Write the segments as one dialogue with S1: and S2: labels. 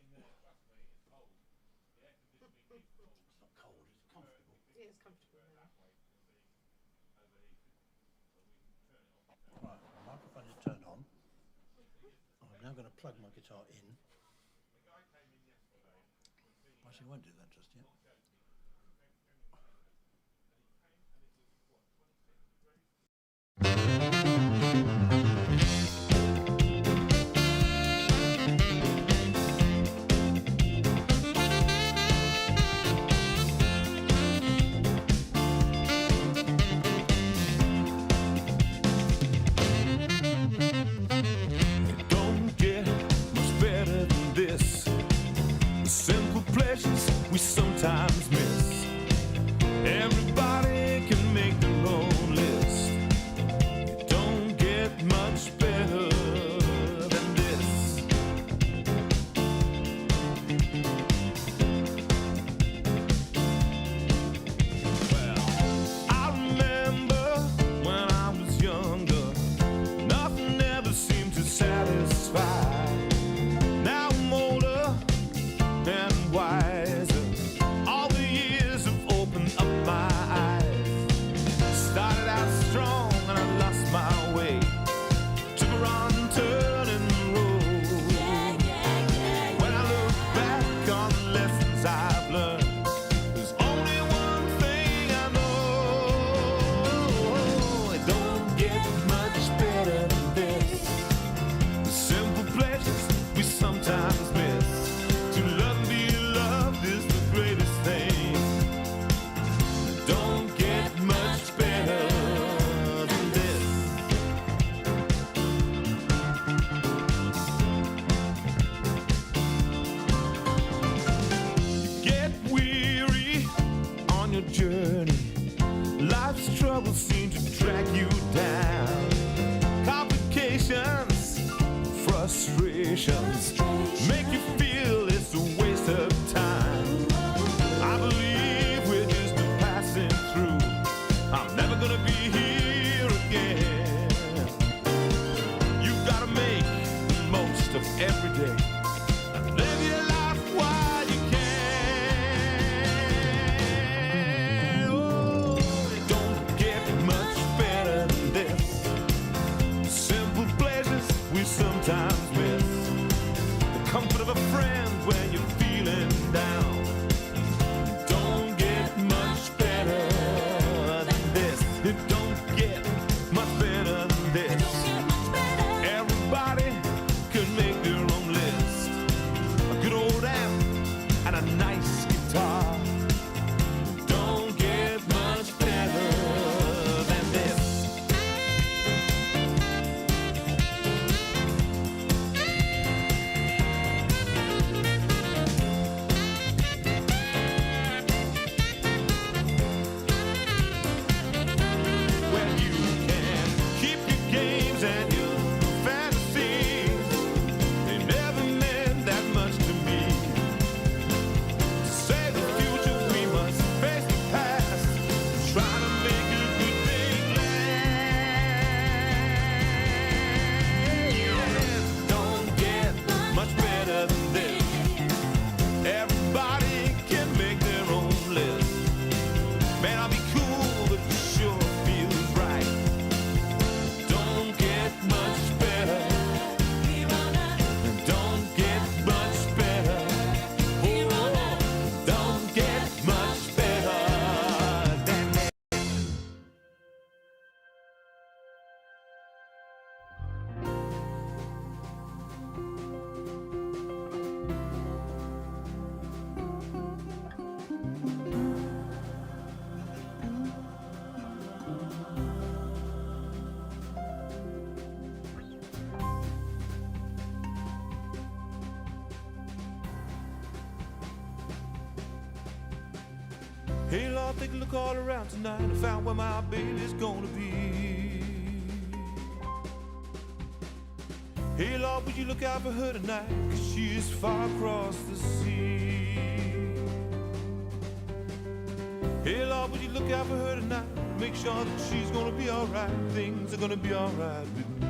S1: It's not cold, it's comfortable.
S2: Yeah, it's comfortable now.
S1: Right, the microphone is turned on. I'm now going to plug my guitar in. Actually, I won't do that just yet.
S3: We sometimes miss. Everybody can make their own list. You don't get much better than this. Well, I remember when I was younger, nothing ever seemed to satisfy. Now I'm older and wiser. Journey, life's troubles seem to drag you down. Complications, frustrations make you feel it's a waste of time. I believe we're just passing through. I'm never gonna be here again. You've gotta make the most of every day. Live your life while you can. Sometimes miss the comfort of a friend when you're feeling down. Don't get much better than this. It don't get much better than this. Everybody could make their own list. A good old amp and a nice guitar. Don't get much better than this. Hey Lord, take a look all around tonight. I found where my baby's gonna be. Hey Lord, would you look out for her tonight? 'Cause she is far across the sea. Hey Lord, would you look out for her tonight? Make sure that she's gonna be alright. Things are gonna be alright with me.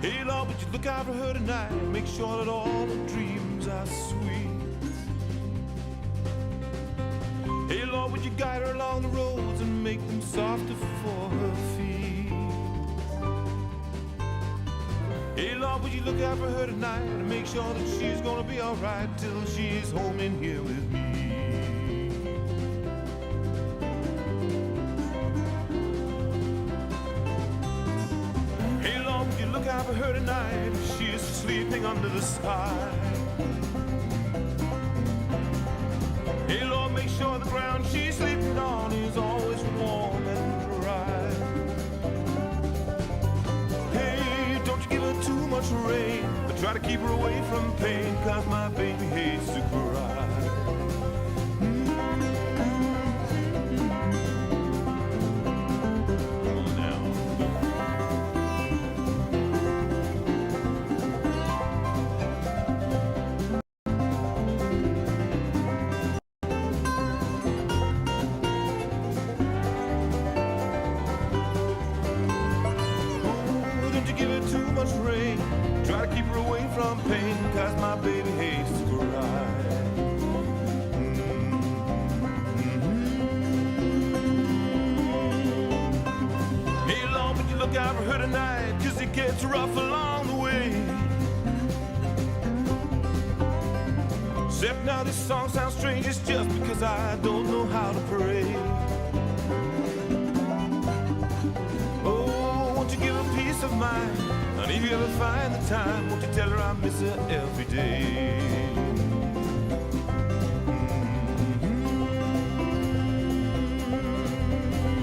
S3: Hey Lord, would you look out for her tonight? Make sure that all her dreams are sweet. Hey Lord, would you guide her along the roads and make them softer for her feet? Hey Lord, would you look out for her tonight and make sure that she's gonna be alright till she's home in here with me? Hey Lord, would you look out for her tonight if she is sleeping under the sky? Hey Lord, make sure the ground she's sleeping on is always warm and dry. Hey, don't you give her too much rain, but try to keep her away from pain, 'cause my baby hates to cry. Try to keep her away from pain, 'cause my baby hates to cry. Hey Lord, would you look out for her tonight, 'cause it gets rough along the way. Except now this song sounds strange, it's just because I don't know how to pray. Oh, won't you give her peace of mind? And if you ever find the time, won't you tell her I miss her every day?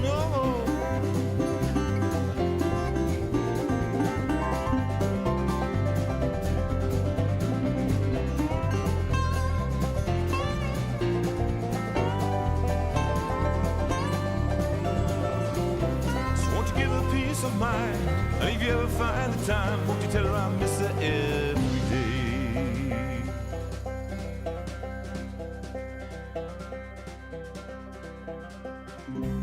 S3: Oh. So won't you give her peace of mind? And if you ever find the time, won't you tell her I miss her every day?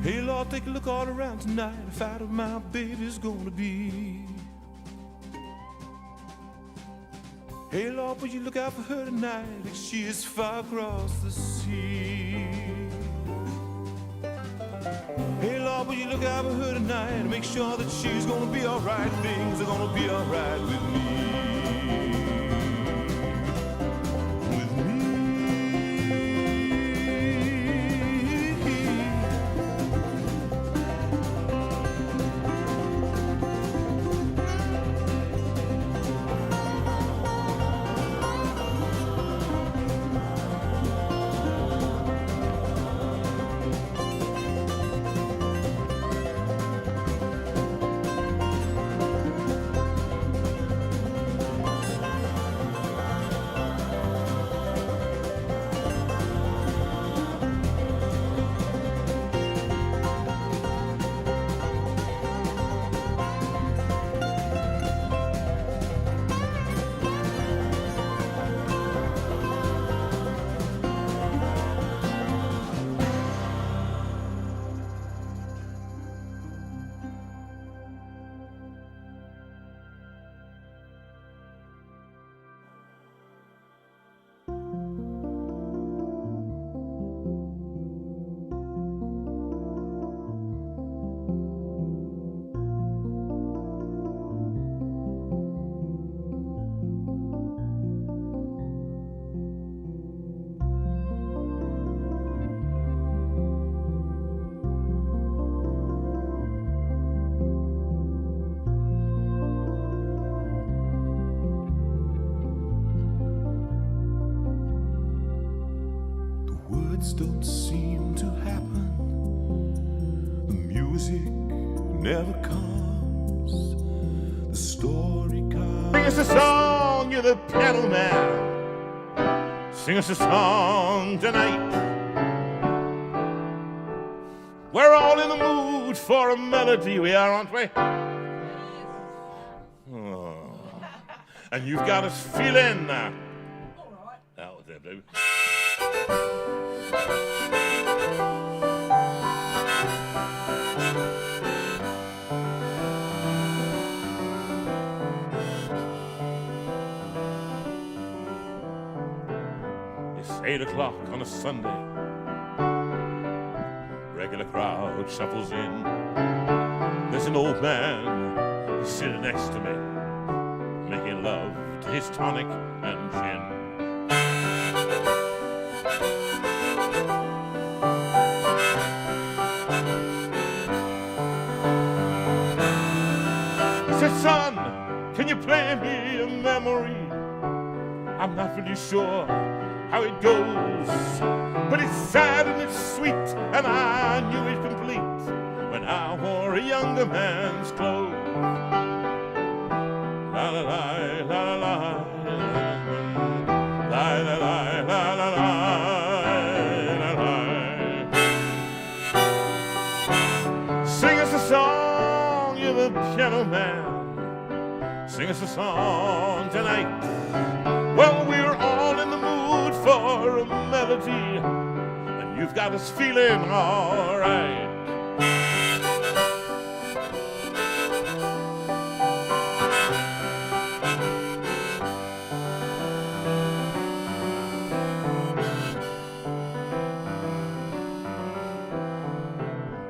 S3: Hey Lord, take a look all around tonight and find out where my baby's gonna be. Hey Lord, would you look out for her tonight if she is far across the sea? Hey Lord, will you look out for her tonight and make sure that she's gonna be alright? Things are gonna be alright with me. With me. Words don't seem to happen. The music never comes. The story comes. Sing us a song, you're the piano man. Sing us a song tonight. We're all in the mood for a melody, we are, aren't we? Oh. And you've got us feeling. All right. That was it, baby. 8 o'clock on a Sunday. Regular crowd shuffles in. There's an old man sitting next to me, making love to his tonic and gin. He said, son, can you play me a memory? I'm not really sure how it goes, but it's sad and it's sweet, and I knew it complete when I wore a younger man's clothes. La la la la la la la la la la la la. Sing us a song, you're the piano man. Sing us a song tonight. Well, we're all in the mood for a melody, and you've got us feeling all right.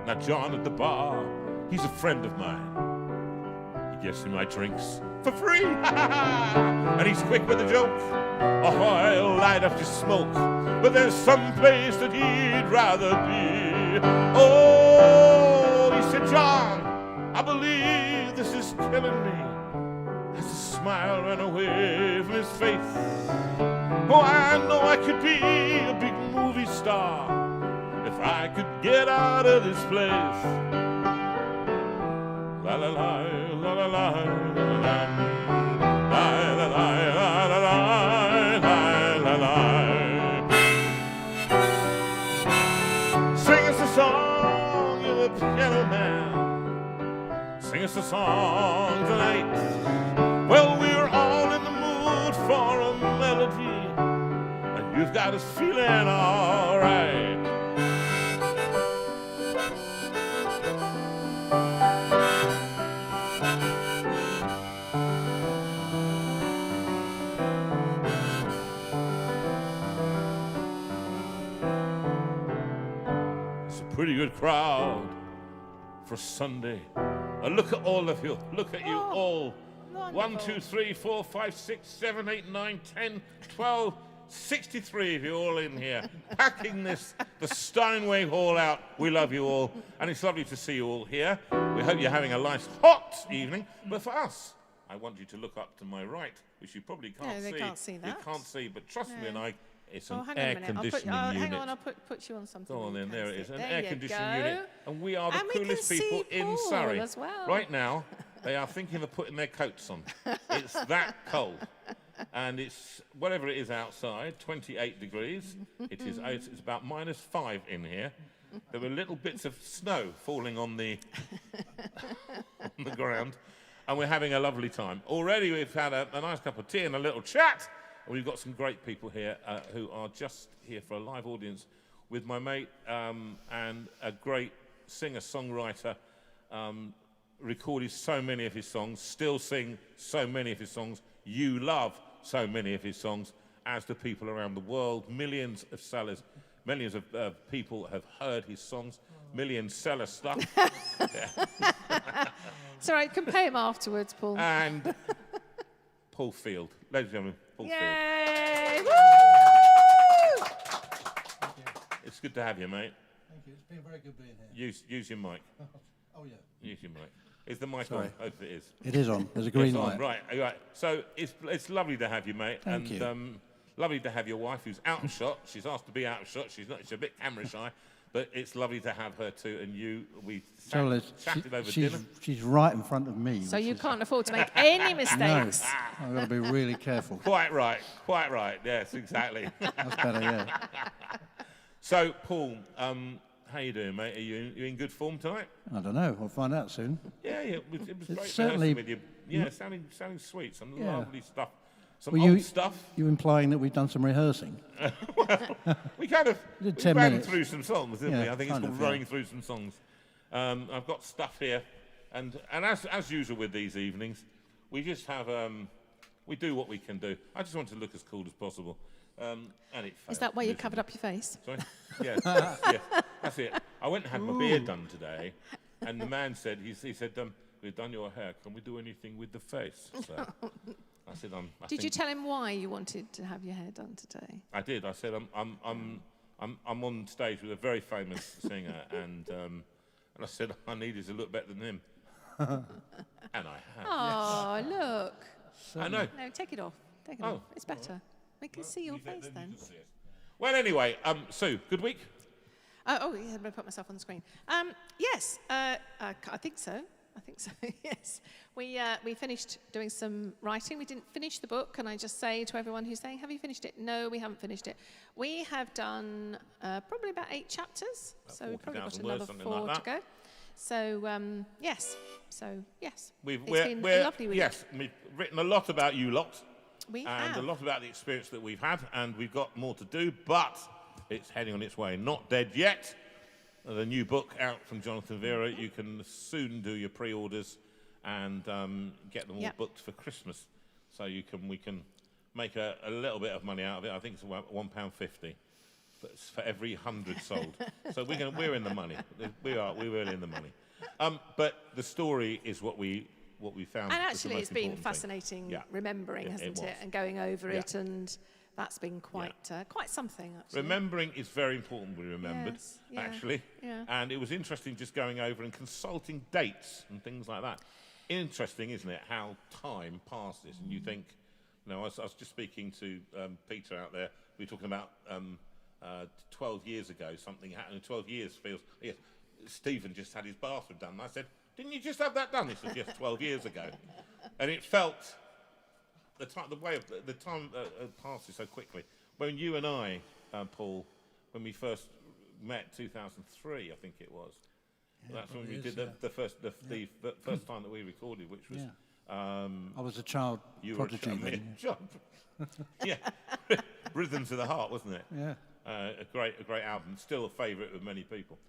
S3: Now, John at the bar, he's a friend of mine. He gets me my drinks for free, and he's quick with a joke. Oh, I'll light up to smoke, but there's some place that he'd rather be. Oh, he said, John, I believe this is killing me. As a smile ran away from his face. Oh, I know I could be a big movie star if I could get out of this place. La la la la la la la la la la la la la. Sing us a song, you're the piano man. Sing us a song tonight. Well, we're all in the mood for a melody, and you've got us feeling all right. Pretty good crowd for Sunday. Look at all of you. Look at you all.
S2: Wonderful.
S3: 1, 2, 3, 4, 5, 6, 7, 8, 9, 10, 12, 63 of you all in here. Packing the Steinway Hall out. We love you all. And it's lovely to see you all here. We hope you're having a nice hot evening. But for us, I want you to look up to my right, which you probably can't see.
S2: No, they can't see that.
S3: You can't see, but trust me, and it's
S2: Oh,
S3: an
S2: hang on a
S3: air
S2: minute.
S3: conditioning unit.
S2: Hang on, I'll put you on something.
S3: Go on
S2: where you
S3: then,
S2: can
S3: there it
S2: see
S3: is. An
S2: There
S3: air
S2: you
S3: conditioning
S2: go.
S3: unit. And we are the
S2: And we can
S3: coolest people
S2: see
S3: in
S2: Paul
S3: Surrey.
S2: as well.
S3: Right now, they are thinking of putting their coats on. It's that cold. And it's, whatever it is outside, 28 degrees. It's about -5 in here. There were little bits of snow falling on the, on the ground. And we're having a lovely time. Already we've had a nice cup of tea and a little chat. And we've got some great people here who are just here for a live audience with my mate and a great singer-songwriter, recorded so many of his songs, still sing so many of his songs. You love so many of his songs, as do people around the world. Millions of sellers, millions of people have heard his songs, millions seller stuff.
S2: It's all right, you can pay him afterwards, Paul.
S3: And Paul Field. Ladies and gentlemen, Paul Field.
S2: Yay! Woo!
S3: It's good to have you, mate.
S1: Thank you. It's been very good being here.
S3: Use your mic.
S1: Oh, yeah.
S3: Use your mic. Is the mic
S1: Sorry.
S3: on? Hope it is.
S1: It is on. There's a green
S3: It's on,
S1: light.
S3: right. So it's lovely to have you, mate.
S1: Thank you.
S3: Lovely to have your wife, who's out of shot. She's asked to be out of shot. She's a bit camera shy, but it's lovely to have her too. And we chatted over dinner.
S1: She's right in front of me.
S2: So
S1: which
S2: you
S1: is-
S2: can't afford to make any
S1: No,
S2: mistakes.
S1: I've got to be really careful.
S3: Quite right. Yes, exactly.
S1: That's better, yeah.
S3: So, Paul, how you doing, mate? Are you in good form tonight?
S1: I don't know. We'll find out soon.
S3: Yeah. It was great
S1: certainly-
S3: rehearsing with you. Yeah, sounding sweet. Some
S1: Yeah.
S3: lovely stuff. Some
S1: Were
S3: old
S1: you-
S3: stuff.
S1: You implying that we've done some rehearsing?
S3: We kind of
S1: We did
S3: we
S1: 10
S3: ran
S1: minutes.
S3: through some songs, didn't we?
S1: Yeah,
S3: I think it's
S1: kind
S3: called
S1: of, yeah.
S3: running through some songs. I've got stuff here, and as usual with these evenings, we just have we do what we can do. I just want to look as cool as possible. And it failed.
S2: Is that why you covered up your face?
S3: Sorry? Yes, yes, that's it. I went and had my beard done today, and the man said, he said, we've done your hair, can we do anything with the face? So I said,
S2: Did you tell him why you wanted to have your hair done today?
S3: I did. I said, I'm on stage with a very famous singer, and I said, I need you to look better than him. And I have.
S2: Oh, look.
S3: I know.
S2: No, take it off. Take it off. It's better. We can see your face then.
S3: You can see us. Well, anyway, Sue, good week?
S2: Yeah, I'm going to put myself on the screen. Yes, I think so. Yes. We finished doing some writing. We didn't finish the book. Can I just say to everyone who's saying, have you finished it? No, we haven't finished it. We have done probably about 8 chapters. So we've probably got another 4 to go. So, yes. It's been a lovely week.
S3: Yes, we've written a lot about you lot.
S2: We have.
S3: A lot about the experience that we've had, and we've got more to do, but it's heading on its way. Not dead yet. The new book out from Jonathan Veira. You can soon do your pre-orders and get them all booked for Christmas. So we can make a little bit of money out of it. I think it's £1.50 for every 100 sold. So we're in the money. We're really in the money. But the story is what we found.
S2: And actually, it's been fascinating remembering, hasn't it? And going over it, and that's been quite something. Actually,
S3: remembering is very important. We remembered actually,
S2: yeah.
S3: And it was interesting just going over and consulting dates and things like that. Interesting, isn't it? How time passes, and you think, I was just speaking to Peter out there. We were talking about 12 years ago. Something happened. 12 years feels. Yes, Stephen just had his bathroom done. And I said, didn't you just have that done? He said, yes, 12 years ago. And it felt, the time passes so quickly. When you and I, Paul, when we first met, 2003, I think it was. That's when we did the first time that we recorded, which was...
S1: I was a child prodigy.
S3: Yeah. Rhythms of the Heart, wasn't it?
S1: Yeah.
S3: A great album. Still a favourite with many people.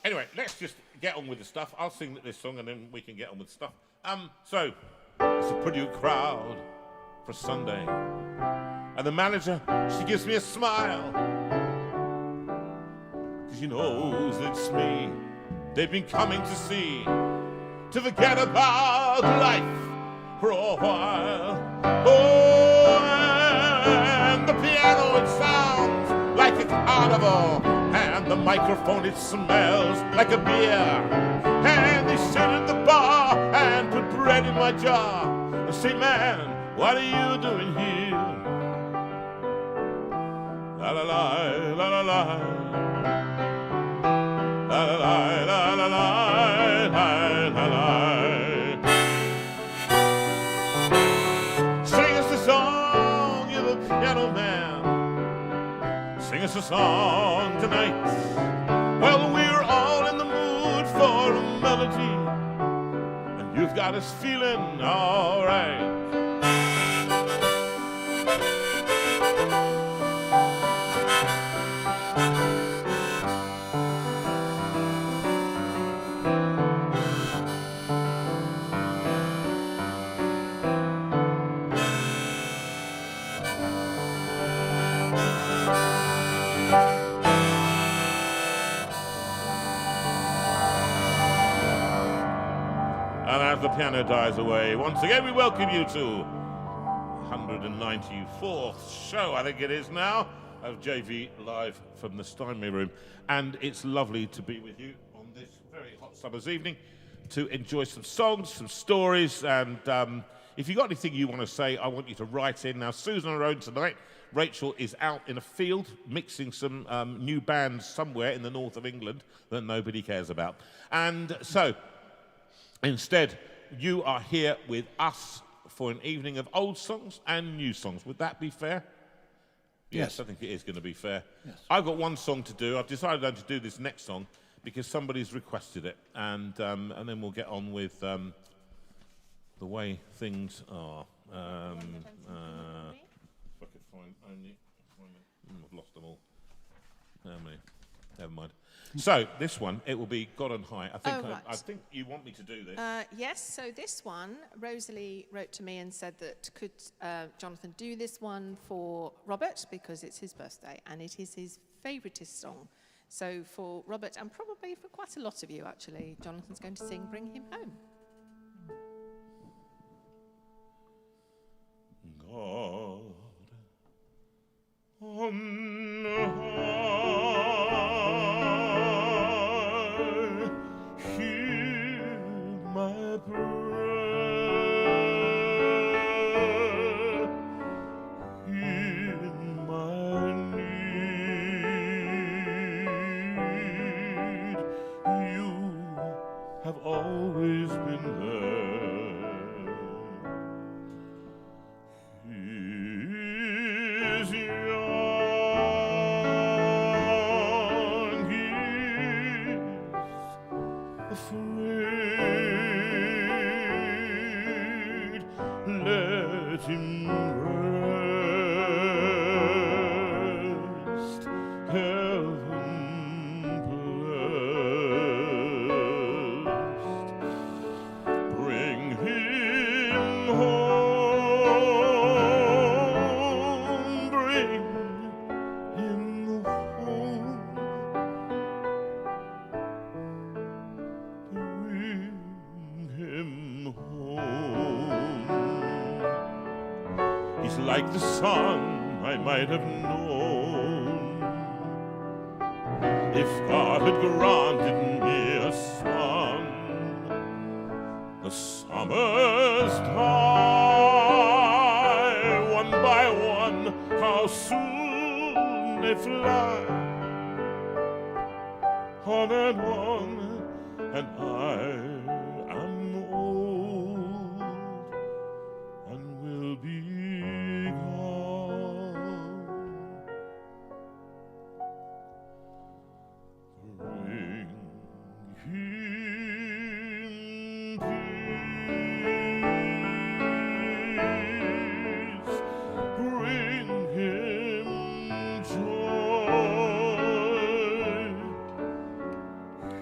S3: Anyway, let's just get on with the stuff. I'll sing this song and then we can get on with stuff. So, it's a pretty crowd for Sunday. And the manager, she gives me a smile. 'Cause she knows it's me they've been coming to see, to forget about life for a while. Oh, and the piano, it sounds like a carnival. And the microphone, it smells like a beer. And they sit at the bar and put bread in my jar and say, man, what are you doing here? La la la, la la la, la la la, la la la, la la. Sing us a song, you're the piano man. Sing us a song tonight. Well, we're all in the mood for a melody, and you've got us feeling all right. And as the piano dies away, once again we welcome you to 194th show, I think it is now, of JV Live from the Steinway room. And it's lovely to be with you on this very hot summer's evening to enjoy some songs, some stories, and if you've got anything you want to say, I want you to write in. Now, Sue's on her own tonight. Rachel is out in a field mixing some new bands somewhere in the north of England that nobody cares about. And so, instead, you are here with us for an evening of old songs and new songs. Would that be fair? Yes, I think it is going to be fair. Yes. I've got one song to do. I've decided to do this next song because somebody's requested it, and then we'll get on with the way things are. If I could find only... I've lost them all. How many? Never mind. So this one, it will be God on High. I think
S2: right.
S3: I think you want me to do this.
S2: Yes, so this one, Rosalie wrote to me and said that could Jonathan do this one for Robert because it's his birthday and it is his favouriteest song. So for Robert and probably for quite a lot of you actually, Jonathan's going to sing Bring Him Home.
S3: God on high, hear my prayer, hear my need. You have always been there. Is young, he's afraid. Let him rest, heaven blessed. Bring him home, bring him home, bring him home. He's like the son I might have known if God had granted me a son. The summers die, one by one, how soon they fly. On and I am old and will be gone. Bring him peace, bring him joy.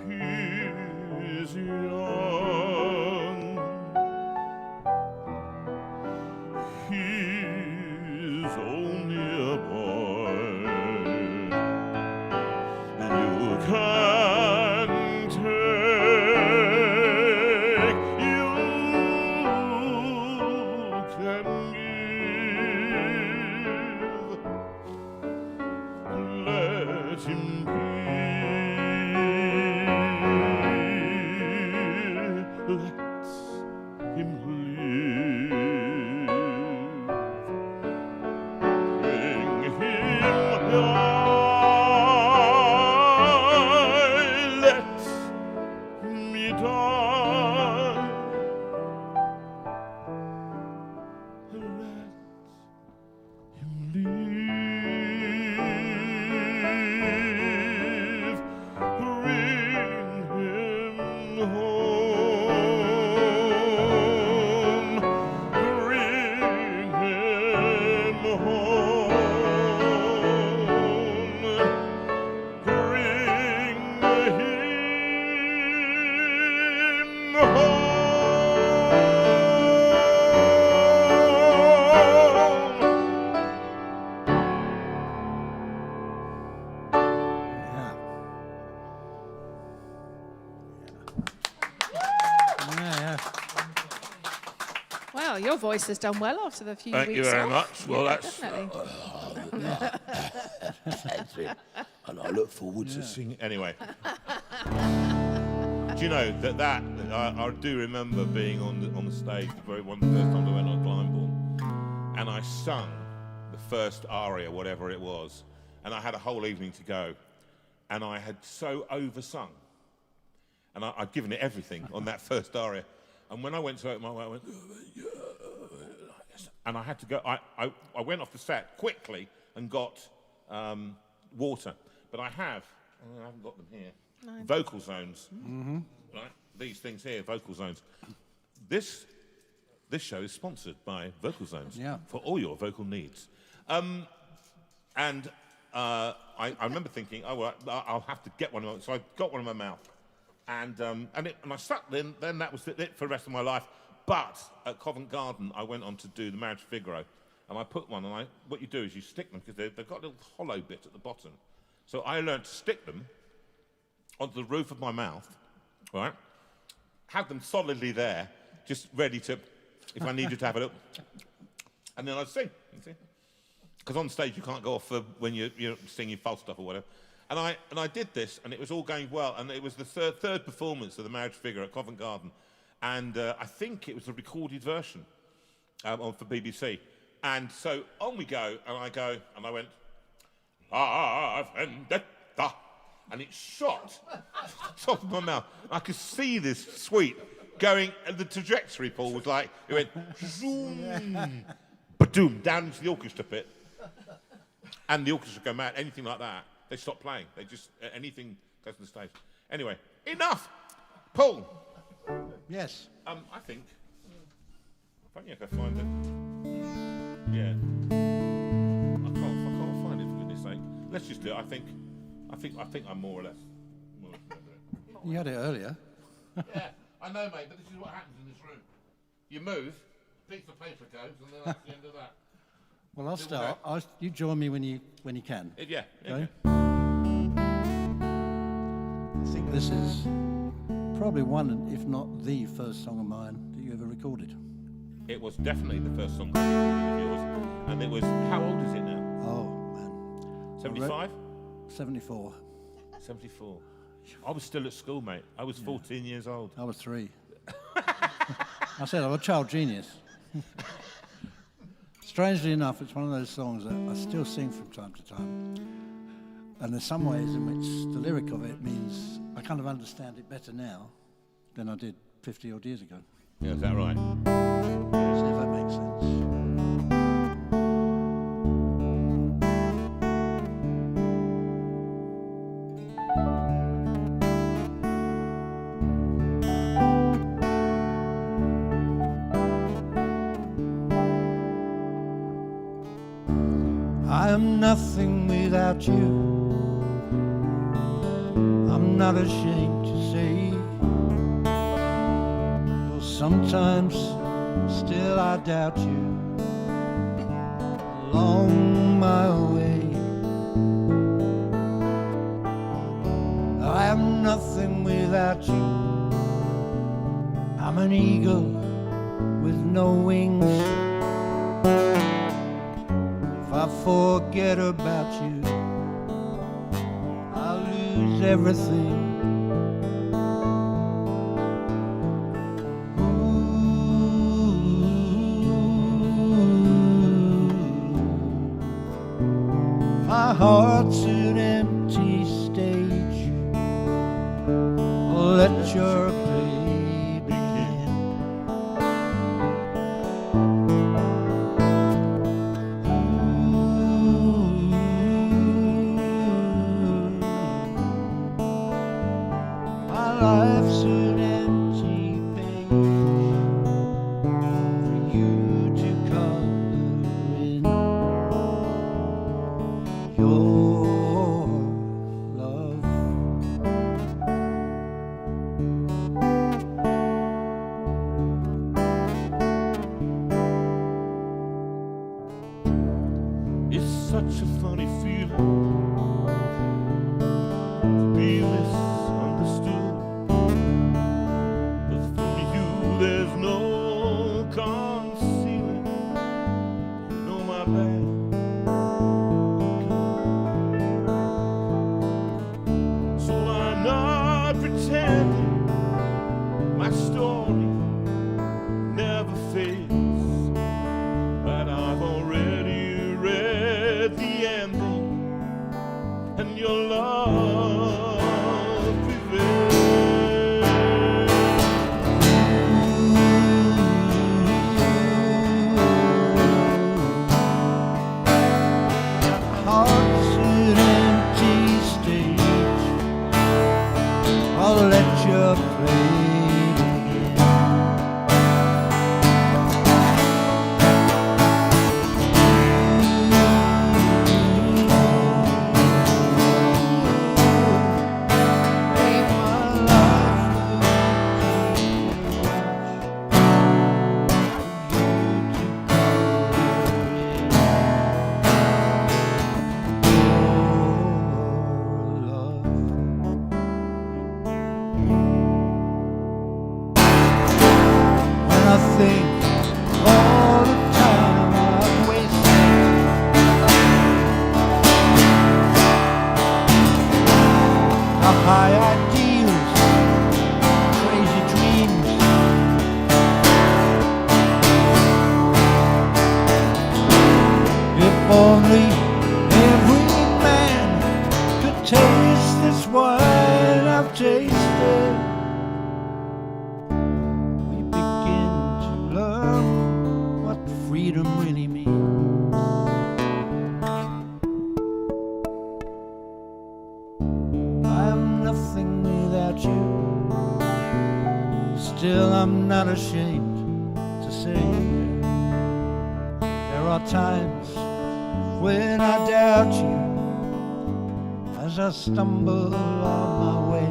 S3: He is young, he is only a boy. You can take, you can give. Let him be. Let him live. Bring him die. Let me die. Let him live. Bring him home. Bring him home. Bring him home.
S1: Yeah.
S2: Well, your voice has done well after the few
S3: Thank
S2: weeks
S3: you very
S2: off.
S3: much. Well,
S2: Yeah,
S3: that's
S2: definitely.
S4: That's it. And I look forward to
S3: singing. Anyway. Do you know that I do remember being on the stage one of the first times I went on Glyndebourne, and I sung the first aria, whatever it was, and I had a whole evening to go, and I had so oversung, and I'd given it everything on that first aria, and when I went to open my mouth, I went, and I had to go. I went off the set quickly and got water, but I haven't got them here.
S2: No.
S3: Vocal zones, right? These things here, vocal zones. This show is sponsored by Vocal Zones
S1: Yeah.
S3: for all your vocal needs. And I remember thinking, oh, well, I'll have to get one. So I got one in my mouth. And I stuck then that was it for the rest of my life. But at Covent Garden, I went on to do the Marriage of Figaro. And I put one, and what you do is you stick them, because they've got a little hollow bit at the bottom. So I learned to stick them onto the roof of my mouth, right? Have them solidly there, just ready to, if I needed to have a look. And then I'd sing, you see? Because on stage you can't go off when you're singing false stuff or whatever. And I did this, and it was all going well. And it was the third performance of the Marriage Figure at Covent Garden. And I think it was a recorded version for BBC. And so on we go, and I went, La Vendetta. And it shot top of my mouth. I could see this sweet going, and the trajectory, Paul, was like, it went zoom, ba-doom, down into the orchestra pit. And the orchestra go mad, anything like that, they stop playing. They just, anything goes to the stage. Anyway, enough. Paul.
S1: Yes.
S3: I think, if only I can find it. Yeah. I can't find it, for goodness sake. Let's just do it. I think I'm more or less gonna do it.
S1: You had it earlier.
S3: Yeah, I know, mate, but this is what happens in this room. You move, a piece of paper goes, and then that's the end of that.
S1: Well, I'll start. You join me when you can.
S3: Yeah.
S1: Okay? I think this is probably one, if not the first song of mine that you ever recorded.
S3: It was definitely the first song I recorded of yours. And it was, how old is it now?
S1: Oh, man.
S3: 75?
S1: 74.
S3: 74. I was still at school, mate. I was 14 years old.
S1: I was 3. I said I'm a child genius. Strangely enough, it's one of those songs that I still sing from time to time. And there's some ways in which the lyric of it means I kind of understand it better now than I did 50 odd years ago.
S3: Yeah, is that right?
S1: Yes, if that makes sense. I am nothing without you. I'm not ashamed to say. Though sometimes still I doubt you along my way. I am nothing without you. I'm an eagle with no wings. I forget about you, I'll lose everything. My heart's an empty stage. Let your play begin. My life's an empty page for you to color in. Your love.
S3: It's such a funny feeling to be misunderstood. But from you there's no concealing. You know my bad. So I'm not pretending my story never fades. But I've already read the ending, and your love prevails.
S1: Heart's an empty stage. I'll let you play begin. think all the time I've wasted. The high ideals, crazy dreams. If only every man could taste this wine I've tasted, we begin to learn what freedom really means. I'm nothing without you. Still, I'm not ashamed to say there are times when I doubt you as I stumble on my way.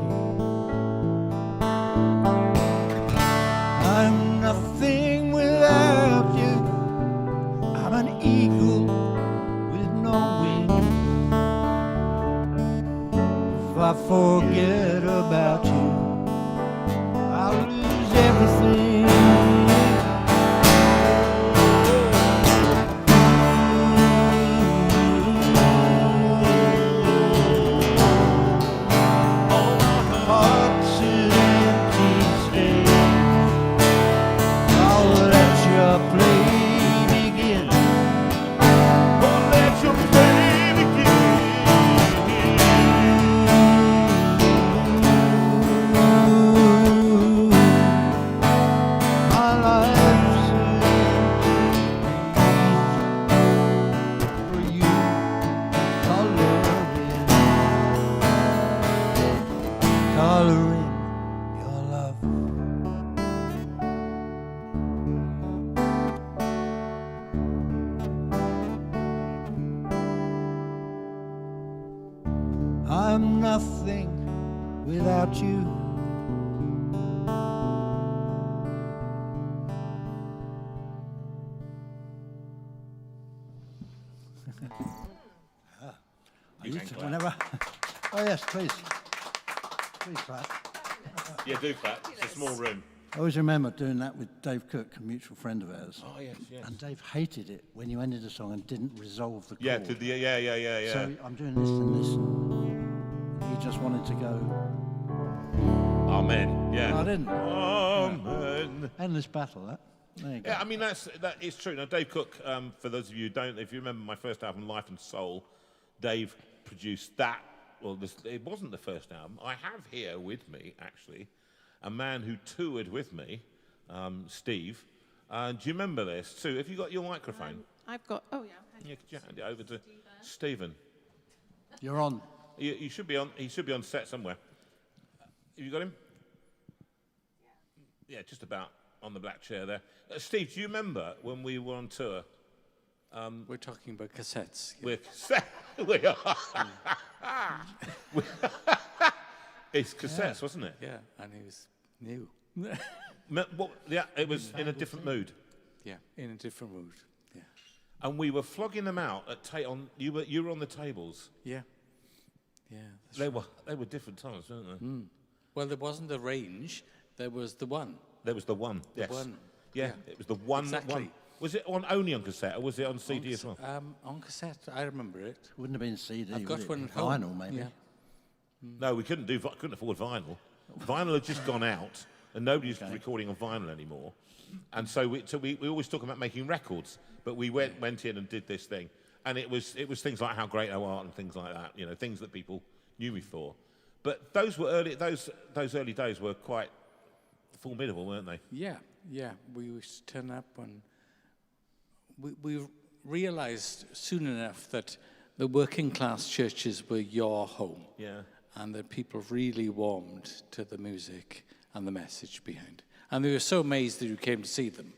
S1: I'm nothing without you. I'm an eagle with no wings. If I forget about you, I'll lose everything. Heart's an empty stage. I'll let your play begin.
S3: Oh, let your play begin.
S1: My life's an empty page for you, coloring your love. I'm nothing without you. I used to whenever. Oh yes, please. Please clap.
S3: Yeah, do clap. It's a small room.
S1: I always remember doing that with Dave Cook, a mutual friend of ours.
S3: Oh, yes, yes.
S1: And Dave hated it when you ended a song and didn't resolve the chord.
S3: Yeah, yeah.
S1: So I'm doing this and this. And he just wanted to go.
S3: Amen. Yeah.
S1: No, I didn't.
S3: Amen.
S1: Endless battle, that. There you go.
S3: Yeah, I mean, that is true. Now, Dave Cook, for those of you who don't, if you remember my first album, Life and Soul, Dave produced that. Well, it wasn't the first album. I have here with me, actually, a man who toured with me, Steve. Do you remember this, Sue? Have you got your microphone?
S2: I've got, oh yeah.
S3: Yeah, could you hand it over to Stephen?
S1: You're on.
S3: You should be on. He should be on set somewhere. Have you got him? Yeah, just about on the black chair there. Steve, do you remember when we were on tour?
S5: We're talking about cassettes.
S3: We are. It's cassettes, wasn't it?
S5: Yeah, and he was new.
S3: Yeah, it was in a different mood.
S5: Yeah, in a different mood. Yeah.
S3: And we were flogging them out at you were on the tables.
S5: Yeah. Yeah.
S3: They were different times, weren't they?
S5: Well, there wasn't a range. There was the one.
S3: There was the one. Yes.
S5: One.
S3: Yeah, it was the one.
S5: Exactly.
S3: One. Was it only on cassette, or was it on CD as well?
S5: On cassette, I remember it.
S1: Wouldn't have been CD.
S5: I've got
S1: would it?
S5: one at home.
S1: Vinyl, maybe.
S5: Yeah.
S3: No, we couldn't afford vinyl. Vinyl had just gone out, and nobody's recording on vinyl anymore. And so we always talk about making records, but we went in and did this thing, and it was things like How Great Thou Art and things like that, you know, things that people knew me for. But those early days were quite formidable, weren't they?
S5: Yeah, yeah. We used to turn up and we realized soon enough that the working class churches were your home.
S3: Yeah.
S5: And that people really warmed to the music and the message behind. And they were so amazed that you came to see them.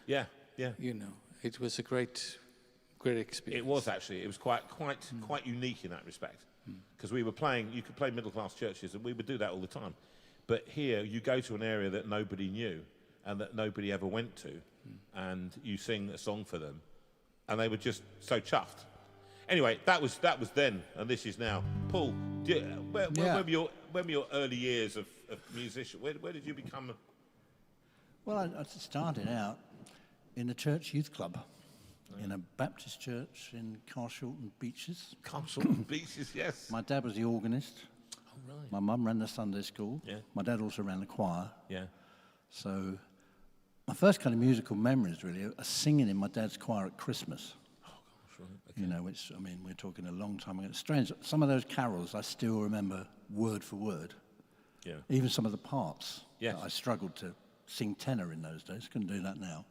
S3: Yeah, yeah.
S5: You know, it was a great experience.
S3: It was actually. It was quite unique in that respect. Because we were playing, you could play middle class churches, and we would do that all the time. But here, you go to an area that nobody knew and that nobody ever went to, and you sing a song for them, and they were just so chuffed. Anyway, that was then, and this is now. Paul, when were your early years of musician? Where did you become?
S1: Well, I started out in a church youth club, in a Baptist church in Carshalton Beaches.
S3: Carshalton Beaches, yes.
S1: My dad was the organist.
S3: Oh, right.
S1: My mum ran the Sunday school.
S3: Yeah.
S1: My dad also ran the choir.
S3: Yeah.
S1: So my first kind of musical memories really are singing in my dad's choir at Christmas.
S3: Oh, gosh, right. Okay.
S1: You know, which, I mean, we're talking a long time ago. It's strange. Some of those carols I still remember word for word.
S3: Yeah.
S1: Even some of the parts.
S3: Yes.
S1: I struggled to sing tenor in those days. Couldn't do that now.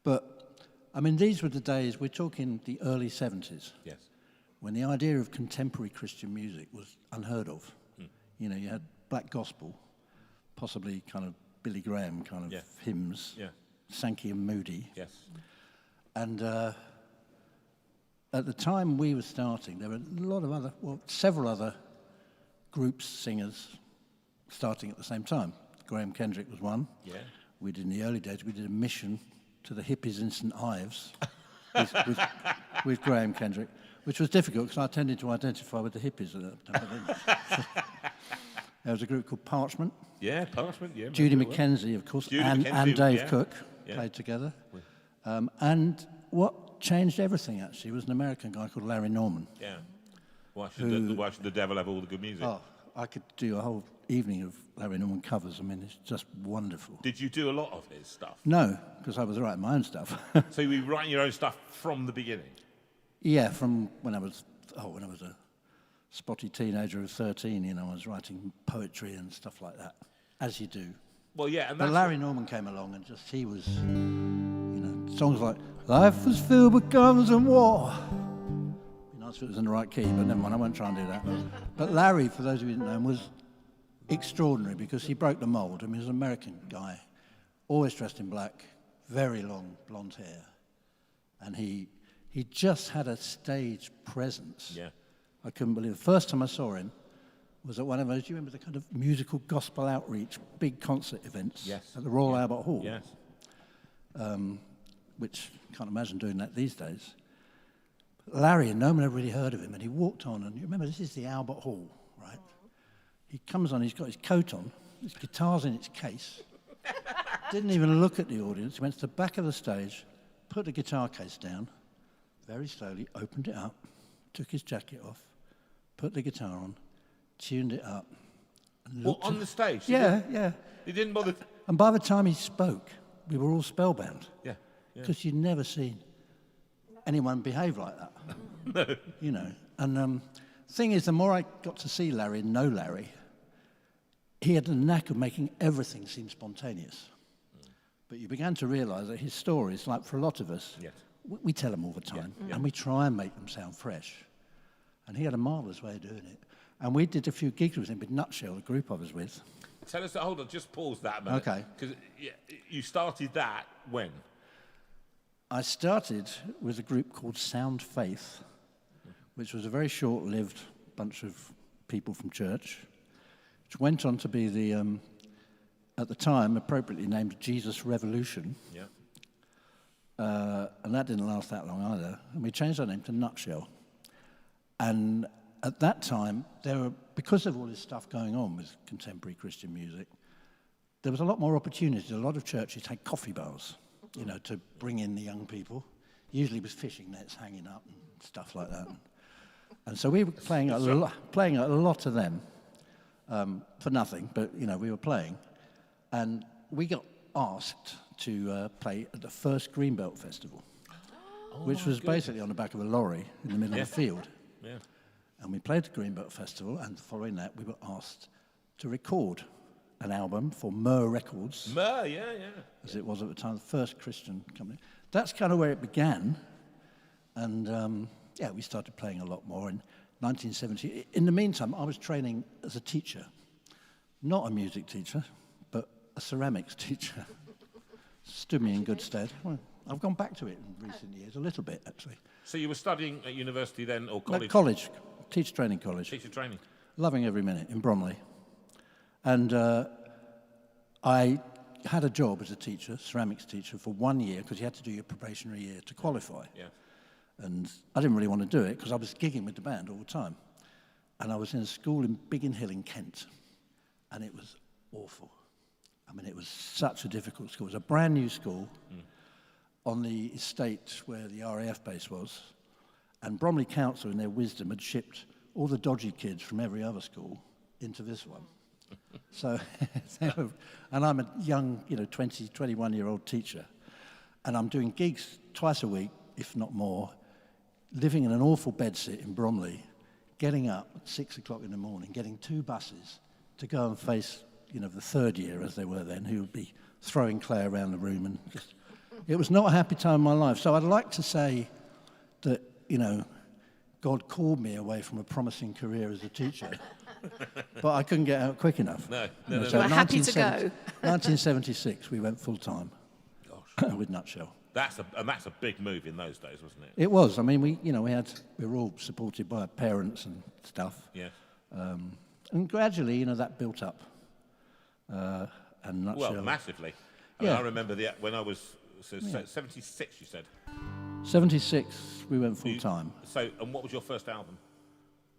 S1: But, I mean, these were the days, we're talking the early 70s.
S3: Yes.
S1: When the idea of contemporary Christian music was unheard of. You know, you had black gospel, possibly kind of Billy Graham kind of hymns, Sankey and Moody.
S3: Yes.
S1: And at the time we were starting, there were a lot of other, well, several other groups, singers, starting at the same time. Graham Kendrick was one.
S3: Yeah.
S1: We did in the early days, we did a mission to the hippies in St Ives with Graham Kendrick, which was difficult because I tended to identify with the hippies at that time. There was a group called Parchment.
S3: Yeah, Parchment, yeah.
S1: Judy Mackenzie, of course,
S3: Judy
S1: and
S3: Mackenzie,
S1: Dave
S3: yeah.
S1: Cook
S3: Yeah.
S1: played together. And what changed everything, actually, was an American guy called Larry Norman.
S3: Yeah. Why should the devil have all the good music?
S1: Oh, I could do a whole evening of Larry Norman covers. I mean, it's just wonderful.
S3: Did you do a lot of his stuff?
S1: No, because I was writing my own stuff.
S3: So you were writing your own stuff from the beginning?
S1: Yeah, from when I was a spotty teenager of 13, you know, I was writing poetry and stuff like that, as you do.
S3: Well, yeah, and
S1: But
S3: that's...
S1: Larry Norman came along and just, he was, you know, songs like, life was filled with guns and war. Be nice if it was in the right key, but never mind, I won't try and do that. But Larry, for those of you who didn't know him, was extraordinary because he broke the mold. I mean, he was an American guy, always dressed in black, very long blonde hair. And he just had a stage presence.
S3: Yeah.
S1: I couldn't believe it. The first time I saw him was at one of those, do you remember the kind of musical gospel outreach, big concert events
S3: Yes.
S1: at the Royal Albert Hall?
S3: Yes.
S1: Which I can't imagine doing that these days. But Larry, and no one had really heard of him, and he walked on, and you remember this is the Albert Hall, right? He comes on, he's got his coat on, his guitar's in its case, didn't even look at the audience, he went to the back of the stage, put the guitar case down, very slowly opened it up, took his jacket off, put the guitar on, tuned it up. And
S3: Well,
S1: looked
S3: on
S1: at-
S3: the stage?
S1: Yeah.
S3: He didn't bother...
S1: And by the time he spoke, we were all spellbound.
S3: Yeah.
S1: Because you'd never seen anyone behave like that.
S3: No.
S1: You know. And thing is, the more I got to see Larry and know Larry, he had a knack of making everything seem spontaneous. But you began to realise that his stories, like for a lot of us,
S3: Yes.
S1: we tell them all the time, and we try and make them sound fresh. And he had a marvellous way of doing it. And we did a few gigs with him with Nutshell, the group I was with.
S3: Tell us, hold on, just pause that a minute.
S1: Okay.
S3: Because you started that when?
S1: I started with a group called Sound Faith, which was a very short-lived bunch of people from church, which went on to be the, at the time, appropriately named Jesus Revolution.
S3: Yeah.
S1: And that didn't last that long either. And we changed our name to Nutshell. And at that time, because of all this stuff going on with contemporary Christian music, there was a lot more opportunities. A lot of churches had coffee bars, you know, to bring in the young people. Usually with fishing nets hanging up and stuff like that. And so we were playing a lot of them for nothing, but, you know, we were playing. And we got asked to play at the first Greenbelt Festival, which was basically on the back of a lorry in the middle of the field.
S3: Yeah.
S1: And we played the Greenbelt Festival, and following that, we were asked to record an album for Myrrh Records,
S3: Yeah.
S1: as it was at the time, the first Christian company. That's kind of where it began. And, we started playing a lot more in 1970. In the meantime, I was training as a teacher, not a music teacher, but a ceramics teacher. Stood me in good stead. Well, I've gone back to it in recent years, a little bit, actually.
S3: So you were studying at university then, or college?
S1: At college, teacher training college.
S3: Teacher training.
S1: Loving every minute in Bromley. And I had a job as a teacher, ceramics teacher, for 1 year, because you had to do your probationary year to qualify.
S3: Yeah.
S1: And I didn't really want to do it, because I was gigging with the band all the time. And I was in a school in Biggin Hill in Kent, and it was awful. I mean, it was such a difficult school. It was a brand new school on the estate where the RAF base was. And Bromley Council, in their wisdom, had shipped all the dodgy kids from every other school into this one. So, and I'm a young, 20, 21-year-old teacher. And I'm doing gigs twice a week, if not more, living in an awful bedsit in Bromley, getting up at 6 o'clock in the morning, getting 2 buses to go and face, the third year, as they were then, who would be throwing clay around the room. And just, it was not a happy time in my life. So I'd like to say that, God called me away from a promising career as a teacher, but I couldn't get out quick enough.
S4: No.
S2: You were happy to go.
S1: 1976, we went full-time with Nutshell.
S3: That's a big move in those days, wasn't it?
S1: It was. I mean, we were all supported by our parents and stuff.
S3: Yeah.
S1: And gradually, that built up. And Nutshell.
S3: Well, massively.
S1: Yeah.
S3: I remember when I was 76, you said.
S1: 76, we went full-time.
S3: So, and what was your first album?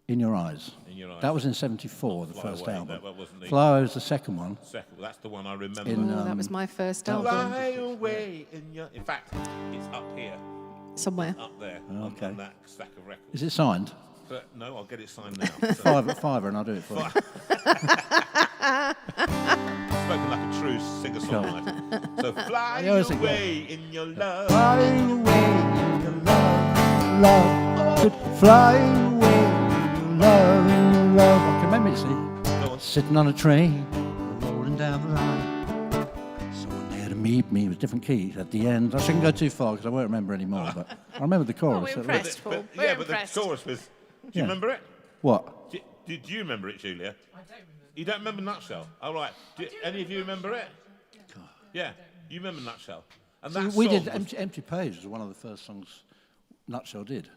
S1: In Your Eyes.
S3: In Your Eyes.
S1: That was in 74, the
S3: Fly
S1: first
S3: Away,
S1: album.
S3: that wasn't the
S1: Fly Away was the second one.
S3: second. That's the one I remember.
S2: That was my first album.
S3: Fly away in your... In fact, it's up here,
S2: Somewhere.
S3: up there,
S1: Okay.
S3: on that stack of records.
S1: Is it signed?
S3: But no, I'll get it signed now. So,
S1: Fiver, and I'll do it for you.
S3: spoken like a true singer-songwriter. So fly
S1: I always think
S3: away in your love.
S1: Flying away in your love, good flying away in your love. I can remember it, see.
S3: Go on.
S1: Sitting on a train, rolling down the line. Someone there to meet me with different keys at the end. I shouldn't go too far because I won't remember anymore, but I remember the chorus.
S2: we're impressed, Paul.
S3: But,
S2: We're
S3: yeah,
S2: impressed.
S3: but the chorus was... Do you
S1: Yeah.
S3: remember it?
S1: What?
S3: Did you remember it, Julia? I don't remember. You don't remember Nutshell? All right. Any of you remember it? Yeah. You remember Nutshell? And that
S1: We
S3: song
S1: did
S3: was-
S1: Empty Page was one of the first songs Nutshell did.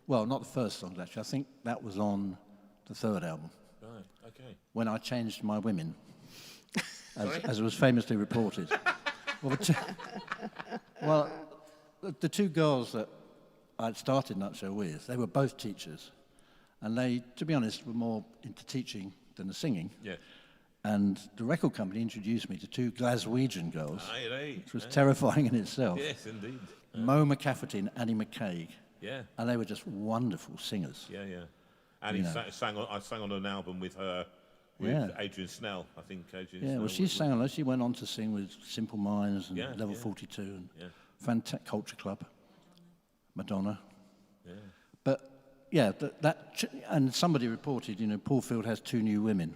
S1: Well, not the first songs, actually. I think that was on the third album,
S3: Right, okay.
S1: when I changed my women, as was famously reported. Well, the 2 girls that I'd started Nutshell with, they were both teachers. And they, to be honest, were more into teaching than the singing.
S3: Yeah.
S1: And the record company introduced me to 2 Glaswegian girls,
S3: Aye.
S1: which was terrifying in itself.
S3: Yes, indeed.
S1: Mo McCafferty and Annie McCaig.
S3: Yeah.
S1: And they were just wonderful singers.
S3: Yeah. And I sang on an album with her, with
S1: Yeah.
S3: Adrian Snell. I think Adrian
S1: Yeah,
S3: Snell
S1: well, she
S3: was-
S1: sang on those. She went on to sing with Simple Minds and
S3: Yeah,
S1: Level
S3: yeah.
S1: 42 and
S3: Yeah.
S1: Culture Club, Madonna.
S3: Yeah.
S1: But, yeah, and somebody reported, Paul Field has 2 new women.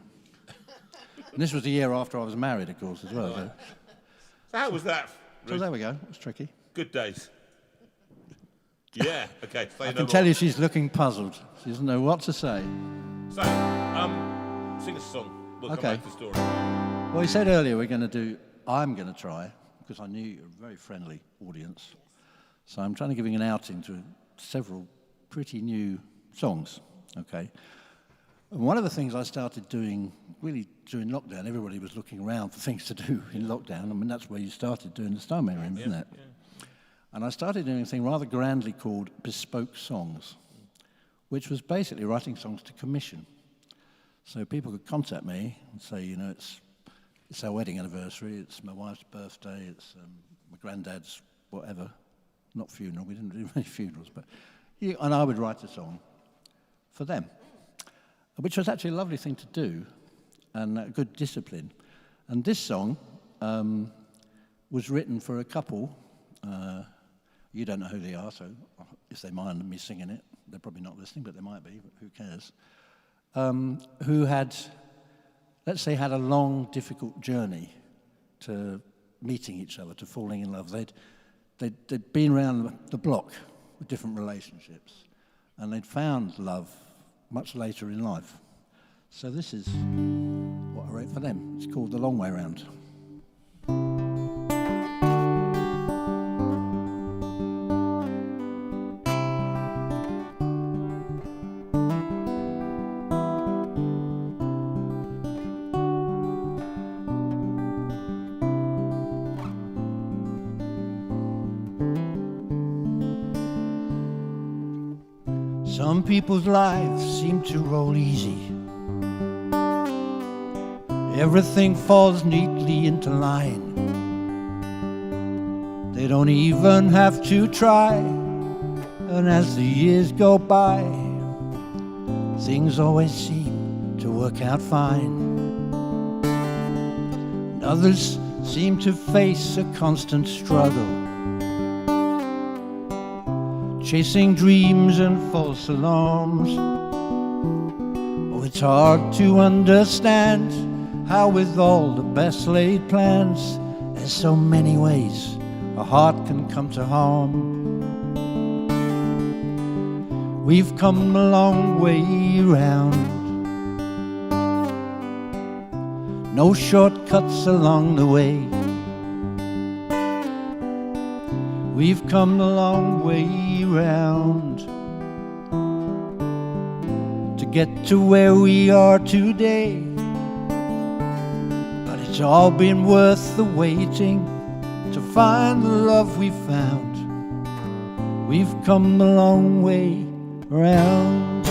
S1: And this was the year after I was married, of course, as well. So
S3: So how was that?
S1: So there we go. It was tricky.
S3: Good days. Yeah, okay.
S1: I can tell you she's looking puzzled. She doesn't know what to say.
S3: So, sing us a song. We'll
S1: Okay.
S3: come back to the story.
S1: Well, you said earlier I'm going to try, because I knew you're a very friendly audience. So I'm trying to give you an outing to several pretty new songs, okay? And one of the things I started doing really during lockdown, everybody was looking around for things to do in lockdown. I mean, that's where you started doing the Steinway room, isn't it? Yeah. And I started doing a thing rather grandly called Bespoke songs, which was basically writing songs to commission. So people could contact me and say, it's our wedding anniversary, it's my wife's birthday, it's my granddad's whatever. Not funeral, we didn't do many funerals, but... and I would write a song for them, which was actually a lovely thing to do and a good discipline. And this song was written for a couple. You don't know who they are, so if they mind me singing it, they're probably not listening, but they might be, but who cares? Who had, let's say, had a long, difficult journey to meeting each other, to falling in love. They'd been around the block with different relationships, and they'd found love much later in life. So this is what I wrote for them. It's called The Long Way Round. Some people's lives seem to roll easy. Everything falls neatly into line. They don't even have to try. And as the years go by, things always seem to work out fine. And others seem to face a constant struggle, chasing dreams and false alarms. Oh, it's hard to understand how with all the best laid plans, there's so many ways a heart can come to harm. We've come a long way round, no shortcuts along the way. We've come a long way round to get to where we are today. But it's all been worth the waiting to find the love we found. We've come a long way round.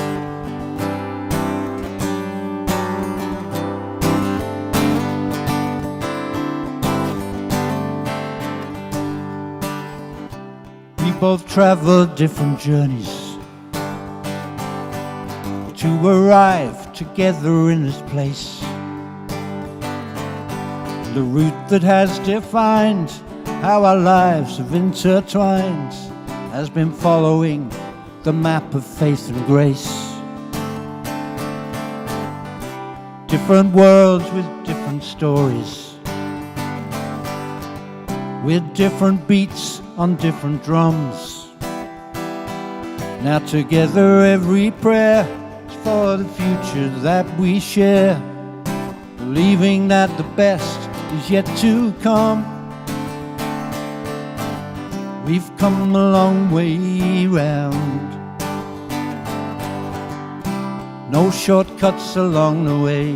S1: We both traveled different journeys to arrive together in this place. The route that has defined how our lives have intertwined has been following the map of faith and grace. Different worlds with different stories, with different beats on different drums. Now together every prayer is for the future that we share, believing that the best is yet to come. We've come a long way round, no shortcuts along the way.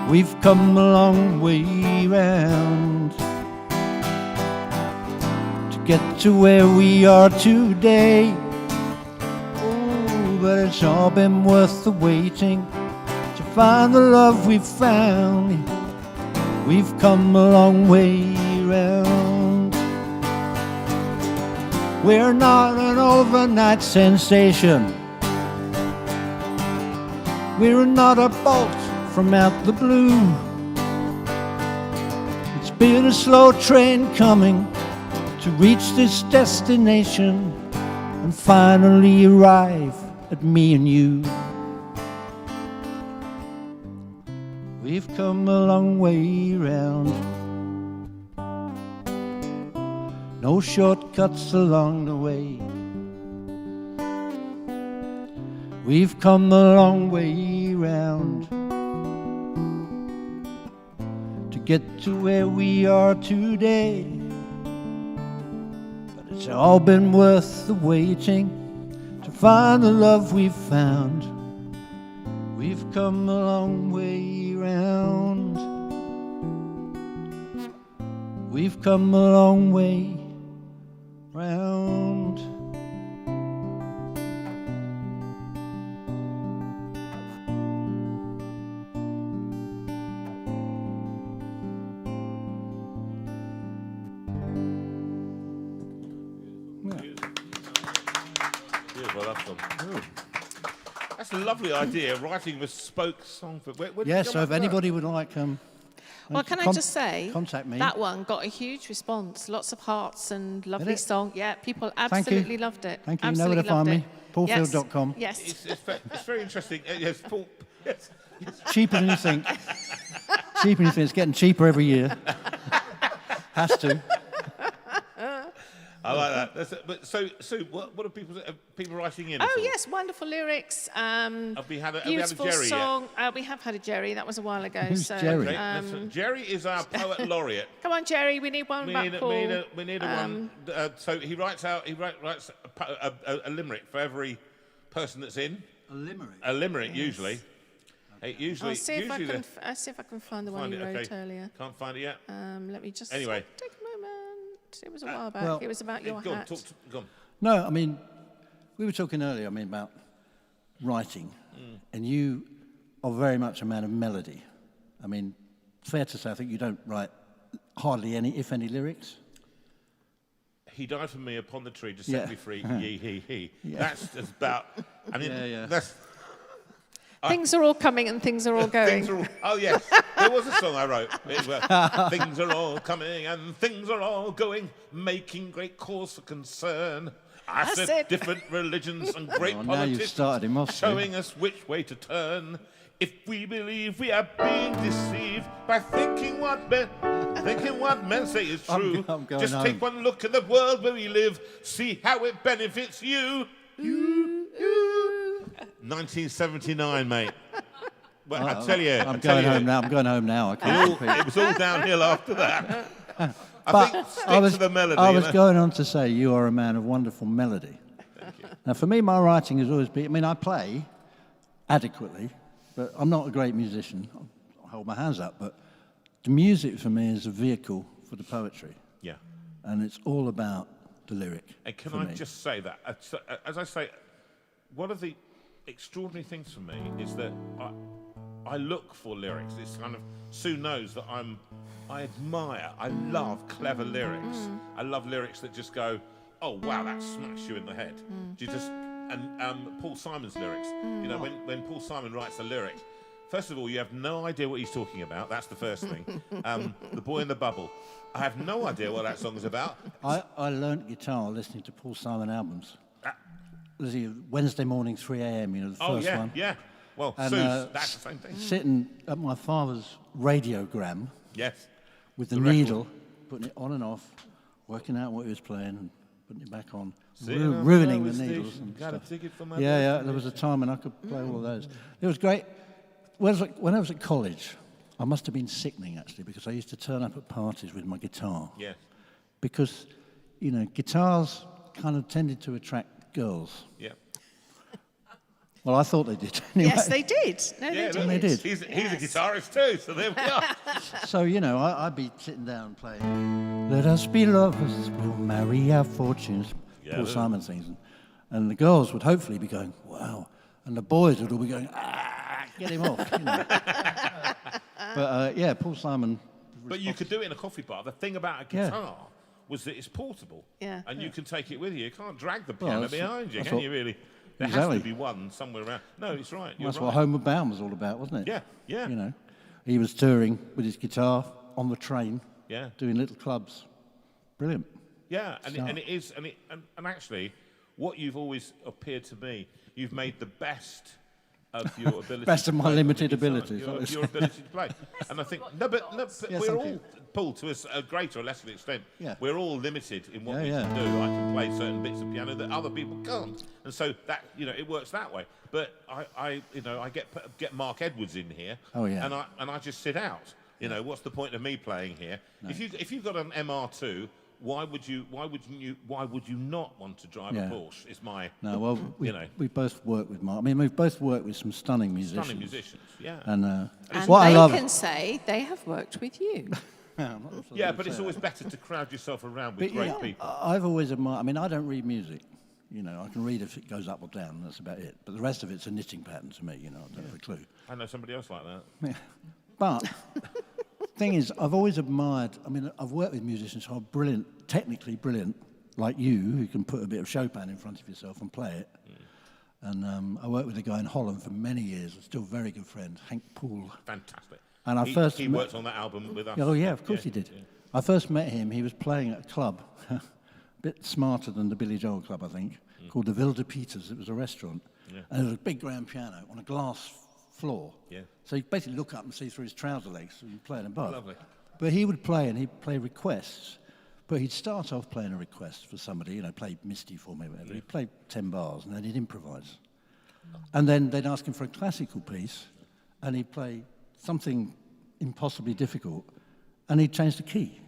S1: We've come a long way round to get to where we are today. Oh, but it's all been worth the waiting to find the love we've found. We've come a long way round. We're not an overnight sensation. We're not a bolt from out the blue. It's been a slow train coming to reach this destination and finally arrive at me and you. We've come a long way round, no shortcuts along the way. We've come a long way round to get to where we are today. But it's all been worth the waiting to find the love we've found. We've come a long way round. We've come a long way round.
S3: Beautiful, that's them. That's a lovely idea, writing a bespoke song for... Where did you
S1: Yes,
S3: come
S1: so
S3: up
S1: if
S3: with that?
S1: anybody would like
S2: Well, can I just say,
S1: contact me.
S2: that one got a huge response, lots of hearts and lovely
S1: it?
S2: song. Yeah, people
S1: you.
S2: absolutely loved it.
S1: Thank you. You know
S2: Absolutely
S1: where to find
S2: loved
S1: me.
S2: it.
S1: Paulfield.com.
S2: Yes.
S3: It's very interesting. Yes, Paul. Yes.
S1: Cheaper than you think. Cheaper than you think. It's getting cheaper every year. Has to.
S3: I like that. But so what are people writing in?
S2: Oh
S3: at all?
S2: yes, wonderful lyrics.
S3: Have we had a
S2: Beautiful
S3: Jerry yet?
S2: song. We have had a Jerry. That was a while ago.
S1: Who's
S2: so,
S1: Jerry?
S3: Okay, Jerry is our poet laureate.
S2: Come on, Jerry. We need one
S3: We
S2: about
S3: need,
S2: Paul.
S3: we need a one. So he writes a limerick for every person that's in.
S1: A limerick.
S3: A limerick, usually.
S2: I'll see if I can find the one
S3: Find
S2: you
S3: it,
S2: wrote
S3: okay.
S2: earlier.
S3: Can't find it yet.
S2: Let me just
S3: Anyway.
S2: take a moment. It was a while back.
S1: well,
S2: it was about your
S3: Go on,
S2: hat.
S3: go on.
S1: No, I mean, we were talking earlier, about writing. And you are very much a man of melody. I mean, fair to say, I think you don't write hardly any, if any, lyrics.
S3: He died for me upon the tree to
S1: Yeah.
S3: set me free, ye, he.
S1: Yeah.
S3: That's just about, I mean,
S1: Yeah.
S3: that's...
S2: Things are all coming and things are all going.
S3: Things are all, oh, yes. There was a song I wrote. It was, things are all coming and things are all going, making great cause for concern. I
S2: That's
S3: said
S2: it.
S3: different religions and great
S1: Oh, now you've started him off,
S3: showing us which way to turn. If we believe we are being deceived by thinking what men say is true,
S1: I'm going
S3: just take
S1: home.
S3: one look at the world where we live, see how it benefits you. 1979, mate. Well, I tell you,
S1: I'm going home now. I'm going home now. I can't repeat.
S3: it was all downhill after that. I
S1: But
S3: think stick to the melody.
S1: I was
S3: you know?
S1: going on to say you are a man of wonderful melody. Now, for me, my writing has always been, I mean, I play adequately, but I'm not a great musician. I'll hold my hands up, but the music for me is a vehicle for the poetry,
S3: Yeah.
S1: and it's all about the lyric.
S3: And can
S1: for
S3: I
S1: me.
S3: just say that, as I say, one of the extraordinary things for me is that I look for lyrics. It's kind of, Sue knows that I admire, I love clever lyrics. I love lyrics that just go, oh wow, that smacks you in the head. Do you just, and Paul Simon's lyrics, you know, when Paul Simon writes a lyric, first of all, you have no idea what he's talking about. That's the first thing. The Boy in the Bubble. I have no idea what that song is about.
S1: I learnt guitar listening to Paul Simon albums. Was he Wednesday morning, 3 a.m., you know, the first one?
S3: Yeah. Well,
S1: And,
S3: Sue's, that's the same thing.
S1: Sitting at my father's radiogram
S3: Yes.
S1: with the,
S3: The record.
S1: needle, putting it on and off, working out what he was playing and putting it back on,
S3: Sitting on
S1: ruining
S3: the
S1: the
S3: railway
S1: needles
S3: station,
S1: and
S3: got a
S1: stuff.
S3: ticket for my
S1: Yeah, there was a time when I could play all of those. It was great. When I was at college, I must have been sickening, actually, because I used to turn up at parties with my guitar.
S3: Yes.
S1: Because, you know, guitars kind of tended to attract girls.
S3: Yeah.
S1: Well, I thought they did anyway.
S2: Yes, they did. No,
S3: Yeah,
S2: they did.
S1: they did.
S3: He's a
S2: Yes.
S3: guitarist too, so there we are.
S1: So, you know, I'd be sitting down playing, let us be lovers, we'll marry our fortunes,
S3: Yeah,
S1: Paul
S3: they-
S1: Simon sings. And the girls would hopefully be going, wow. And the boys would all be going, get him off. You know. But, yeah, Paul Simon.
S3: But you could do it in a coffee bar. The thing about a
S1: Yeah.
S3: guitar was that it's portable.
S2: Yeah.
S3: And you can take it with you. You can't drag the
S1: Well,
S3: piano
S1: that's-
S3: behind you,
S1: that's
S3: can
S1: what-
S3: you really? There
S1: Exactly.
S3: has to be one somewhere around. No, it's right. You're
S1: That's
S3: right.
S1: what Homeward Bound was all about, wasn't it?
S3: Yeah, yeah.
S1: You know, he was touring with his guitar on the train,
S3: Yeah.
S1: doing little clubs. Brilliant.
S3: Yeah, and
S1: Start.
S3: it is, and actually, what you've always appeared to me, you've made the best of your ability.
S1: Best
S3: to
S1: of my
S3: play the
S1: limited
S3: guitar,
S1: abilities,
S3: Your,
S1: obviously.
S3: your ability to play, and I think but
S1: Yes,
S3: we're
S1: thank
S3: all,
S1: you.
S3: Paul, to a greater or lesser extent,
S1: Yeah.
S3: we're all limited in what
S1: Yeah,
S3: we
S1: yeah.
S3: can do. I can play certain bits of piano that other people can't, and so that it works that way. But I get Mark Edwards in here,
S1: Oh, yeah.
S3: and I just sit out. What's the point of me playing here? No. If you've got an MR2, why would you not want to drive
S1: Yeah.
S3: a Porsche? Is my
S1: No, well, we both work with Mark. I mean, we've both worked with some stunning musicians.
S3: stunning musicians. Yeah.
S1: And,
S2: And
S1: what I
S2: they
S1: love,
S2: can say they have worked with you.
S3: Yeah, but it's always better to crowd yourself around with
S1: But,
S3: great
S1: yeah,
S3: people.
S1: I've always admired. I mean, I don't read music. I can read if it goes up or down. That's about it. But the rest of it's a knitting pattern to me. I don't have a clue.
S3: I know somebody else like that.
S1: But thing is, I've always admired. I mean, I've worked with musicians who are brilliant, technically brilliant, like you, who can put a bit of Chopin in front of yourself and play it. And I worked with a guy in Holland for many years. A still very good friend, Henk Poel.
S3: Fantastic.
S1: And I
S3: he
S1: first
S3: he
S1: met-
S3: worked on that album with us.
S1: Oh yeah, of course he did.
S3: Yeah.
S1: I first met him. He was playing at a club, a bit smarter than the Billy Joel club, I think, called the Wilde Peters. It was a restaurant, and there was a big grand piano on a glass floor.
S3: Yeah.
S1: So you basically look up and see through his trouser legs. So you play it above.
S3: Lovely.
S1: But he would play, and he'd play requests. But he'd start off playing a request for somebody, play Misty for me, whatever. He'd play 10 bars, and then he'd improvise. And then they'd ask him for a classical piece, and he'd play something impossibly difficult, and he'd change the key.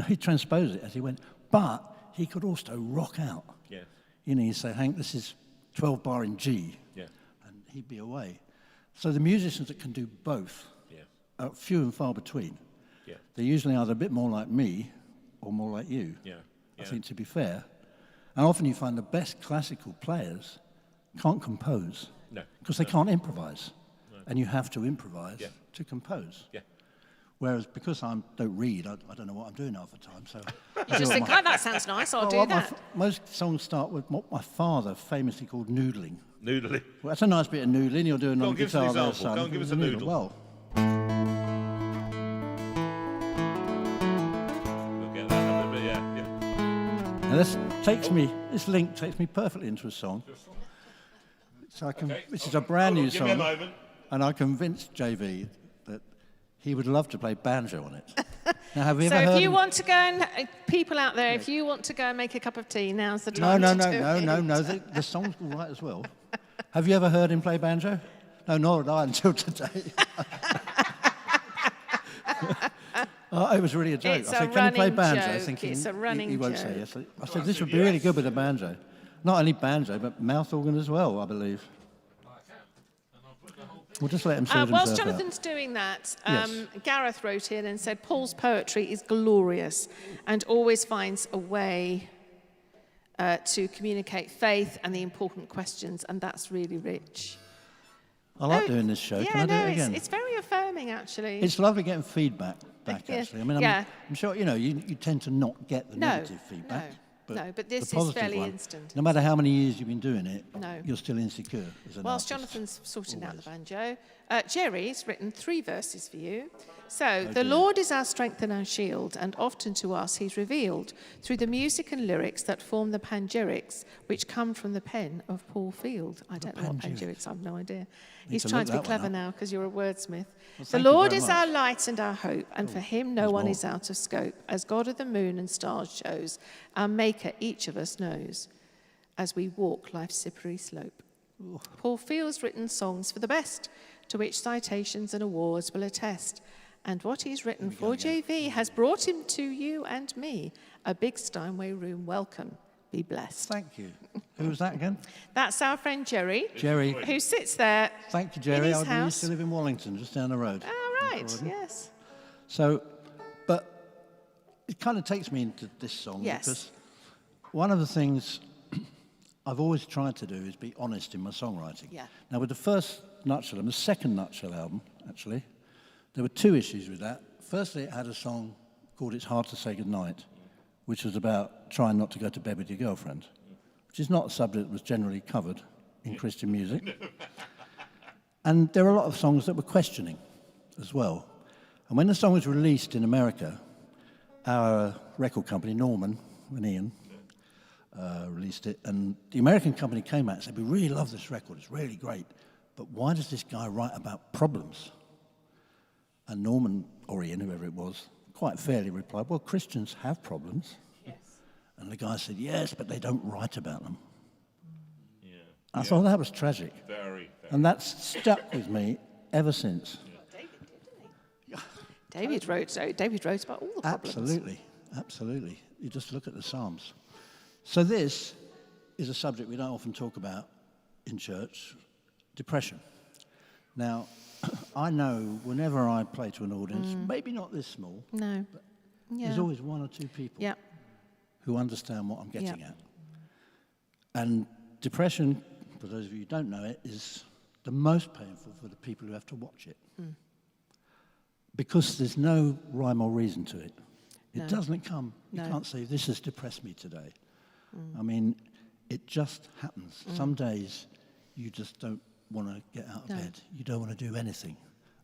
S1: He'd transpose it as he went. But he could also rock out.
S3: Yeah.
S1: He'd say, Hank, this is 12 bar in G,
S3: Yeah.
S1: and he'd be away. So the musicians that can do both
S3: Yeah.
S1: are few and far between.
S3: Yeah.
S1: They're usually either a bit more like me or more like you,
S3: Yeah.
S1: I think, to be fair. And often you find the best classical players can't compose
S3: No.
S1: because they can't improvise. and you have to improvise to compose.
S3: Yeah.
S1: Whereas because I don't read, I don't know what I'm doing half the time. So
S2: You just think, oh, that sounds nice, I'll do
S1: well,
S2: that.
S1: most songs start with what my father famously called noodling.
S3: Noodling.
S1: Well, that's a nice bit of noodling. You're doing
S3: Go
S1: on
S3: on,
S1: the
S3: give us an
S1: guitar there,
S3: example.
S1: son.
S3: Go on, give us a
S1: Noodle.
S3: noodle.
S1: Well,
S3: We'll get that a little bit, yeah.
S1: now this link takes me perfectly into a song. So this is a brand new
S3: Give me a
S1: song,
S3: moment.
S1: and I convinced JV that he would love to play banjo on it. Now, have you
S2: So
S1: ever heard
S2: if you
S1: him-
S2: want to go and, people out there, if you want to go and make a cup of tea, now's the time
S1: No,
S2: to do it.
S1: no. The song's all right as well. Have you ever heard him play banjo? No, nor had I until today. It was really a joke.
S2: It's
S1: I said,
S2: a
S1: "Can you play
S2: running
S1: banjo?"
S2: joke.
S1: Thinking
S2: It's a running
S1: he won't
S2: joke.
S1: say yes. I said, "This would be really good with a banjo. Not only banjo, but mouth organ as well, I believe." We'll just let him sort
S2: Whilst
S1: himself out.
S2: Jonathan's doing that,
S1: Yes.
S2: Gareth wrote in and said, Paul's poetry is glorious and always finds a way to communicate faith and the important questions, and that's really rich.
S1: I like doing this show.
S2: Yeah,
S1: Can I do it
S2: no,
S1: again?
S2: it's very affirming, actually.
S1: It's lovely getting feedback back,
S2: Yeah.
S1: actually. I mean,
S2: Yeah.
S1: I'm sure, you tend to not get the
S2: No,
S1: negative feedback.
S2: no, but this
S1: the
S2: is
S1: positive
S2: fairly
S1: one,
S2: instant.
S1: No matter how many years you've been doing it,
S2: No.
S1: you're still insecure as an
S2: Whilst
S1: artist.
S2: Jonathan's sorting out the banjo, Jerry's written 3 verses for you. So,
S1: Oh,
S2: the Lord is our strength and our shield, and often to us he's revealed through the music and lyrics that form the panegyrics, which come from the pen of Paul Field. I don't know what panegyrics, I have no idea. He's
S1: to
S2: trying
S1: look
S2: to be
S1: that one
S2: clever
S1: up.
S2: now because you're a wordsmith. The
S1: thank you
S2: Lord
S1: very
S2: is our
S1: much.
S2: light and our hope, and for him no
S1: there's
S2: one
S1: more.
S2: is out of scope. As God of the moon and stars shows, our Maker each of us knows, as we walk life's slippery slope. Paul Field's written songs for the best, to which citations and awards will attest. And what he's written for JV has brought him to you and me. A big Steinway room welcome. Be blessed.
S1: Thank you. Who was that again?
S2: That's our friend Jerry,
S1: Jerry.
S2: who sits there.
S1: Thank you, Jerry.
S2: his
S1: I used
S2: house.
S1: to live in Wallington, just down the road.
S2: Oh, right, yes.
S1: So, but it kind of takes me into this song
S2: Yes.
S1: because one of the things I've always tried to do is be honest in my songwriting.
S2: Yeah.
S1: Now, with the first Nutshell and the second Nutshell album, actually, there were 2 issues with that. Firstly, it had a song called It's Hard to Say Goodnight, which was about trying not to go to bed with your girlfriend, which is not a subject that was generally covered in Christian music. And there were a lot of songs that were questioning as well. And when the song was released in America, our record company, Norman and Ian, released it, and the American company came out and said, "We really love this record, it's really great, but why does this guy write about problems?" And Norman, or Ian, whoever it was, quite fairly replied, "Well, Christians have problems." Yes. And the guy said, "Yes, but they don't write about them." Yeah. I thought that was tragic.
S3: Very.
S1: And that's stuck with me ever since.
S2: David wrote about all the problems.
S1: Absolutely. You just look at the Psalms. So this is a subject we don't often talk about in church, depression. Now, I know whenever I play to an audience, maybe not this small,
S2: No.
S1: there's always 1 or 2 people
S2: Yeah.
S1: who understand what I'm getting
S2: Yeah.
S1: at. And depression, for those of you who don't know it, is the most painful for the people who have to watch it. Because there's no rhyme or reason to it. It
S2: No.
S1: doesn't come. You
S2: No.
S1: can't say, "This has depressed me today." I mean, it just happens. Some days you just don't want to get out of
S2: No.
S1: bed. You don't want to do anything.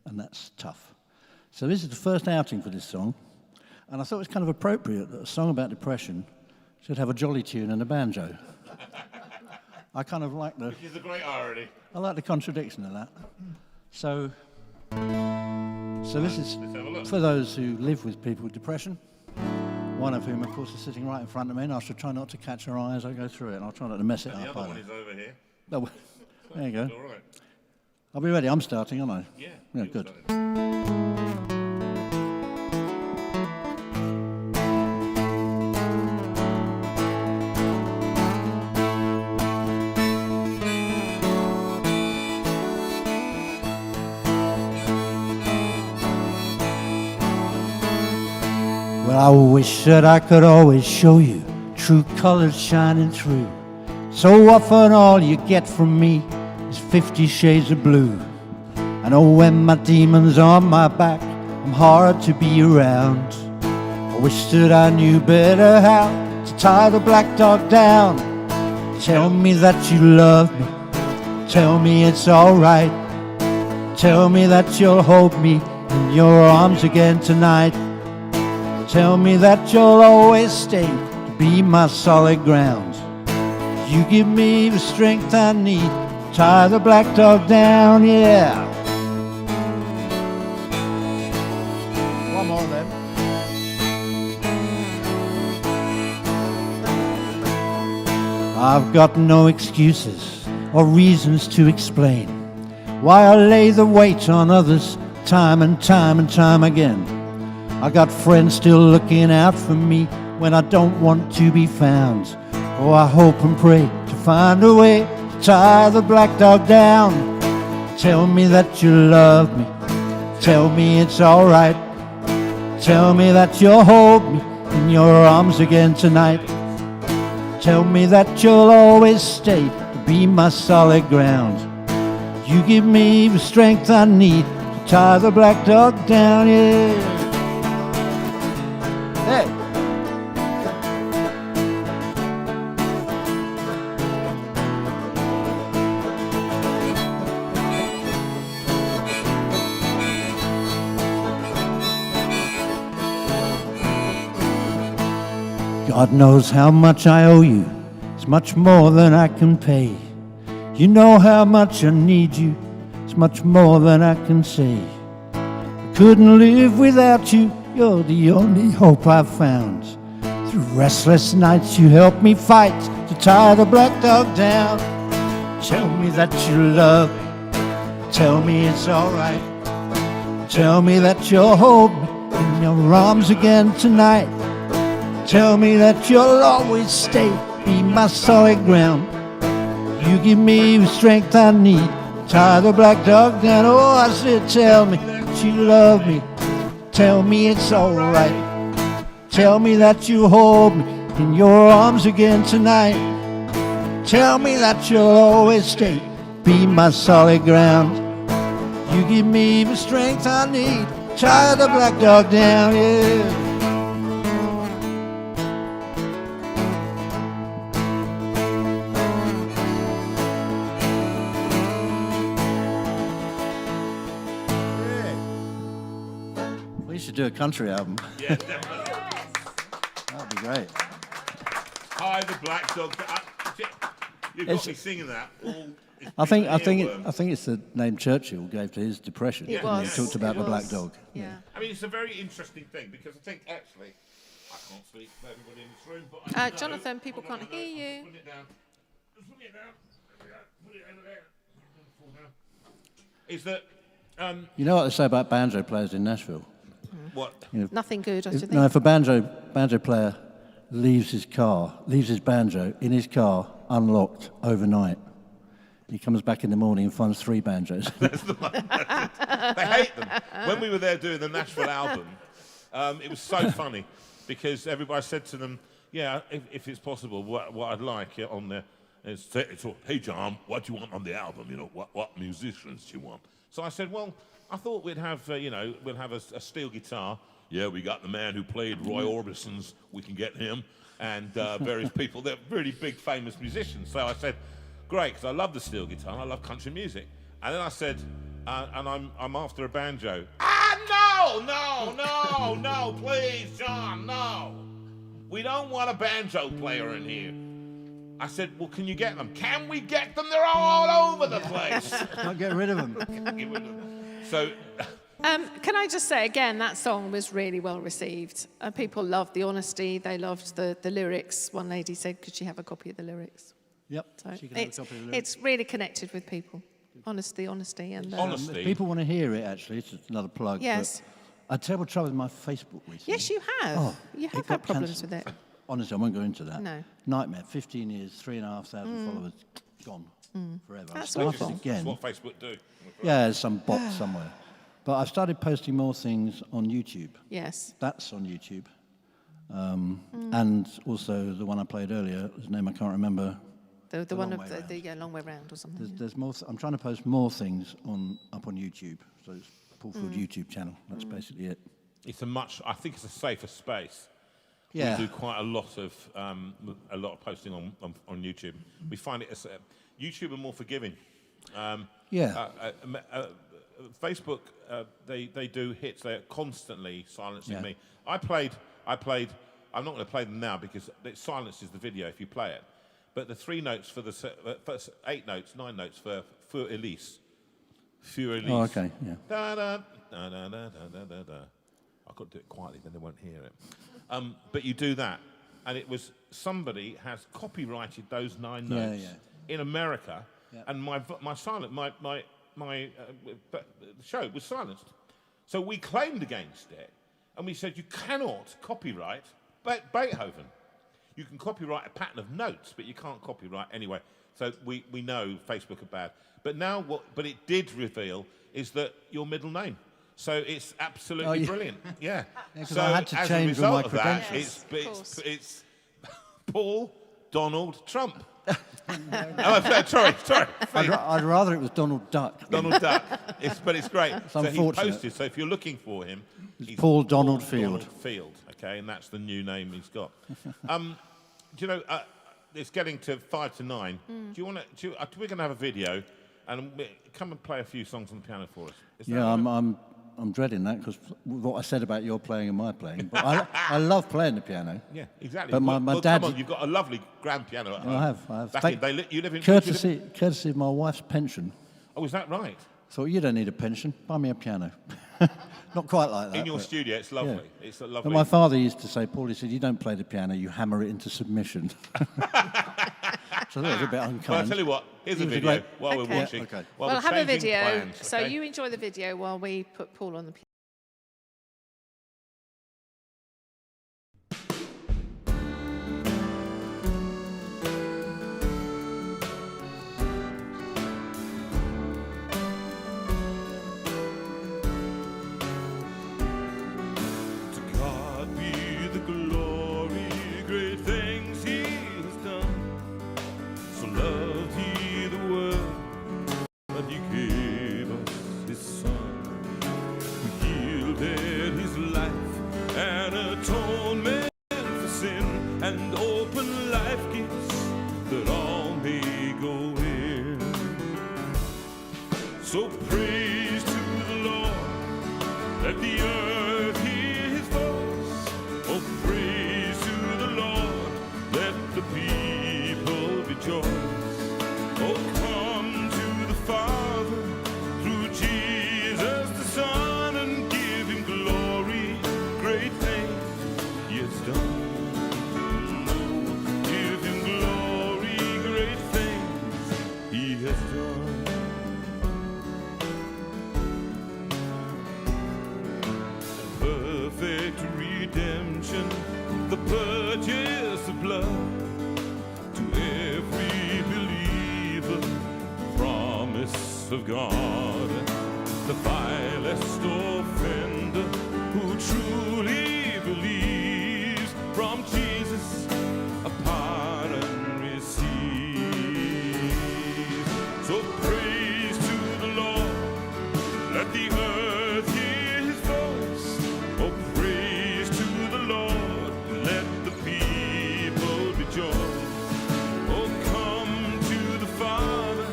S1: And that's tough. So this is the first outing for this song. And I thought it was kind of appropriate that a song about depression should have a jolly tune and a banjo. I kind of like
S3: Which is a great irony.
S1: I like the contradiction of that. So this is
S3: Let's have a look.
S1: for those who live with people with depression, one of whom, of course, is sitting right in front of me, and I should try not to catch her eye as I go through it, and I'll try not to mess it
S3: The
S1: up
S3: other one
S1: either.
S3: is over here.
S1: Oh, there you go.
S3: All right.
S1: I'll be ready. I'm starting, aren't I?
S3: Yeah.
S1: Yeah,
S3: you
S1: good.
S3: started.
S1: Well, I wish that I could always show you true colors shining through. So often all you get from me is 50 shades of blue. I know when my demon's on my back, I'm hard to be around. I wish that I knew better how to tie the black dog down. Tell me that you love me, tell me it's alright. Tell me that you'll hold me in your arms again tonight. Tell me that you'll always stay to be my solid ground. You give me the strength I need to tie the black dog down, yeah. One more then. I've got no excuses or reasons to explain why I lay the weight on others time and time and time again. I got friends still looking out for me when I don't want to be found. Oh, I hope and pray to find a way to tie the black dog down. Tell me that you love me, tell me it's alright. Tell me that you'll hold me in your arms again tonight. Tell me that you'll always stay to be my solid ground. You give me the strength I need to tie the black dog down, yeah. Hey. God knows how much I owe you. It's much more than I can pay. You know how much I need you. It's much more than I can say. I couldn't live without you. You're the only hope I've found. Through restless nights you help me fight to tie the black dog down. Tell me that you love me. Tell me it's alright. Tell me that you'll hold me in your arms again tonight. Tell me that you'll always stay, be my solid ground. You give me the strength I need, tie the black dog down. Oh, I said, tell me that you love me. Tell me it's alright. Tell me that you hold me in your arms again tonight. Tell me that you'll always stay, be my solid ground. You give me the strength I need, tie the black dog down, yeah. We should do a country album.
S3: Yeah, definitely.
S1: That'd be great.
S3: Hi, the black dog. You've got me singing that.
S1: I think it's the name Churchill gave to his depression.
S2: It
S1: when
S2: was.
S1: he talked about
S2: It
S1: the black
S2: was.
S1: dog.
S2: Yeah.
S3: I mean, it's a very interesting thing because I think actually, I can't speak for everybody in this room, but I know-
S2: Jonathan, people
S3: Hold on,
S2: can't hear you.
S3: Put it down. Just put it down. There we go. Put it over there. Fall down. Is that
S1: You know what they say about banjo players in Nashville?
S3: what?
S2: Nothing good, I should think.
S1: No, if a banjo player leaves his banjo in his car unlocked overnight, he comes back in the morning and finds 3 banjos.
S3: They hate them. When we were there doing the Nashville album, it was so funny because everybody said to them, "Yeah, if it's possible, what I'd like on there is, hey John, what do you want on the album? You know, what musicians do you want?" So I said, "Well, I thought we'd have we'll have a steel guitar. Yeah, we got the man who played Roy Orbison's. We can get him, and various people. They're really big, famous musicians." So I said, "Great, because I love the steel guitar and I love country music." And then I said, "And I'm after a banjo." No, please, John, no. We don't want a banjo player in here. I said, "Well, can you get them?" "Can we get them? They're all over the place."
S1: Can't get rid of them.
S3: So,
S2: Can I just say again, that song was really well received. People loved the honesty. They loved the lyrics. One lady said, "Could she have a copy of the lyrics?"
S1: Yep.
S2: So
S1: she can have a copy of the lyrics.
S2: it's really connected with people. Honesty, and
S3: honesty.
S1: If people want to hear it, actually, it's another plug.
S2: Yes.
S1: But I had terrible trouble with my Facebook recently.
S2: yes, you have.
S1: Oh,
S2: you
S1: it
S2: have
S1: got
S2: had problems
S1: cancelled.
S2: with it.
S1: Honestly, I won't go into that.
S2: No.
S1: Nightmare. 15 years, 3,500 followers, gone forever. I
S2: That's
S1: started
S2: awful.
S3: that's
S1: again.
S3: what Facebook do.
S1: Yeah, there's some bot somewhere. But I've started posting more things on YouTube.
S2: Yes.
S1: That's on YouTube. And also the one I played earlier, his name I can't remember.
S2: The one
S1: long
S2: of
S1: way
S2: the long way round or something.
S1: There's more. I'm trying to post more things up on YouTube. So it's Paul Field YouTube channel. That's basically it.
S3: It's I think it's a safer space.
S1: Yeah.
S3: We do quite a lot of posting on YouTube. We find it as YouTube are more forgiving. Facebook, they do hits. They're constantly silencing me. I played. I'm not going to play them now because it silences the video if you play it. But the 3 notes for the first 8 notes, 9 notes for Elise.
S1: Oh, okay. Yeah.
S3: Da, da, da, da, da, da, da, da. I've got to do it quietly, then they won't hear it. But you do that, and it was somebody has copyrighted those 9 notes in America, and my show was silenced. So we claimed against it, and we said you cannot copyright Beethoven. You can copyright a pattern of notes, but you can't copyright anyway. So we know Facebook are bad. But now but it did reveal is that your middle name. So it's absolutely brilliant. Yeah.
S1: So I had to change all my credentials.
S3: It's Paul Donald Trump. Sorry.
S1: I'd rather it was Donald Duck.
S3: Donald Duck. But it's great. So he
S1: unfortunate.
S3: posted. So if you're looking for him, he's
S1: Paul Donald Field.
S3: Donald Field. Okay, and that's the new name he's got. Do you know? It's getting to 8 to 9. Do you want to? We're going to have a video, and come and play a few songs on the piano for us. Is that all right?
S1: I'm dreading that because what I said about your playing and my playing. But I love playing the piano.
S3: Yeah, exactly.
S1: But my dad.
S3: Come on, you've got a lovely grand piano at home.
S1: I have.
S3: You live in
S1: Courtesy of my wife's pension.
S3: Oh, is that right?
S1: Thought you don't need a pension. Buy me a piano. Not quite like that.
S3: In your studio, it's lovely.
S1: Yeah.
S3: It's a lovely.
S1: But my father used to say, Paul, he said, you don't play the piano, you hammer it into submission. So that was a bit unkind.
S3: Well, I'll tell you what, here's a video while we're watching.
S1: Okay.
S3: While
S2: Well,
S3: we're
S2: have a
S3: changing
S2: video.
S3: plans,
S2: So
S3: okay?
S2: you enjoy the video while we put Paul on the piano.
S3: To God be the glory, great things He has done. So loved He the world that He gave us His Son, who yielded His life an atonement for sin, and open life gifts that all may go in. So praise to the Lord, let the earth hear His voice. Oh, praise to the Lord, let the people rejoice. Oh, come to the Father through Jesus the Son, and give Him glory, great things He has done. Oh, give Him glory, great things He has done. Perfect redemption, the purchase of blood, to every believer, promise of God. The vilest offender who truly believes, from Jesus a pardon receives. So praise to the Lord, let the earth hear His voice. Oh, praise to the Lord, let the people rejoice. Oh, come to the Father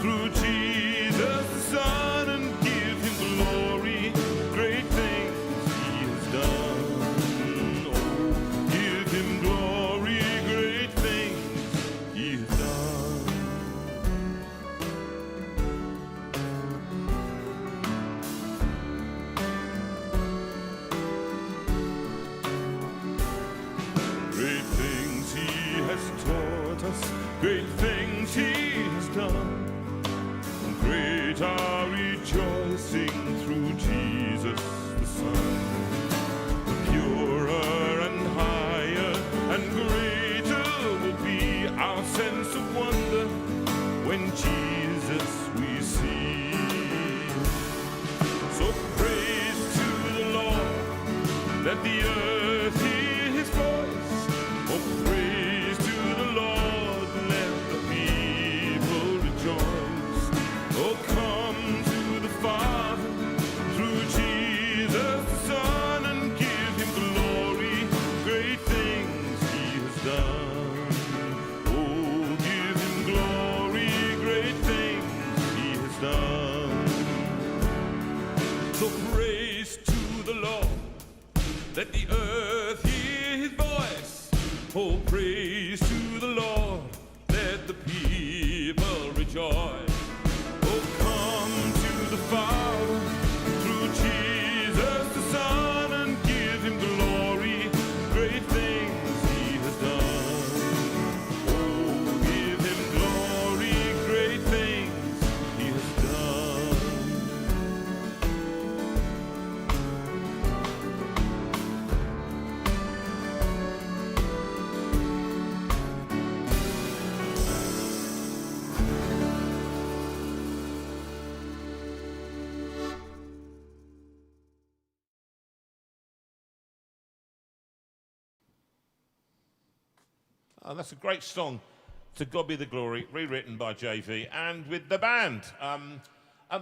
S3: through Jesus the Son, and give Him glory, great things He has done. Oh, give Him glory, great things He has done. Great things He has taught us, great things He has done. Great our rejoicing through Jesus the Son. The purer and higher and greater will be our sense of wonder when Jesus we see. So praise to the Lord, let the earth hear His voice. Oh, praise to the Lord, let the the Lord. Let the earth hear his voice. Oh, praise to the Lord. Let the people rejoice. Oh, come to the Father through Jesus the Son and give him glory. Great things he has done. Oh, give him glory. Great things he has done. Oh, that's a great song. To God Be the Glory, rewritten by JV and with the band.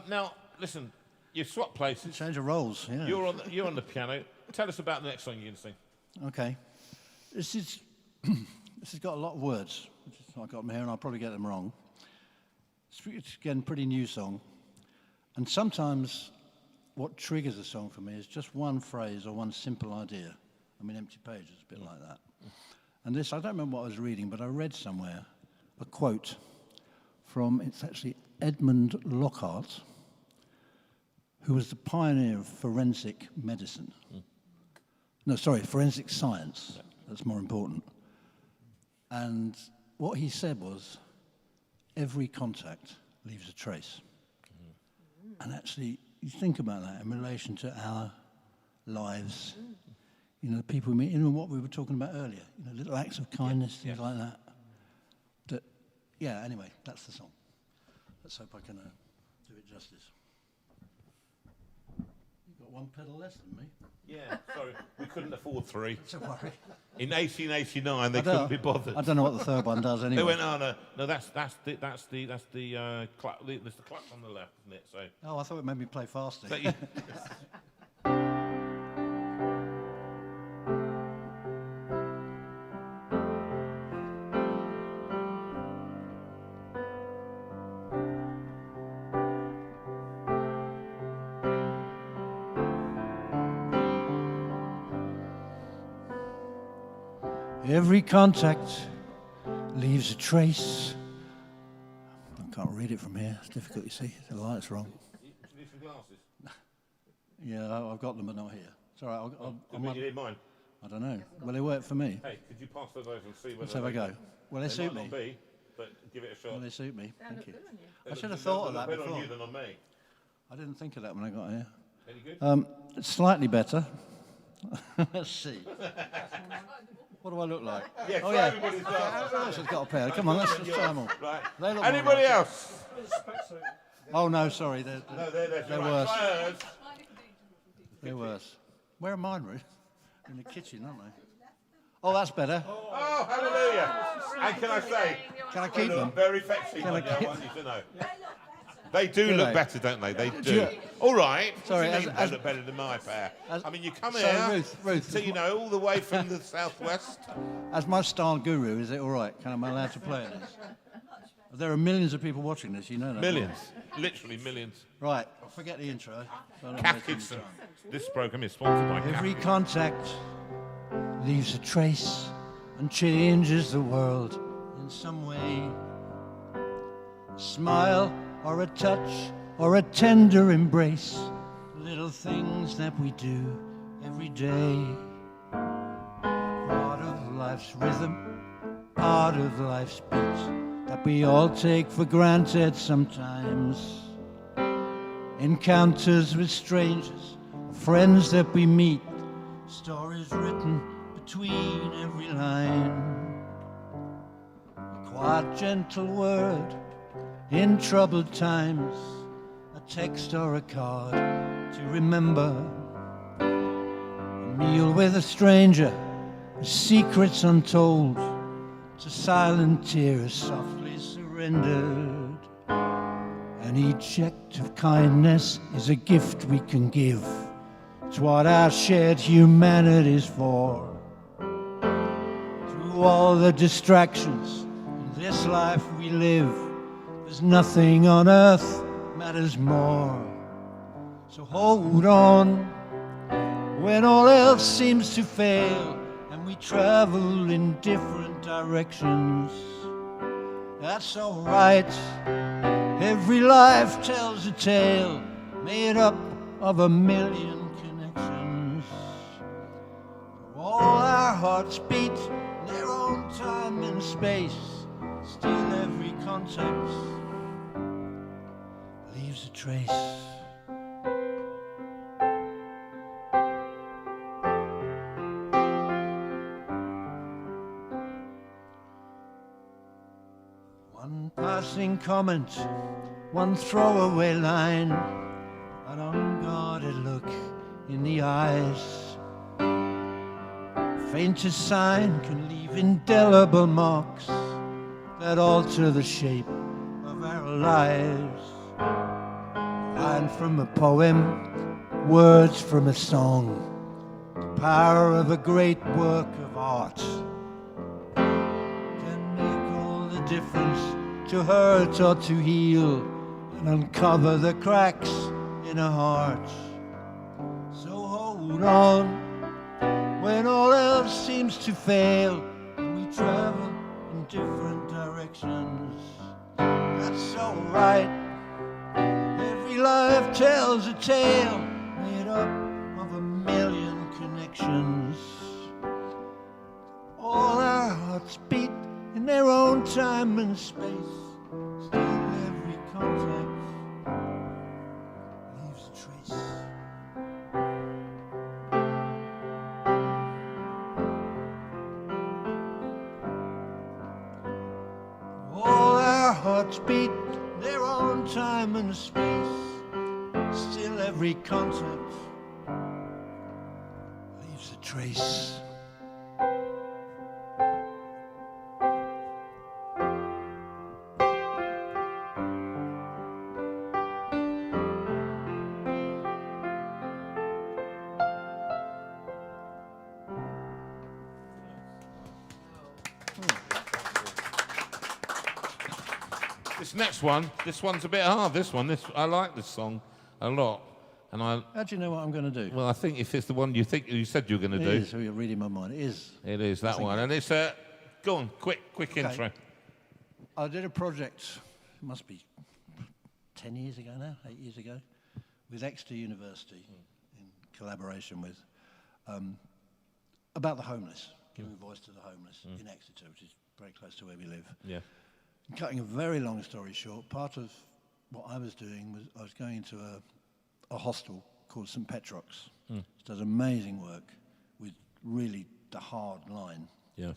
S3: Now, listen, you've swapped places.
S1: Change of roles, yeah.
S3: You're on the piano. Tell us about the next song you're going to sing.
S1: Okay. This has got a lot of words. I got them here, and I'll probably get them wrong. It's again a pretty new song, and sometimes what triggers a song for me is just one phrase or one simple idea. I mean, Empty Pages, a bit like that. And this, I don't remember what I was reading, but I read somewhere a quote from, it's actually Edmund Lockhart, who was the pioneer of forensic medicine. No, sorry, forensic science. That's more important. And what he said was, every contact leaves a trace. And actually, you think about that in relation to our lives. You know, the people we meet, and what we were talking about earlier, you know, little acts of kindness, things like that. Yeah, anyway, that's the song. Let's hope I can do it justice. You've got one pedal less than me.
S3: Yeah, sorry, we couldn't afford three.
S1: Don't worry.
S3: In 1889, they couldn't be bothered.
S1: I don't know what the third one does anyway.
S3: They went, oh no, that's the clutch on the left, isn't it? So.
S1: Oh, I thought it made me play faster.
S3: So you-
S1: Every contact leaves a trace. I can't read it from here. It's difficult, you see. The light's wrong.
S3: You need some glasses.
S1: Yeah, I've got them, but not here. It's all right.
S3: You need mine.
S1: I don't know. Will they work for me?
S3: Hey, could you pass those over and see whether
S1: Let's have a go. Will they
S3: They
S1: suit
S3: might
S1: me?
S3: not be, but give it a shot.
S1: Will they suit me? Thank you. I should
S3: They'll
S1: have thought of
S3: look
S1: that
S3: better on
S1: before.
S3: you than on me.
S1: I didn't think of that when I got here.
S3: Any good?
S1: It's slightly better. Let's see. What do I look like?
S3: Yeah,
S1: Oh,
S3: try
S1: yeah.
S3: everybody's glasses.
S1: Else has got a pair. Come on, let's try them all.
S3: Right.
S1: They look
S3: Anybody
S1: all right.
S3: else?
S1: Oh, no, sorry. They're
S3: They're
S1: worse.
S3: right. Try hers.
S1: They're worse. Where are mine, Ruth? In the kitchen, aren't they? Oh, that's better.
S3: Oh, hallelujah. And can I say,
S1: Can I
S3: they
S1: keep
S3: look
S1: them?
S3: very sexy.
S1: Can I
S3: I
S1: keep-
S3: want you to know. They do
S1: Do
S3: look
S1: they?
S3: better, don't they? They
S1: Do
S3: do.
S1: you-
S3: All right.
S1: Sorry,
S3: What do you mean
S1: as-
S3: they look better than my pair. I mean, you come
S1: Sorry,
S3: here,
S1: Ruth,
S3: so you know, all the way from the southwest.
S1: As my style guru, is it all right? Am I allowed to play this? There are millions of people watching this, you know that.
S3: Millions. Literally millions.
S1: Right, forget the intro. So I don't
S3: Kath
S1: waste any
S3: Gibson.
S1: time.
S3: This program is sponsored by Kath.
S1: Every contact leaves a trace and changes the world in some way. A smile or a touch or a tender embrace, little things that we do every day. Part of life's rhythm, part of life's beat that we all take for granted sometimes. Encounters with strangers, friends that we meet, stories written between every line. A quiet, gentle word in troubled times, a text or a card to remember. A meal with a stranger, secrets untold, to silent tears softly surrendered. And each act of kindness is a gift we can give. It's what our shared humanity's for. Through all the distractions in this life we live, there's nothing on earth matters more. So hold on, when all else seems to fail and we travel in different directions. That's all right. Every life tells a tale made up of a million connections. All our hearts beat in their own time and space. Still every contact leaves a trace. One passing comment, one throwaway line, an unguarded look in the eyes. Faintest sign can leave indelible marks that alter the shape of our lives. A line from a poem, words from a song, the power of a great work of art can make all the difference to hurt or to heal and uncover the cracks in a heart. So hold on when all else seems to fail and we travel in different directions. That's all right. Every life tells a tale made up of a million connections. All our hearts beat in their own time and space. Still every contact leaves a trace. All our hearts beat their own time and space. Still every contact leaves a trace.
S3: This next one, this one's a bit hard. I like this song a lot, and I.
S1: How do you know what I'm going to do?
S3: Well, I think if it's the one you said you were going to do.
S1: It is. You're reading my mind. It is.
S3: It is that one, and it's go on, quick
S1: Okay.
S3: intro.
S1: I did a project. It must be 10 years ago now, 8 years ago, with Exeter University in collaboration with about the homeless, giving voice to the homeless in Exeter, which is very close to where we live.
S3: Yeah.
S1: Cutting a very long story short, part of what I was doing was I was going into a hostel called St. Petrock's. It does amazing work with really the hard line.
S3: Yes.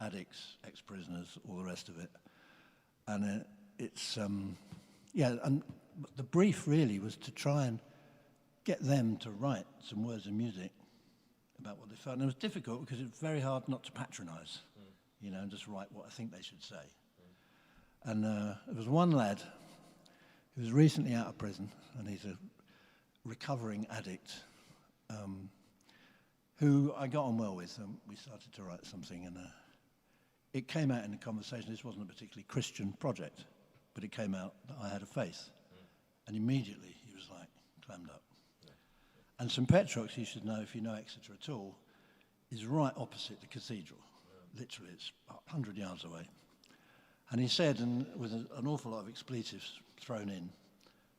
S1: Addicts, ex-prisoners, all the rest of it. And and the brief really was to try and get them to write some words and music about what they felt. And it was difficult because it's very hard not to patronise, and just write what I think they should say. And there was one lad who was recently out of prison, and he's a recovering addict, who I got on well with, and we started to write something, and it came out in the conversation. This wasn't a particularly Christian project, but it came out that I had a faith. And immediately he was like, clammed up. And St. Petrock's, you should know, if you know Exeter at all, is right opposite the cathedral. Literally, it's 100 yards away. And he said, and with an awful lot of expletives thrown in,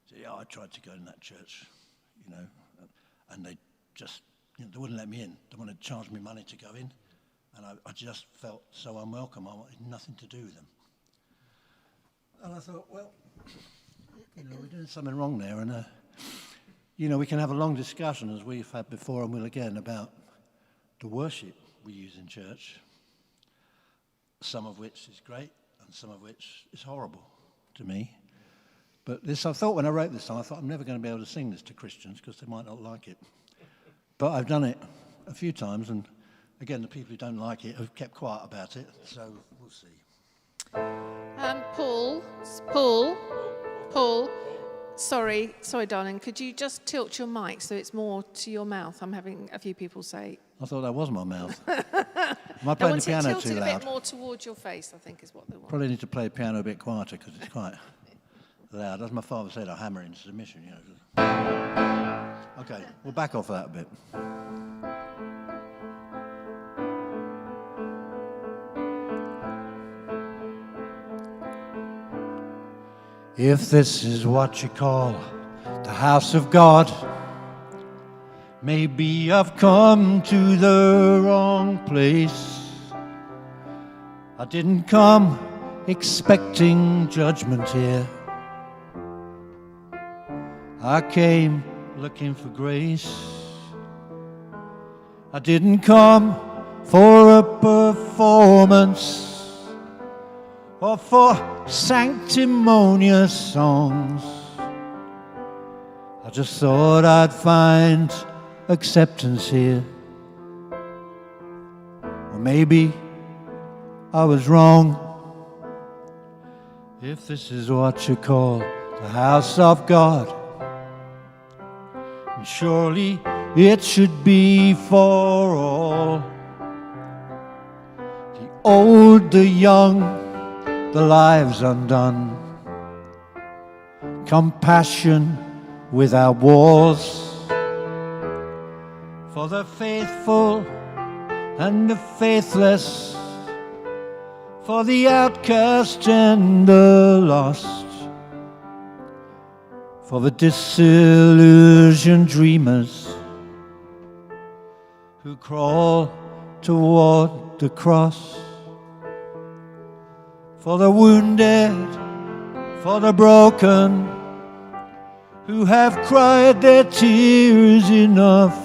S1: said, I tried to go in that church, and they just, they wouldn't let me in. They wanted to charge me money to go in. And I just felt so unwelcome. I wanted nothing to do with them. And I thought, well, we're doing something wrong there. And, we can have a long discussion, as we've had before and will again, about the worship we use in church, some of which is great and some of which is horrible to me. But I thought when I wrote this song, I thought I'm never going to be able to sing this to Christians because they might not like it. But I've done it a few times, and again, the people who don't like it have kept quiet about it, so we'll see.
S2: Paul, sorry, darling, could you just tilt your mic so it's more to your mouth? I'm having a few people say...
S1: I thought that was my mouth. Am I
S2: I
S1: playing
S2: want
S1: the
S2: it
S1: piano
S2: tilted
S1: too
S2: a
S1: loud?
S2: bit more towards your face, I think is what they want.
S1: Probably need to play the piano a bit quieter because it's quite loud. As my father said, I hammer into submission, Okay, we'll back off that a bit. If this is what you call the house of God, maybe I've come to the wrong place. I didn't come expecting judgment here. I came looking for grace. I didn't come for a performance or for sanctimonious songs. I just thought I'd find acceptance here. Or maybe I was wrong. If this is what you call the house of God, and surely it should be for all, the old, the young, the lives undone, compassion without walls, for the faithful and the faithless, for the outcast and the lost, for the disillusioned dreamers who crawl toward the cross, for the wounded, for the broken, who have cried their tears enough,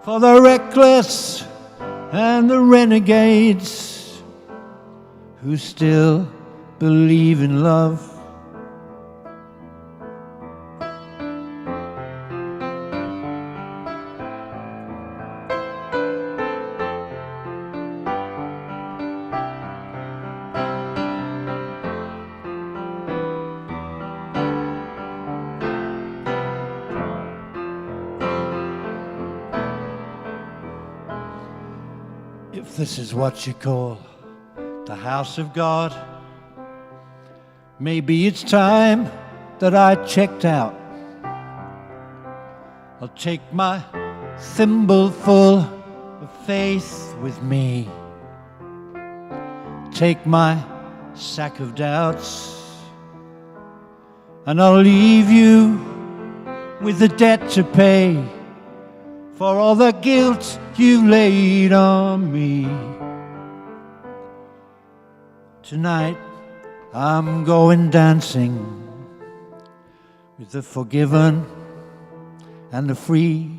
S1: for the reckless and the renegades who still believe in love. If this is what you call the house of God, maybe it's time that I checked out. I'll take my thimbleful of faith with me, take my sack of doubts, and I'll leave you with the debt to pay for all the guilt you laid on me. Tonight I'm going dancing with the forgiven and the free.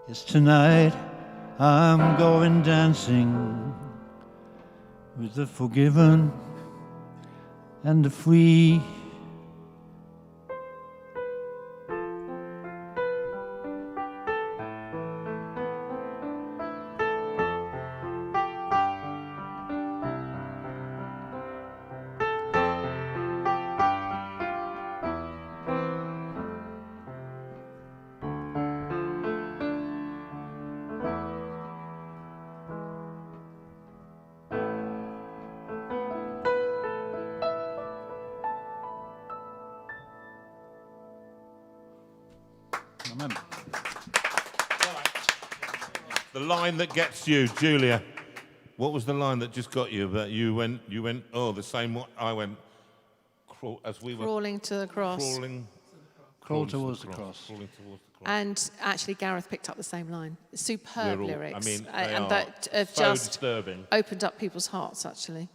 S1: Yes, tonight I'm going dancing with the forgiven and the free. Amen.
S3: The line that gets you, Julia. What was the line that just got you? That you went, oh, the same one. I went, as we were
S2: Crawling to the cross.
S1: Crawl towards the cross.
S3: Crawling towards the cross.
S2: And actually, Gareth picked up the same line. Superb lyrics.
S3: I mean,
S2: and that have
S3: so
S2: just
S3: disturbing.
S2: opened up people's hearts, actually.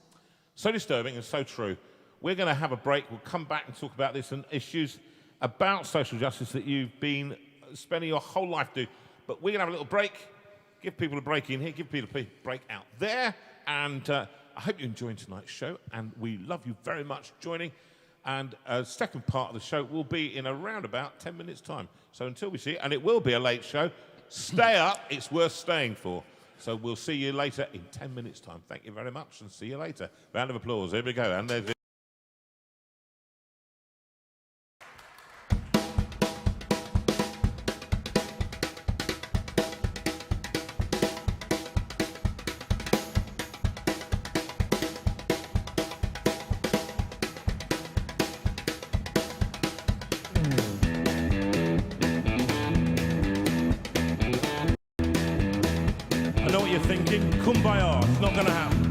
S3: So disturbing and so true. We're going to have a break. We'll come back and talk about this and issues about social justice that you've been spending your whole life doing. But we're going to have a little break. Give people a break in here. Give people a break out there. And I hope you're enjoying tonight's show. And we love you very much joining. And a second part of the show will be in around about 10 minutes' time. So until we see it, and it will be a late show, stay up. It's worth staying for. So we'll see you later in 10 minutes' time. Thank you very much and see you later. Round of applause. Here we go. And there's thinking, kumbaya, it's not going to happen.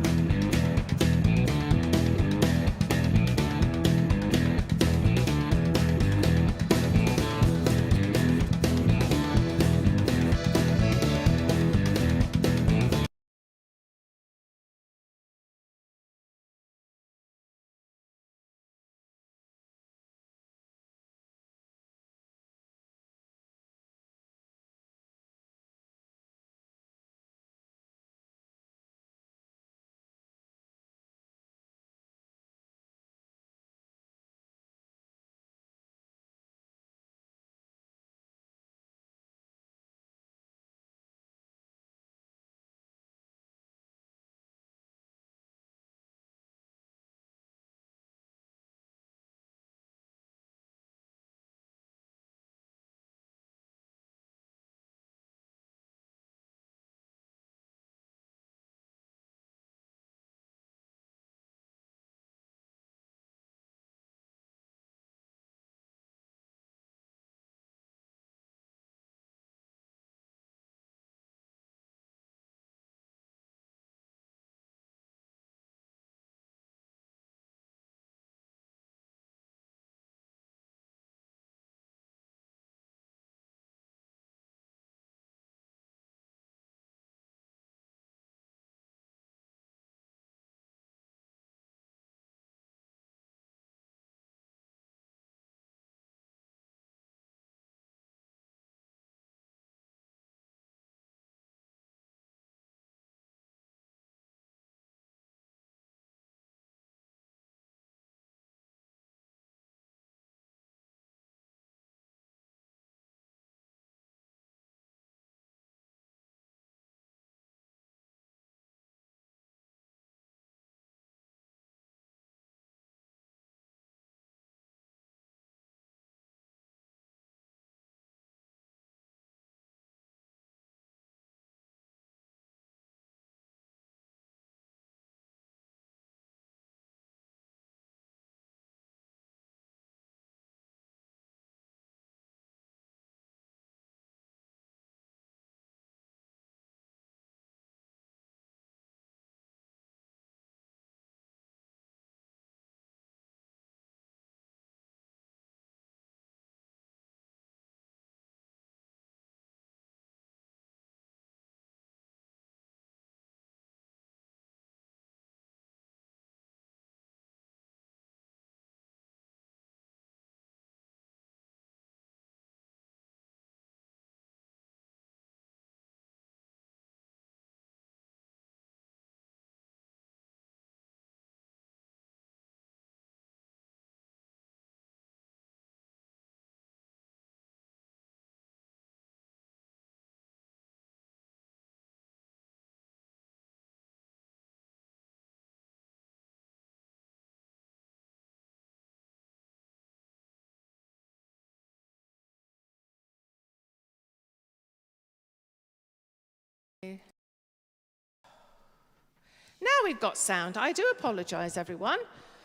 S2: Now we've got sound. I do apologise, everyone.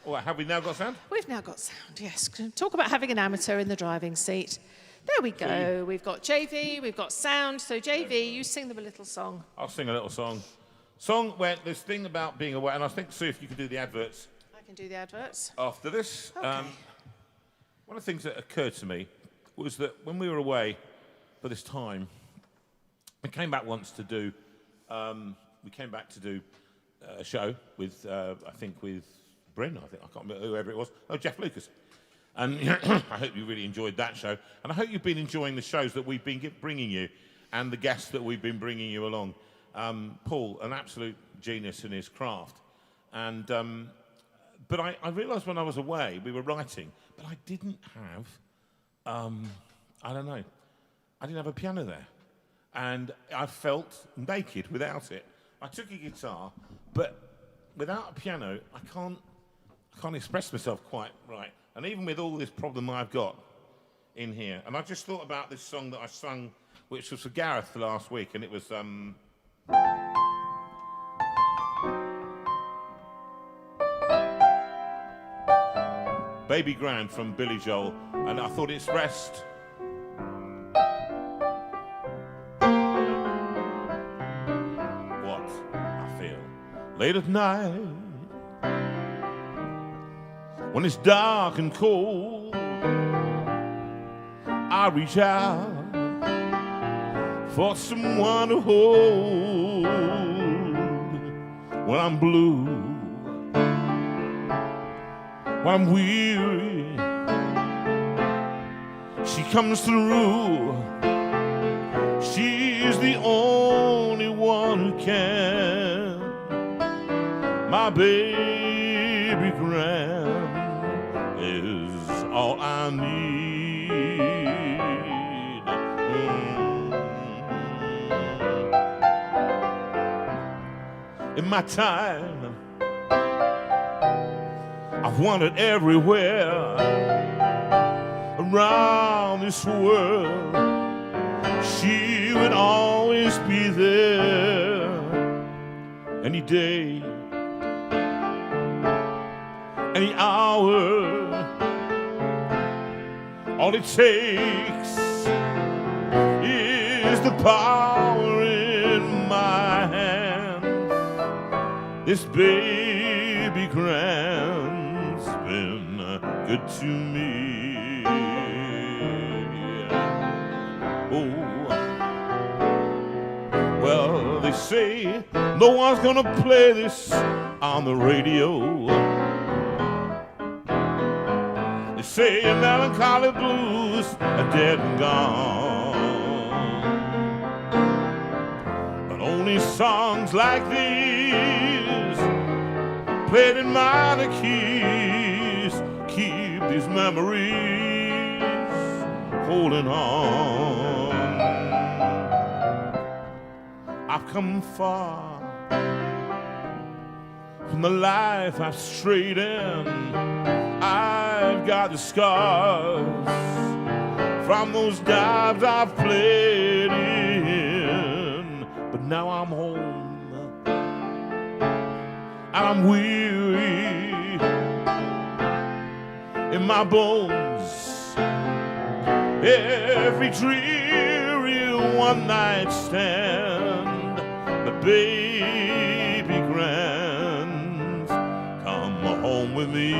S3: All right, have we now got sound?
S2: We've now got sound, yes. Talk about having an amateur in the driving seat. There we go. We've got JV, we've got sound. So JV, you sing them a little song.
S3: I'll sing a little song. Song where this thing about being away, and I think, Sue, if you could do the adverts.
S2: I can do the adverts.
S3: After this.
S2: Okay.
S3: One of the things that occurred to me was that when we were away for this time, we came back once to do, a show with, I think with Bryn, I can't remember whoever it was. Oh, Jeff Lucas. And I hope you really enjoyed that show. And I hope you've been enjoying the shows that we've been bringing you and the guests that we've been bringing you along. Paul, an absolute genius in his craft. And, but I realised when I was away, we were writing, but I didn't have, I don't know, I didn't have a piano there. And I felt naked without it. I took a guitar, but without a piano, I can't express myself quite right. And even with all this problem I've got in here, and I just thought about this song that I sung, which was for Gareth last week, and it was, Baby Grand from Billy Joel, and I thought it expressed what late at night, when it's dark and cold, I reach out for someone to hold. When I'm blue, when I'm weary, she comes through. She's the only one who can. My baby Gran is all I need. In my time, I've wandered everywhere around this world. She would always be there, any day, any hour. All it takes is the power in my hands. This baby Gran's been good to me. Oh, well, they say no one's gonna play this on the radio. They say melancholy blues are dead and gone, but only songs like these, played in minor keys, keep these memories holding on. I've come far from the life I've strayed in. I've got the scars from those dives I've played in. But now I'm home and I'm weary in my bones. Every dreary one-night stand, but baby Grant, come home with me.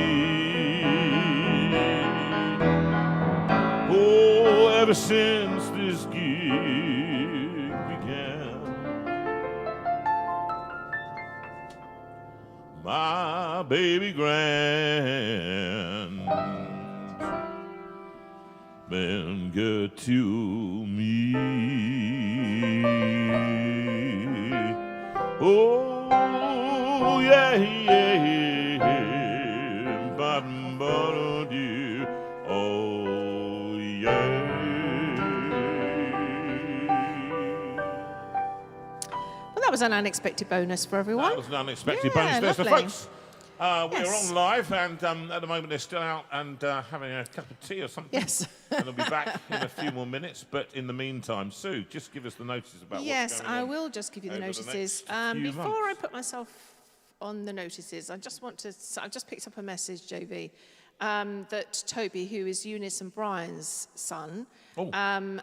S3: Oh, ever since this gig began, my baby Grant been good to me. Oh, yeah, but dear, oh, yeah.
S2: Well, that was an unexpected bonus for everyone.
S3: That was an unexpected
S2: Yeah,
S3: bonus. So,
S2: lovely.
S3: folks, we are
S2: Yes.
S3: on live, and at the moment they're still out and having a cup of tea or something.
S2: Yes.
S3: And they'll be back in a few more minutes. But in the meantime, Sue, just give us the notices about
S2: Yes,
S3: what's going
S2: I
S3: on.
S2: will just give you the
S3: over the
S2: notices.
S3: next few
S2: Before
S3: months.
S2: I put myself on the notices, I just want to. I've just picked up a message, JV, that Toby, who is Eunice and Brian's son,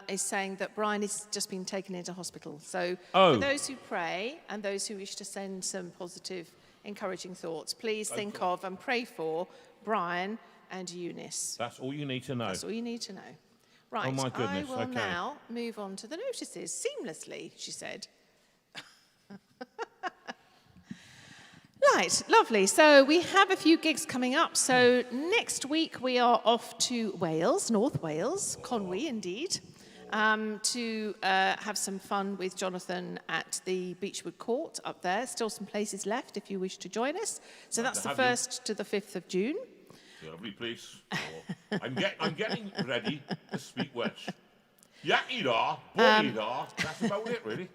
S2: is saying that Brian has just been taken into hospital. So for those who pray and those who wish to send some positive, encouraging thoughts, please think of and pray for Brian and Eunice.
S3: That's all you need to know.
S2: That's all you need to know. Right,
S3: my goodness,
S2: I will
S3: okay.
S2: now move on to the notices seamlessly, she said. Right, lovely. So we have a few gigs coming up. So next week we are off to Wales, North Wales, Conwy indeed, to have some fun with Jonathan at the Beechwood Court up there. Still some places left if you wish to join us. So that's the 1st to the 5th of June.
S3: Lovely place. I'm getting ready to speak Welsh. Yaki da, boy da. That's about it, really.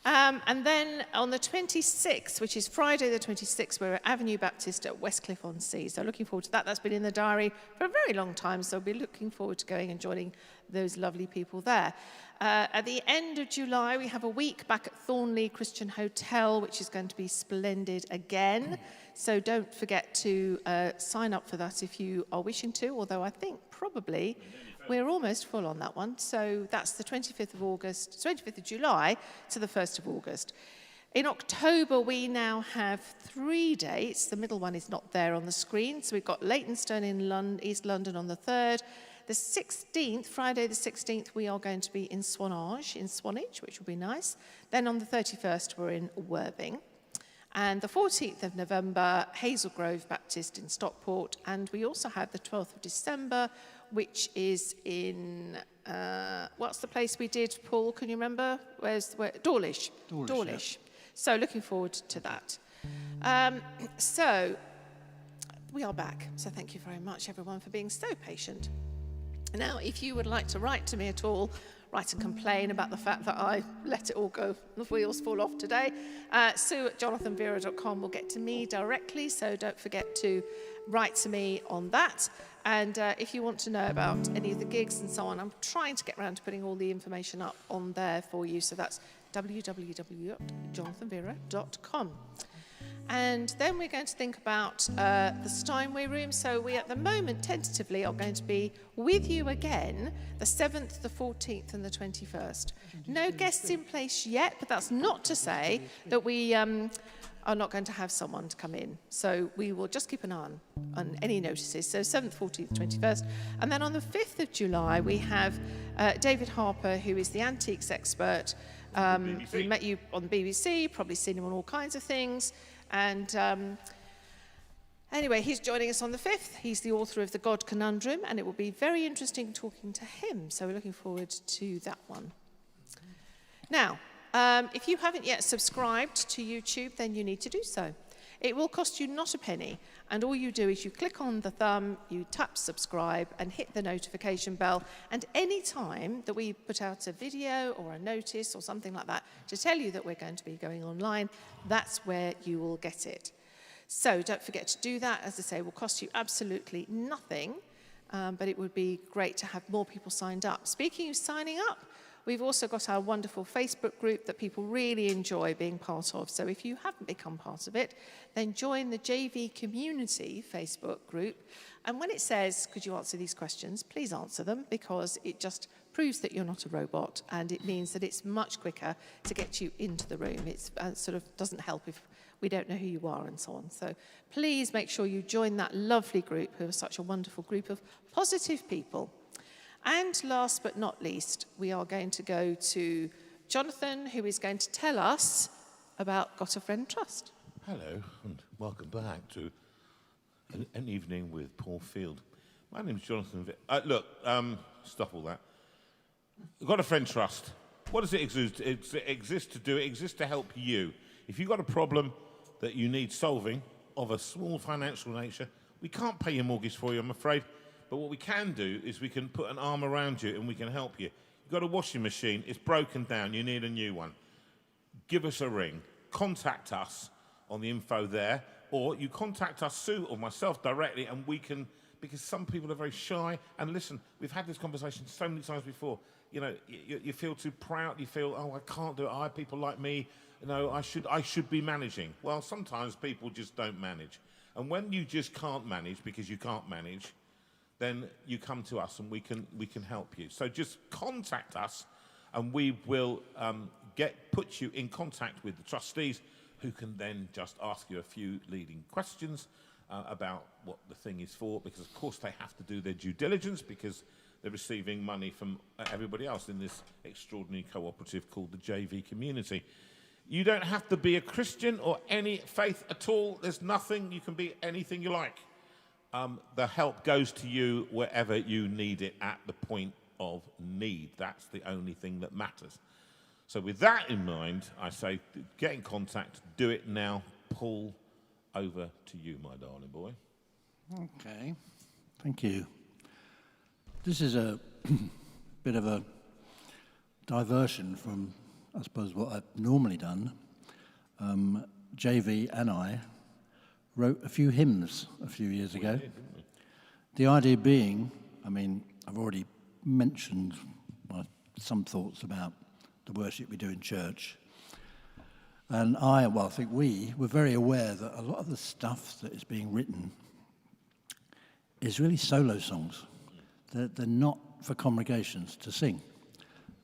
S2: And then on the 26th, which is Friday the 26th, we're at Avenue Baptist at Westcliff-on-Sea. So looking forward to that. That's been in the diary for a very long time, so we'll be looking forward to going and joining those lovely people there. At the end of July, we have a week back at Thornley Christian Hotel, which is going to be splendid again. So don't forget to sign up for that if you are wishing to, although I think probably we're almost full on that one. So that's the 25th of July to the 1st of August. In October, we now have 3 dates. The middle one is not there on the screen. So we've got Leytonstone in East London on the 3rd. The 16th, Friday the 16th, we are going to be in Swanage, which will be nice. Then on the 31st, we're in Worthing. And the 14th of November, Hazel Grove Baptist in Stockport. And we also have the 12th of December, which is in, what's the place we did, Paul, can you remember? Dawlish. Dawlish. Yeah. So looking forward to that. So we are back. So thank you very much, everyone, for being so patient. Now, if you would like to write to me at all, write and complain about the fact that I let it all go, the wheels fall off today, sue@jonathanveira.com will get to me directly, so don't forget to write to me on that. And if you want to know about any of the gigs and so on, I'm trying to get around to putting all the information up on there for you, so that's www.jonathanveira.com. And then we're going to think about the Steinway room. So we, at the moment, tentatively are going to be with you again the 7th, the 14th and the 21st. No guests in place yet, but that's not to say that we are not going to have someone to come in. So we will just keep an eye on any notices. So 7th, 14th, 21st. And then on the 5th of July, we have David Harper, who is the antiques expert. We met you on the BBC, probably seen him on all kinds of things. And anyway, he's joining us on the 5th. He's the author of The God Conundrum, and it will be very interesting talking to him. So we're looking forward to that one. Now, if you haven't yet subscribed to YouTube, then you need to do so. It will cost you not a penny, and all you do is you click on the thumb, you tap subscribe and hit the notification bell, and any time that we put out a video or a notice or something like that to tell you that we're going to be going online, that's where you will get it. So don't forget to do that. As I say, it will cost you absolutely nothing, but it would be great to have more people signed up. Speaking of signing up, we've also got our wonderful Facebook group that people really enjoy being part of. So if you haven't become part of it, then join the JV Community Facebook group. And when it says, could you answer these questions, please answer them, because it just proves that you're not a robot, and it means that it's much quicker to get you into the room. It sort of doesn't help if we don't know who you are and so on. So please make sure you join that lovely group, who are such a wonderful group of positive people. And last but not least, we are going to go to Jonathan, who is going to tell us about Got a Friend Trust.
S3: Hello, and welcome back to an evening with Paul Field. My name's Jonathan. Stop all that. Got a Friend Trust. What does it exist? It exists to do. It exists to help you. If you've got a problem that you need solving of a small financial nature, we can't pay your mortgage for you, I'm afraid. But what we can do is we can put an arm around you and we can help you. You've got a washing machine, it's broken down, you need a new one. Give us a ring. Contact us on the info there, or you contact us, Sue or myself directly, and we can, because some people are very shy. And listen, we've had this conversation so many times before. You know, you feel too proud, you feel, oh, I can't do it, I have people like me, you know, I should be managing. Well, sometimes people just don't manage. And when you just can't manage because you can't manage, then you come to us and we can help you. So just contact us, and we will put you in contact with the trustees, who can then just ask you a few leading questions about what the thing is for, because of course they have to do their due diligence, because they're receiving money from everybody else in this extraordinary cooperative called the JV Community. You don't have to be a Christian or any faith at all. There's nothing. You can be anything you like. The help goes to you wherever you need it at the point of need. That's the only thing that matters. So with that in mind, I say get in contact, do it now. Paul, over to you, my darling boy.
S1: Okay, thank you. This is a bit of a diversion from, I suppose, what I've normally done. JV and I wrote a few hymns a few years ago.
S3: Did, didn't we?
S1: The idea being, I mean, I've already mentioned some thoughts about the worship we do in church. And I think we were very aware that a lot of the stuff that is being written is really solo songs. They're not for congregations to sing.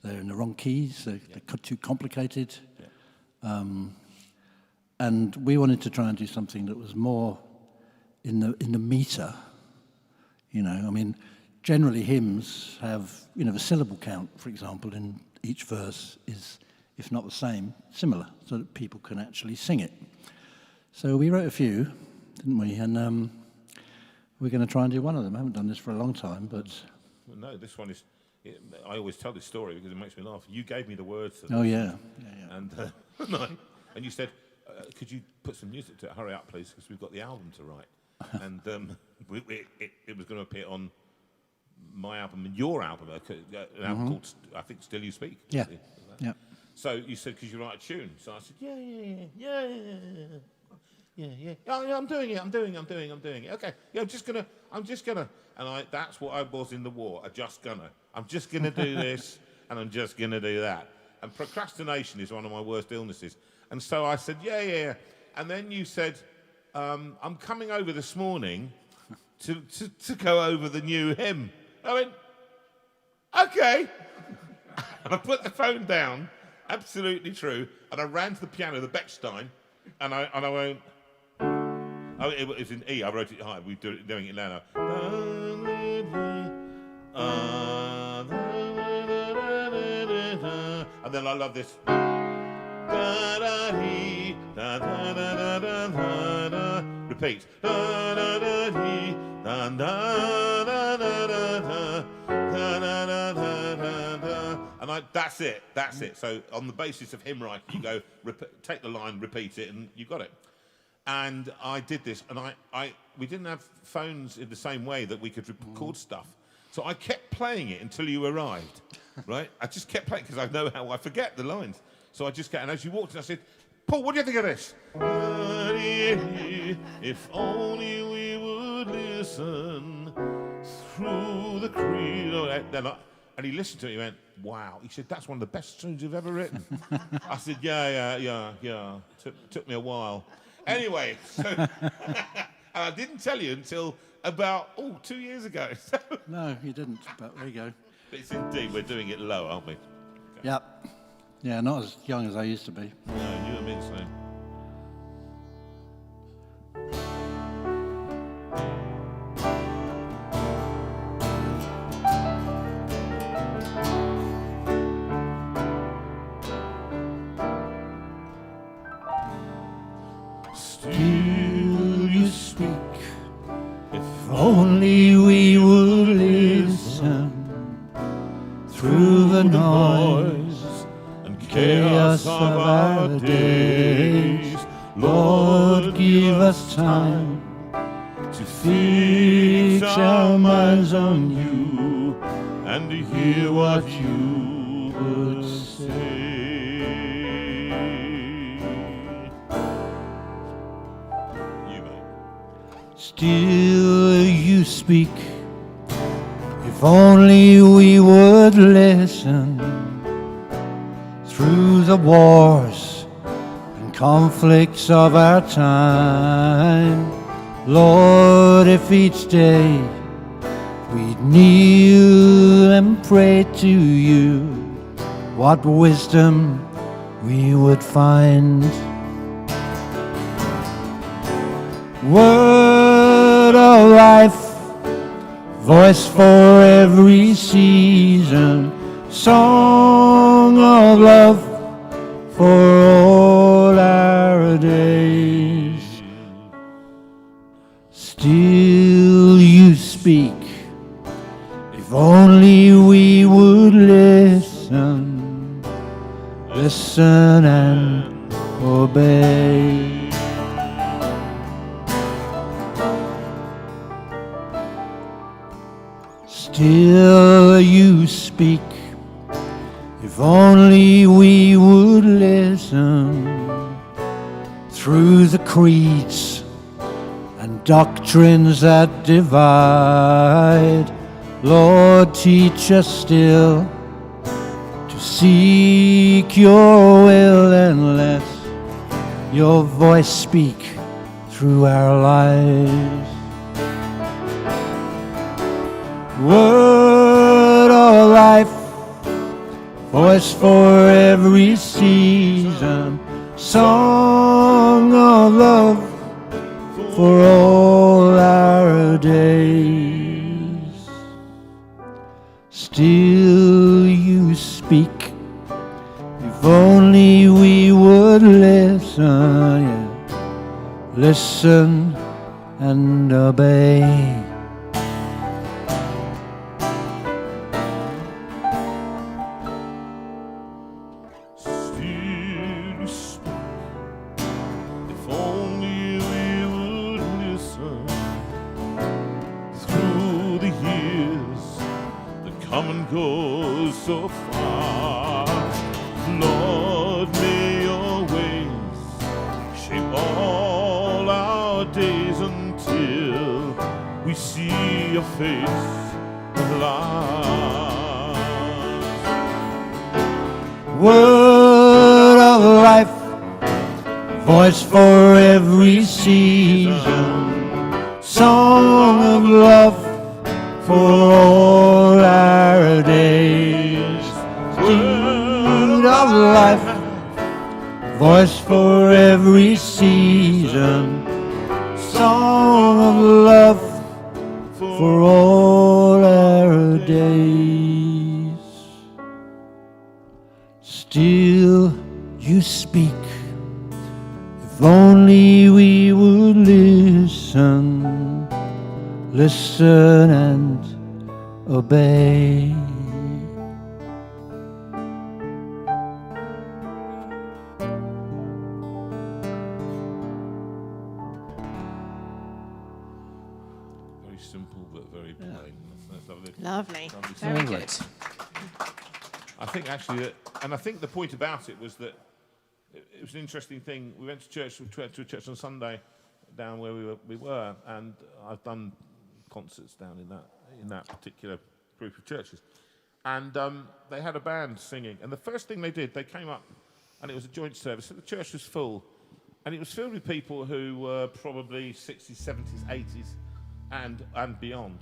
S1: They're in the wrong keys, they're too complicated. And we wanted to try and do something that was more in the meter. You know, I mean, generally hymns have, you know, the syllable count, for example, in each verse is, if not the same, similar, so that people can actually sing it. So we wrote a few, didn't we? And we're going to try and do one of them. I haven't done this for a long time, but...
S3: Well, no, this one is... I always tell this story because it makes me laugh. You gave me the words to this.
S1: Oh, yeah.
S3: And, and you said, could you put some music to it? Hurry up, please, because we've got the album to write. And it was going to appear on my album and your album, an album called, I think, Still You Speak.
S1: Yeah. Yeah.
S3: So you said, could you write a tune? So I said, yeah. Oh, I'm doing it. Okay. Yeah, I'm just gonna. And that's what I was in the war. I'm just gonna do this, and I'm just gonna do that. And procrastination is one of my worst illnesses. And so I said, yeah. And then you said, I'm coming over this morning to go over the new hymn. I went, okay. And I put the phone down, absolutely true, and I ran to the piano, the Bechstein, and I went, oh, it was in E, I wrote it high, we're doing it now. And then I love this. Repeat. And that's it. So on the basis of hymn writing, you go, take the line, repeat it, and you got it. And I did this, and we didn't have phones in the same way that we could record stuff. So I kept playing it until you arrived, right? I just kept playing because I know how I forget the lines. So I just and as you walked in, I said, Paul, what do you think of this? If only we would listen through the creed. And he listened to it, he went, wow. He said, that's one of the best tunes you've ever written. I said, yeah. Took me a while. Anyway, so and I didn't tell you until about 2 years ago. So.
S1: No, you didn't, but there you go.
S3: But it's indeed, we're doing it low, aren't we? Okay.
S1: Yep. Yeah, not as young as I used to be.
S3: No, you and me the same.
S1: Still you speak, if only we would listen through the noise
S3: and
S1: chaos of our days. Lord, give us time to fix our minds on you and to hear what you would say. Still you speak, if only we would listen through the wars and conflicts of our time. Lord, if each day we'd kneel and pray to you, what wisdom we would find. Word of life, voice for every season, song of love for all our days. Still you speak, if only we would listen and obey. Still you speak, if only we would listen through the creeds and doctrines that divide. Lord, teach us still to seek your will and let your voice speak through our lives. Word of life, voice for every season, song song of love for all our days. Still you speak, if only we would listen, yeah. Listen and obey.
S3: Still speak, if only we would listen. Through the years that come and go so far, Lord, may your ways shape all our days until we see your face at last.
S1: Word of life, voice for every season, song of love for all our days. Word of life, voice for every season, song of love for all our days. Still you speak, if only we would listen, listen and obey.
S3: Very simple but very plain. That's lovely.
S2: Lovely.
S3: Lovely
S2: Very
S1: Lovely.
S2: good.
S3: I think actually, and I think the point about it was that it was an interesting thing. We went to church, to a church on Sunday, down where we were, and I've done concerts down in that particular group of churches, and they had a band singing. And the first thing they did, they came up, and it was a joint service. So the church was full, and it was filled with people who were probably 60s, 70s, 80s, and beyond.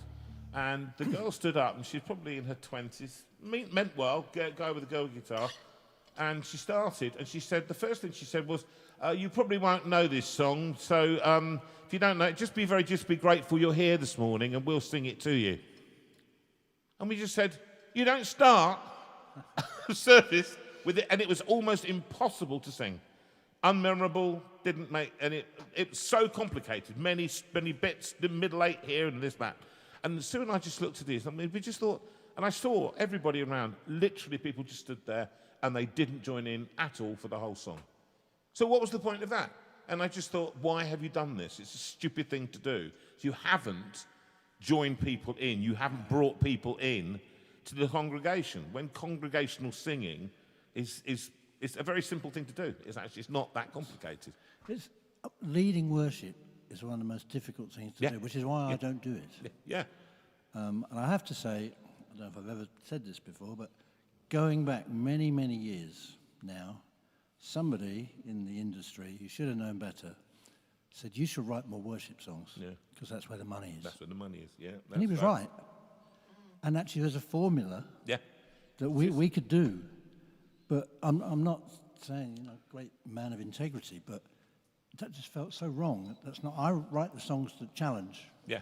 S3: And the girl stood up, and she's probably in her 20s. Meant well, guy with a girl guitar. And she started, and she said, the first thing she said was, you probably won't know this song, so if you don't know it, just be grateful you're here this morning, and we'll sing it to you. And we just said, you don't start the service with it, and it was almost impossible to sing. Unmemorable, didn't make, and it was so complicated, many bits, the middle eight here and this, that. And Sue and I just looked at this, and we just thought, and I saw everybody around, literally people just stood there, and they didn't join in at all for the whole song. So what was the point of that? And I just thought, why have you done this? It's a stupid thing to do. You haven't joined people in. You haven't brought people in to the congregation. When congregational singing is a very simple thing to do. It's not that complicated.
S1: Leading worship is one of the most difficult things to
S3: Yeah.
S1: do, which is why I don't do it.
S3: Yeah.
S1: And I have to say, I don't know if I've ever said this before, but going back many, many years now, somebody in the industry who should have known better said, you should write more worship songs, because that's where the money is.
S3: That's where the money is, yeah.
S1: And he was right. And actually there's a formula
S3: Yeah.
S1: that we could do. But I'm not saying, great man of integrity, but that just felt so wrong. That's not. I write the songs that challenge.
S3: Yeah.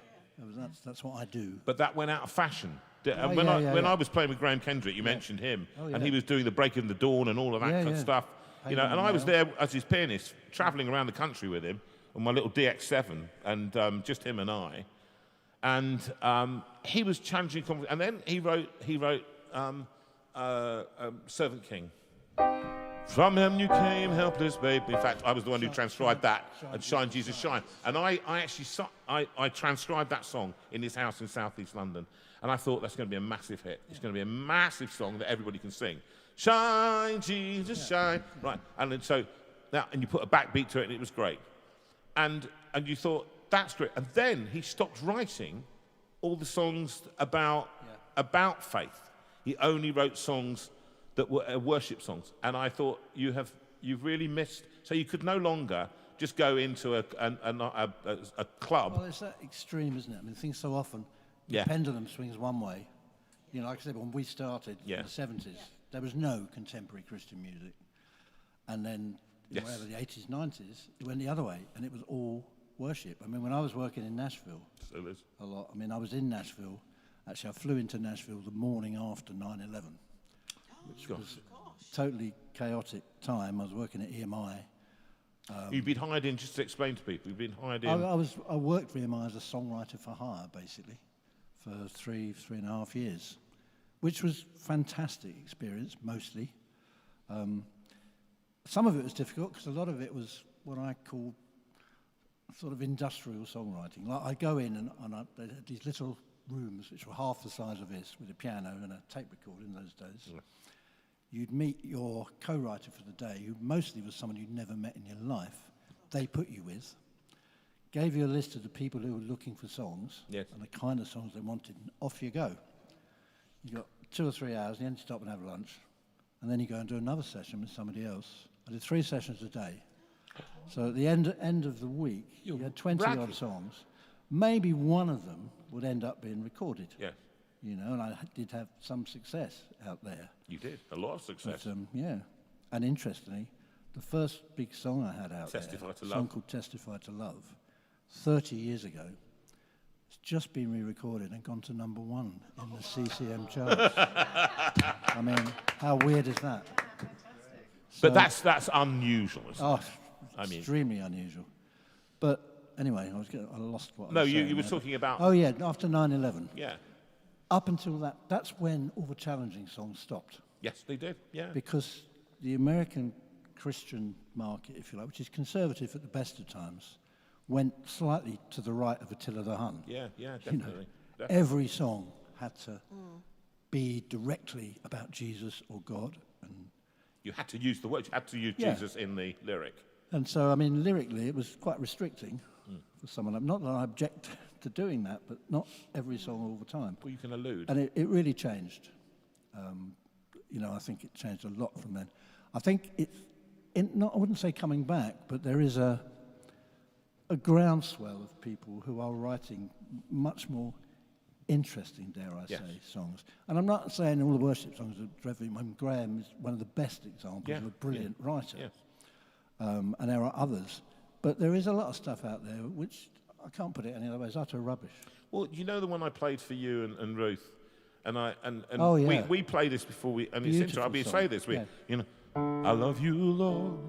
S1: That's what I do.
S3: But that went out of fashion.
S1: Oh,
S3: When
S1: yeah.
S3: I was playing with Graham Kendrick, you mentioned him, and he was doing the Break of the Dawn and all of that kind of stuff. And I was there as his pianist, travelling around the country with him on my little DX7, and just him and I. And he was challenging, and then he wrote Servant King. From him you came, helpless babe. In fact, I was the one who transcribed that, and Shine Jesus Shine. And I transcribed that song in his house in southeast London. And I thought that's going to be a massive hit. It's going to be a massive song that everybody can sing. Shine, Jesus, shine. Right, and then so now, and you put a backbeat to it, and it was great. And you thought, that's great. And then he stopped writing all the songs about faith. He only wrote songs that were worship songs. And I thought, you've really missed. So you could no longer just go into a club.
S1: Well, it's that extreme, isn't it? I mean, things so often, the pendulum swings one way. Like I said, when we started in the 70s, there was no contemporary Christian music. And then in whatever the 80s, 90s, it went the other way, and it was all worship. I mean, when I was working in Nashville
S3: Still is.
S1: a lot, I mean, I was in Nashville. Actually, I flew into Nashville the morning after 9/11, which was totally chaotic time. I was working at EMI.
S3: You've been hired in, just to explain to people, you've been hired in.
S1: I worked for EMI as a songwriter for hire, basically, for three and a half years, which was fantastic experience, mostly. Some of it was difficult because a lot of it was what I call sort of industrial songwriting. Like I go in and they had these little rooms which were half the size of this with a piano and a tape recorder in those days. Yeah. You'd meet your co-writer for the day, who mostly was someone you'd never met in your life. They put you with, gave you a list of the people who were looking for songs and the kind of songs they wanted, and off you go. You got 2 or 3 hours, and then you stop and have lunch, and then you go and do another session with somebody else. I did 3 sessions a day. So at the end of the week, you had 20-odd songs. Maybe one of them would end up being recorded. Yeah. You know, and I did have some success out there.
S3: You did, a lot of success.
S1: But, yeah. And interestingly, the first big song I had out
S3: Testify to
S1: a
S3: Love.
S1: song called Testify to Love, 30 years ago, it's just been re-recorded and gone to #1 in the CCM charts. I mean, how weird is that?
S3: But that's unusual, isn't it?
S1: I mean, extremely unusual. But anyway, I lost what I was saying.
S3: No, you were talking about...
S1: Oh, yeah, after 9/11.
S3: Yeah.
S1: Up until that's when all the challenging songs stopped.
S3: Yes, they did, yeah.
S1: Because the American Christian market, if you like, which is conservative at the best of times, went slightly to the right of Attila the Hun.
S3: Yeah, definitely.
S1: You know, every song had to be directly about Jesus or God. And
S3: you had to use the word, you had to use Jesus in the lyric.
S1: And so, I mean, lyrically, it was quite restricting for someone. Not that I object to doing that, but not every song all the time.
S3: Well, you can allude.
S1: And it really changed. You know, I think it changed a lot from then. I think I wouldn't say coming back, but there is a groundswell of people who are writing much more interesting, dare I say, songs. And I'm not saying all the worship songs are dreadful. Graham is one of the best examples of a brilliant writer. Yes. And there are others. But there is a lot of stuff out there which I can't put it any other way. It's utter rubbish.
S3: Well, you know the one I played for you and Ruth, we play this before we, and it's interesting. I'll say this. You know, I love you, Lord,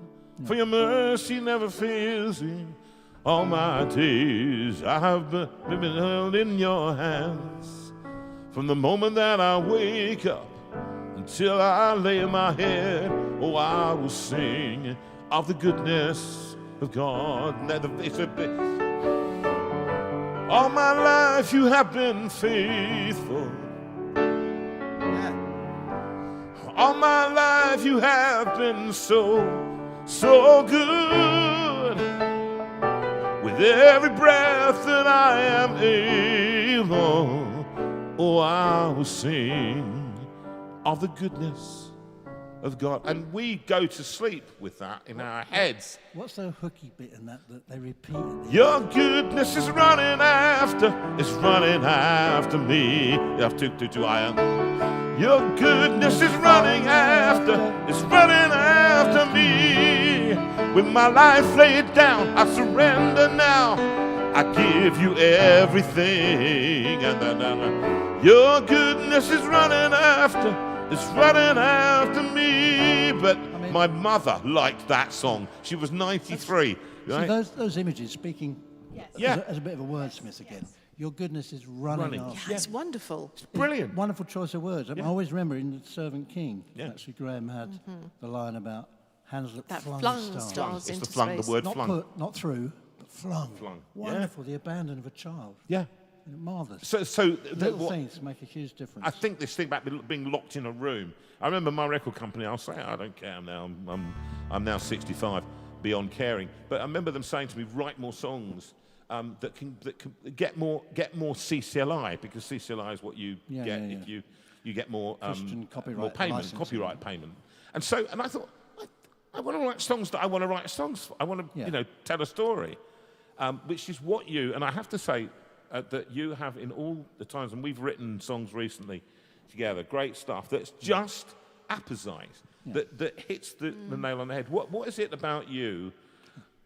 S3: for your mercy never fails me. All my days I have been held in your hands. From the moment that I wake up until I lay my head, oh, I will sing of the goodness of God. It's a bit. All my life you have been faithful. All my life you have been so good. With every breath that I am able, oh, I will sing of the goodness of God. And we go to sleep with that in our heads.
S1: What's the hooky bit in that they repeat?
S3: Your goodness is running after me. Your goodness is running after me. With my life laid down, I surrender now. I give you everything. Your goodness is running after me. But my mother liked that song. She was 93. Right?
S1: So those images, speaking as a bit of a wordsmith again, your goodness is running after.
S2: Yeah, it's wonderful.
S3: It's brilliant.
S1: Wonderful choice of words. I always remember in The Servant King, actually Graham had the line about hands that flung stars.
S3: It's
S2: into
S3: the
S2: space.
S3: word
S1: not
S3: flung.
S1: Not through, but flung. Wonderful, the abandon of a child. Yeah. Marvellous.
S3: So
S1: little things make a huge difference.
S3: I think this thing about being locked in a room. I remember my record company. I'll say I don't care now. I'm now 65, beyond caring. But I remember them saying to me, write more songs that can get more CCLI, because CCLI is what you get if you get more copyright payment. And I thought, I want to write songs that I want to write songs for. I want to tell a story, which is what you, and I have to say. That you have in all the times, and we've written songs recently together, great stuff, that's just apposite. that hits the nail on the head. What is it about you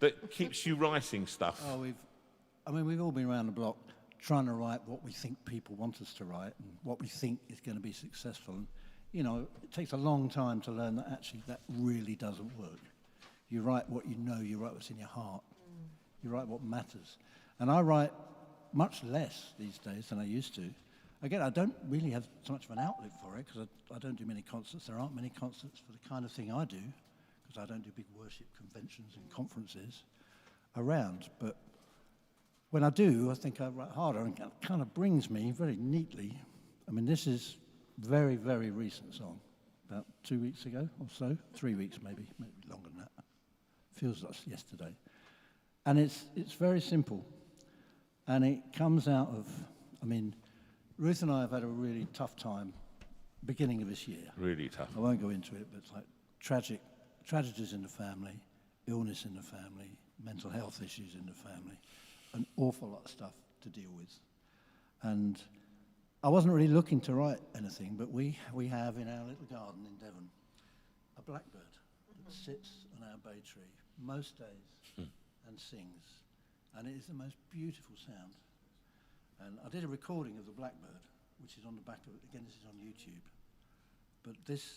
S3: that keeps you writing stuff?
S1: Oh, we've all been around the block trying to write what we think people want us to write and what we think is going to be successful. And, you know, it takes a long time to learn that actually that really doesn't work. You write what you know, you write what's in your heart, you write what matters. And I write much less these days than I used to. Again, I don't really have so much of an outlet for it because I don't do many concerts. There aren't many concerts for the kind of thing I do because I don't do big worship conventions and conferences around. But when I do, I think I write harder, and it kind of brings me very neatly. I mean, this is very, very recent song, about 2 weeks ago or so, 3 weeks maybe longer than that. Feels like yesterday. And it's very simple, and it comes out of, I mean, Ruth and I have had a really tough time beginning of this year.
S3: Really tough.
S1: I won't go into it, but it's like tragedies in the family, illness in the family, mental health issues in the family, an awful lot of stuff to deal with. And I wasn't really looking to write anything, but we have in our little garden in Devon a blackbird that sits on our bay tree most days and sings. And it is the most beautiful sound. And I did a recording of the blackbird, which is on the back of it. Again, this is on YouTube. But this,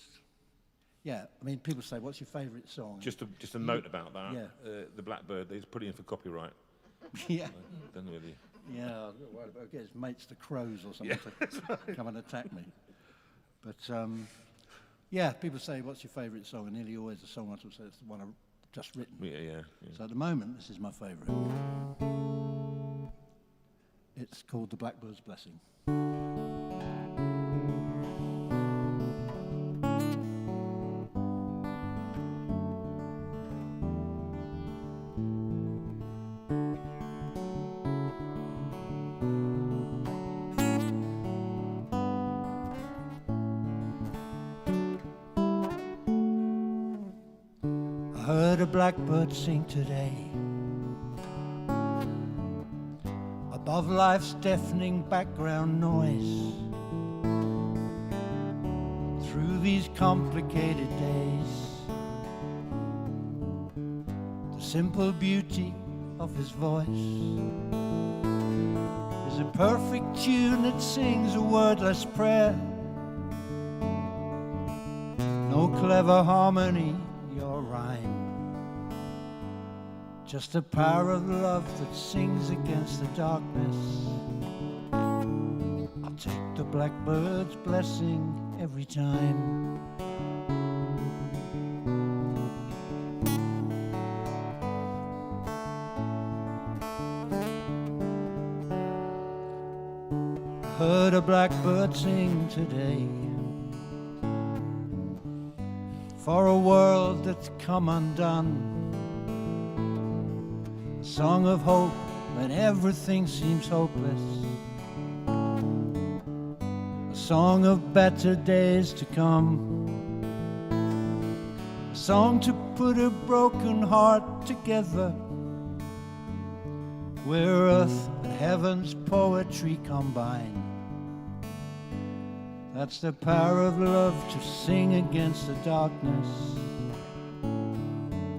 S1: yeah, I mean, people say, what's your favourite song?
S3: Just a note about that.
S1: Yeah.
S3: The Blackbird, they put it in for copyright.
S1: Yeah.
S3: Don't really.
S1: Yeah, I guess it's mates the crows or something to come and attack me. But yeah, people say, what's your favourite song? And nearly always the songwriter will say it's the one I've just written.
S3: Yeah.
S1: So at the moment, this is my favourite. It's called The Blackbird's Blessing. I heard a blackbird sing today above life's deafening background noise. Through these complicated days, the simple beauty of his voice is a perfect tune that sings a wordless prayer. No clever harmony or rhyme, just the power of love that sings against the darkness. I'll take the blackbird's blessing every time. I heard a blackbird sing today for a world that's come undone. A song of hope when everything seems hopeless. A song of better days to come. A song to put a broken heart together, where earth and heaven's poetry combine. That's the power of love to sing against the darkness.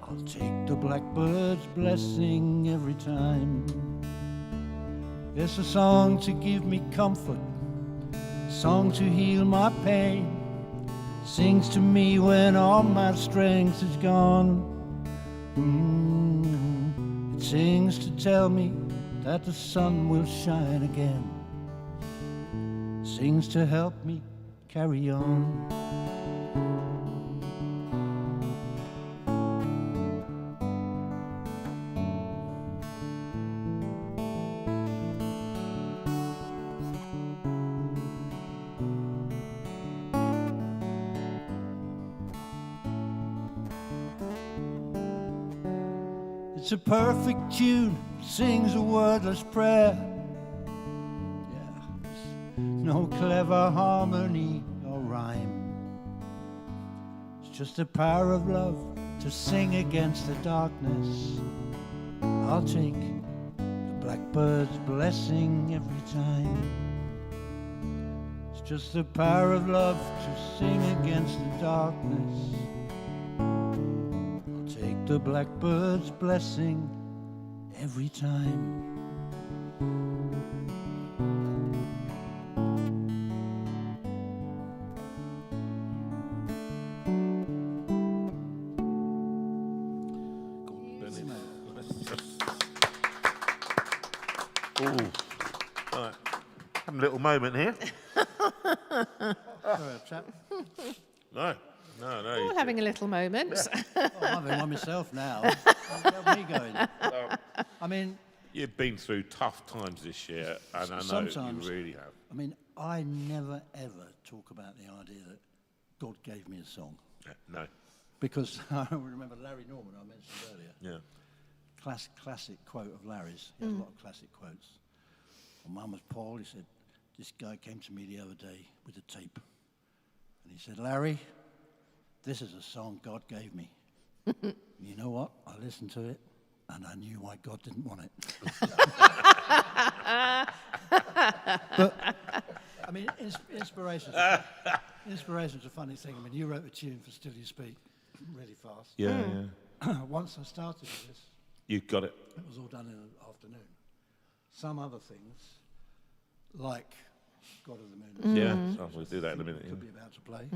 S1: I'll take the blackbird's blessing every time. It's a song to give me comfort, a song to heal my pain. Sings to me when all my strength is gone. It sings to tell me that the sun will shine again. Sings to help me carry on. It's a perfect tune, sings a wordless prayer. No clever harmony or rhyme. It's just the power of love to sing against the darkness. I'll take the blackbird's blessing every time. It's just the power of love to sing against the darkness. the blackbird's blessing every time.
S3: Ooh. Right. Having a little moment here.
S1: Sorry, chap.
S3: No.
S2: All having a little moment.
S1: Oh, I'm having one myself now. How's me going? I mean,
S3: You've been through tough times this year, and I know
S1: sometimes,
S3: you really have.
S1: I mean, I never ever talk about the idea that God gave me a song.
S3: Yeah, no.
S1: Because I remember Larry Norman, I mentioned earlier.
S3: Yeah.
S1: Classic quote of Larry's. He had a lot of classic quotes. My mum was Paul. He said, this guy came to me the other day with a tape. And he said, Larry, this is a song God gave me. You know what? I listened to it, and I knew why God didn't want it. But, I mean, inspiration's a funny thing. I mean, you wrote a tune for Still You Speak really fast.
S3: Yeah.
S1: Once I started with this,
S3: You got it.
S1: it was all done in an afternoon. Some other things, like God of the Moon,
S3: Yeah. We'll do that in a minute.
S1: could be about to play,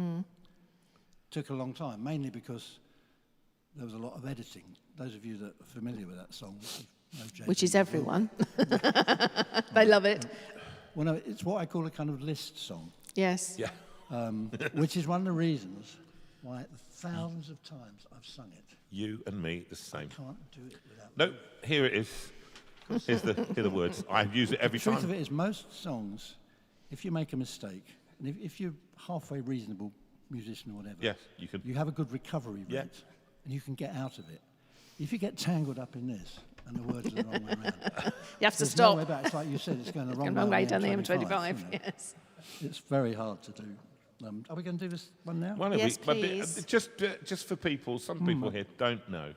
S1: took a long time, mainly because there was a lot of editing. Those of you that are familiar with that song,
S2: Which is everyone. They love it.
S1: Well, no, it's what I call a kind of list song,
S2: Yes.
S3: Yeah.
S1: which is one of the reasons why thousands of times I've sung it.
S3: You and me, the same.
S1: Can't do it without.
S3: No, here it is. Here are the words. I use it every
S1: The truth of
S3: time.
S1: it is, most songs, if you make a mistake, and if you're halfway reasonable musician or whatever,
S3: Yes, you can.
S1: you have a good recovery rate,
S3: Yeah.
S1: and you can get out of it. If you get tangled up in this, and the words are the wrong way around,
S2: You have to
S1: there's
S2: stop.
S1: no way back. It's like you said, it's going the
S2: Going
S1: wrong way
S2: down the
S1: M25,
S2: M25.
S1: you know.
S2: Yes.
S1: It's very hard to do. Are we going to do this one now?
S3: Why don't
S2: Yes,
S3: but
S2: please.
S3: just for people, some people here don't know.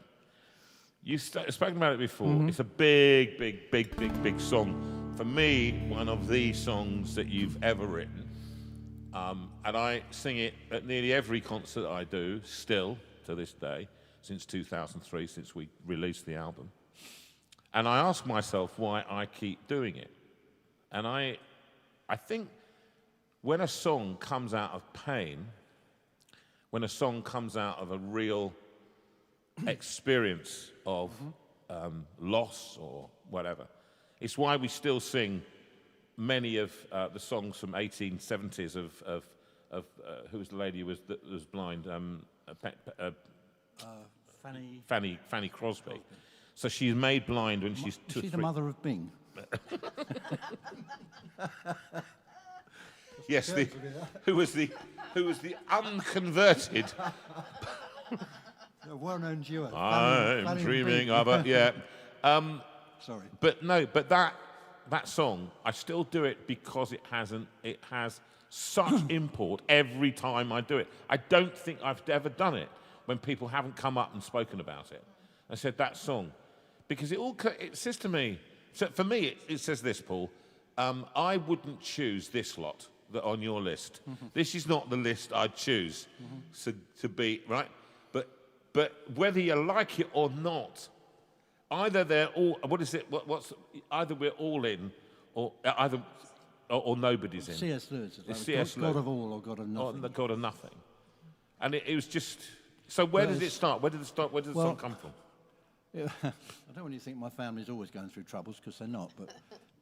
S3: You've spoken about it before. It's a big song. For me, one of the songs that you've ever written. And I sing it at nearly every concert I do, still, to this day, since 2003, since we released the album. And I ask myself why I keep doing it. And I think when a song comes out of pain, when a song comes out of a real experience of loss or whatever, it's why we still sing many of the songs from 1870s of who was the lady that was blind? Fanny Crosby. So she's made blind when she's 2 or 3.
S1: She's the mother of Bing.
S3: Yes, who was the unconverted.
S1: A well-known duo.
S3: I'm
S1: Fanny and
S3: dreaming
S1: Bing.
S3: of it. Yeah.
S1: Sorry.
S3: But no, but that song, I still do it because it has such import every time I do it. I don't think I've ever done it when people haven't come up and spoken about it. I said that song, because it says to me. So for me, it says this, Paul. I wouldn't choose this lot that on your list. This is not the list I'd choose to be right. But whether you like it or not, either they're all. What is it? What's either we're all in, or or nobody's in.
S1: C.S. Lewis.
S3: It's
S1: Like
S3: C.S.
S1: God of all or God of
S3: Or
S1: nothing.
S3: the God of nothing. And it was just. So where did it start? Where did it start? Where did the song come from?
S1: Yeah, I don't want you to think my family's always going through troubles, because they're not. But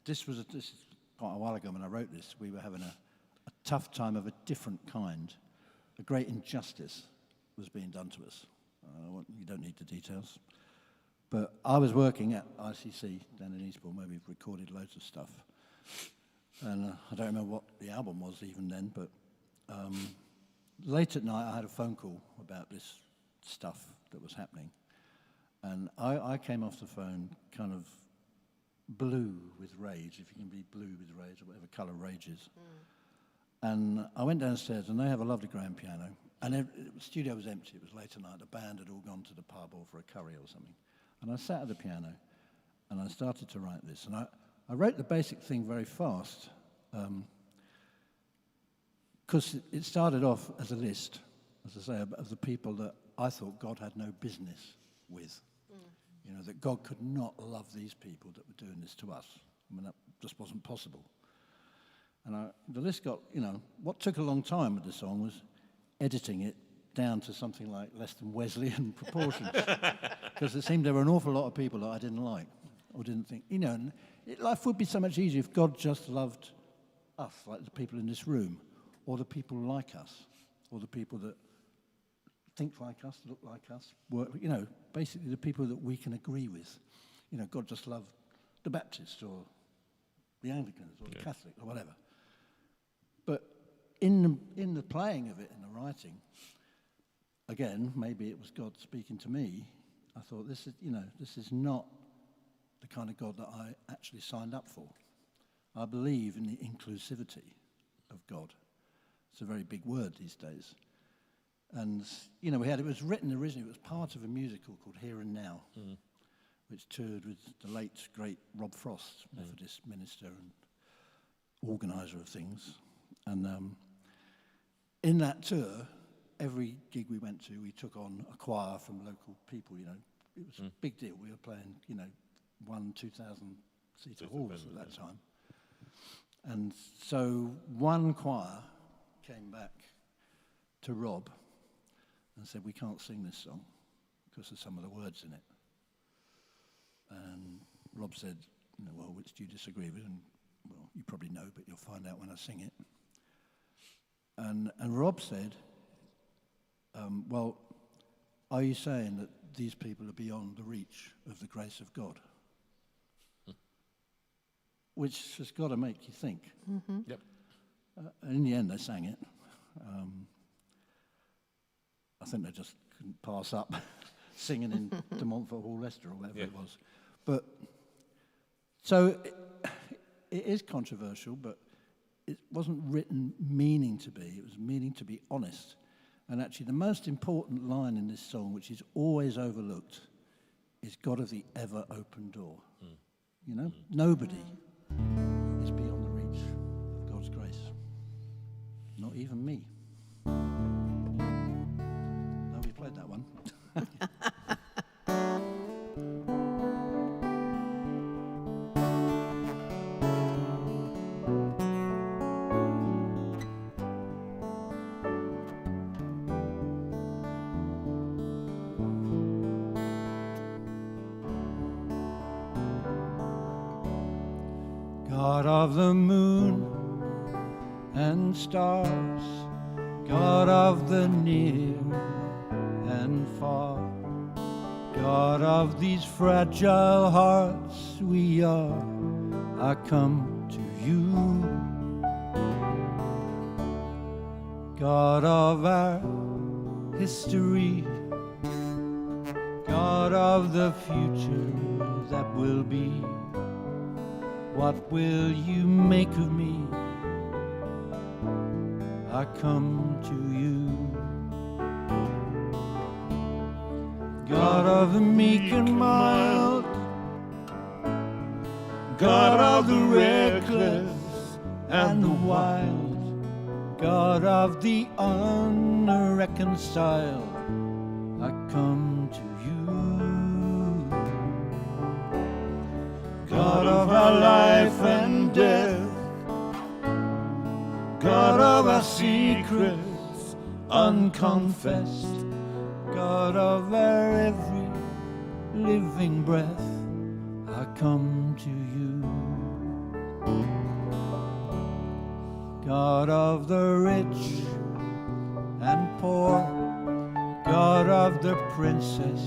S1: this is quite a while ago when I wrote this. We were having a tough time of a different kind. A great injustice was being done to us. You don't need the details. But I was working at ICC down in Eastbourne, where we've recorded loads of stuff. And I don't remember what the album was even then, but late at night I had a phone call about this stuff that was happening. And I came off the phone kind of blue with rage, if you can be blue with rage, or whatever colour rage is. And I went downstairs, and they have a lovely grand piano. And the studio was empty. It was late at night. The band had all gone to the pub or for a curry or something. And I sat at the piano, and I started to write this. And I wrote the basic thing very fast, because it started off as a list, as I say, of the people that I thought God had no business with. You know, that God could not love these people that were doing this to us. I mean, that just wasn't possible. And the list got, you know, what took a long time with the song was editing it down to something like less than Wesleyan proportions. Because it seemed there were an awful lot of people that I didn't like or didn't think, you know, and life would be so much easier if God just loved us, like the people in this room, or the people like us, or the people that think like us, look like us, work, you know, basically the people that we can agree with. You know, God just loved the Baptists or the Anglicans or the Catholics or whatever. But in the playing of it, in the writing, again, maybe it was God speaking to me. I thought, this is not the kind of God that I actually signed up for. I believe in the inclusivity of God. It's a very big word these days. And, you know, it was written originally, it was part of a musical called Here and Now, which toured with the late, great Rob Frost, Methodist minister and organiser of things. And in that tour, every gig we went to, we took on a choir from local people, you know. It was a big deal. We were playing, you know, 2,000-seater halls at that time. And so one choir came back to Rob and said, we can't sing this song because of some of the words in it. And Rob said, you know, well, which do you disagree with? And, well, you probably know, but you'll find out when I sing it. And Rob said, well, are you saying that these people are beyond the reach of the grace of God? Which has got to make you think.
S6: Yep.
S1: And in the end, they sang it. I think they just couldn't pass up singing in De Montfort Hall, Leicester, or whatever it was. But so it is controversial, but it wasn't written meaning to be. It was meaning to be honest. And actually, the most important line in this song, which is always overlooked, is God of the ever open door. You know, nobody is beyond the reach of God's grace. Not even me. Now we played that one. God of the moon and stars, God of the near and far, God of these fragile hearts we are, I come to you. God of our history, God of the future that will be, what will you make of me? I come to you. God of the meek and mild, God of the reckless and the wild, God of the unreconciled, I come to you. God of our life and death, God of our secrets unconfessed, God of our every living breath, I come to you. God of the rich and poor, God of the princess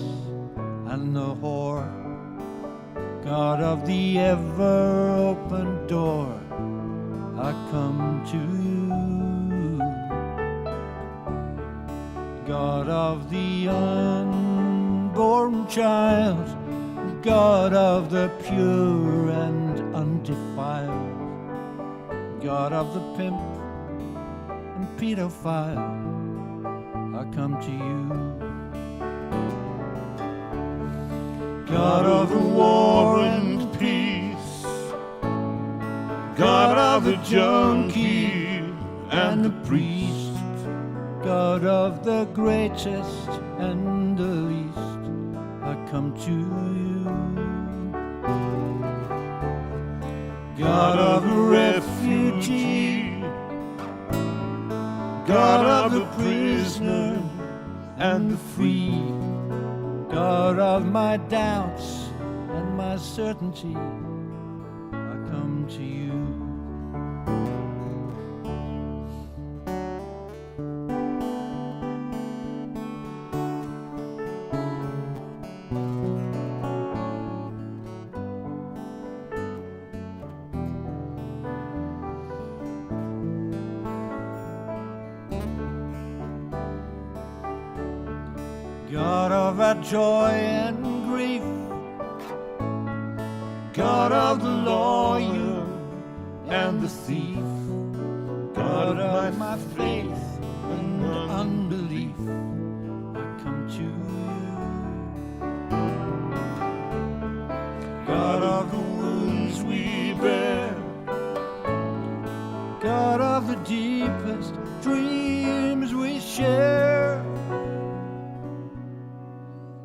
S1: and the whore, God of the ever open door, I come to you. God of the unborn child, God of the pure and undefiled, God of the pimp and pedophile, I come to you. God of the war and peace, God of the junkie and the priest, God of the greatest and the least, I come to you. God of the refugee, God of the prisoner and the free, God of my doubts and my certainty, I come to you. God of our joy and grief, God of the lawyer and the thief, God of my faith and unbelief, I come to you. God of the wounds we bear, God of the deepest dreams we share,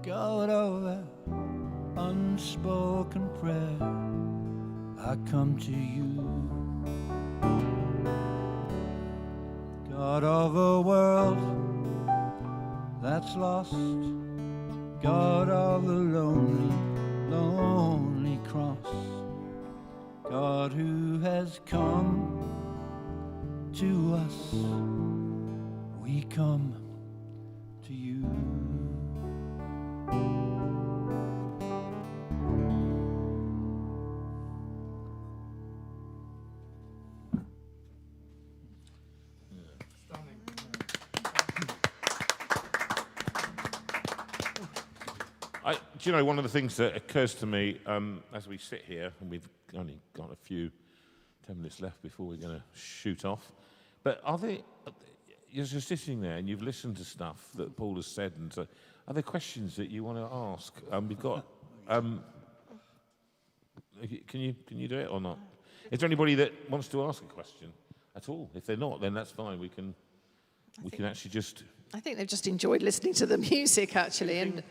S1: God of our unspoken prayer, I come to you. God of a world that's lost, God of the lonely, lonely cross, God who has come to us, we come to you.
S3: Do you know, one of the things that occurs to me as we sit here, and we've only got a few 10 minutes left before we're going to shoot off, but you're just sitting there and you've listened to stuff that Paul has said, and so, are there questions that you want to ask? We've got, can you do it or not? Is there anybody that wants to ask a question at all? If they're not, then that's fine. We can actually just...
S2: I think they've just enjoyed listening to the music, actually. And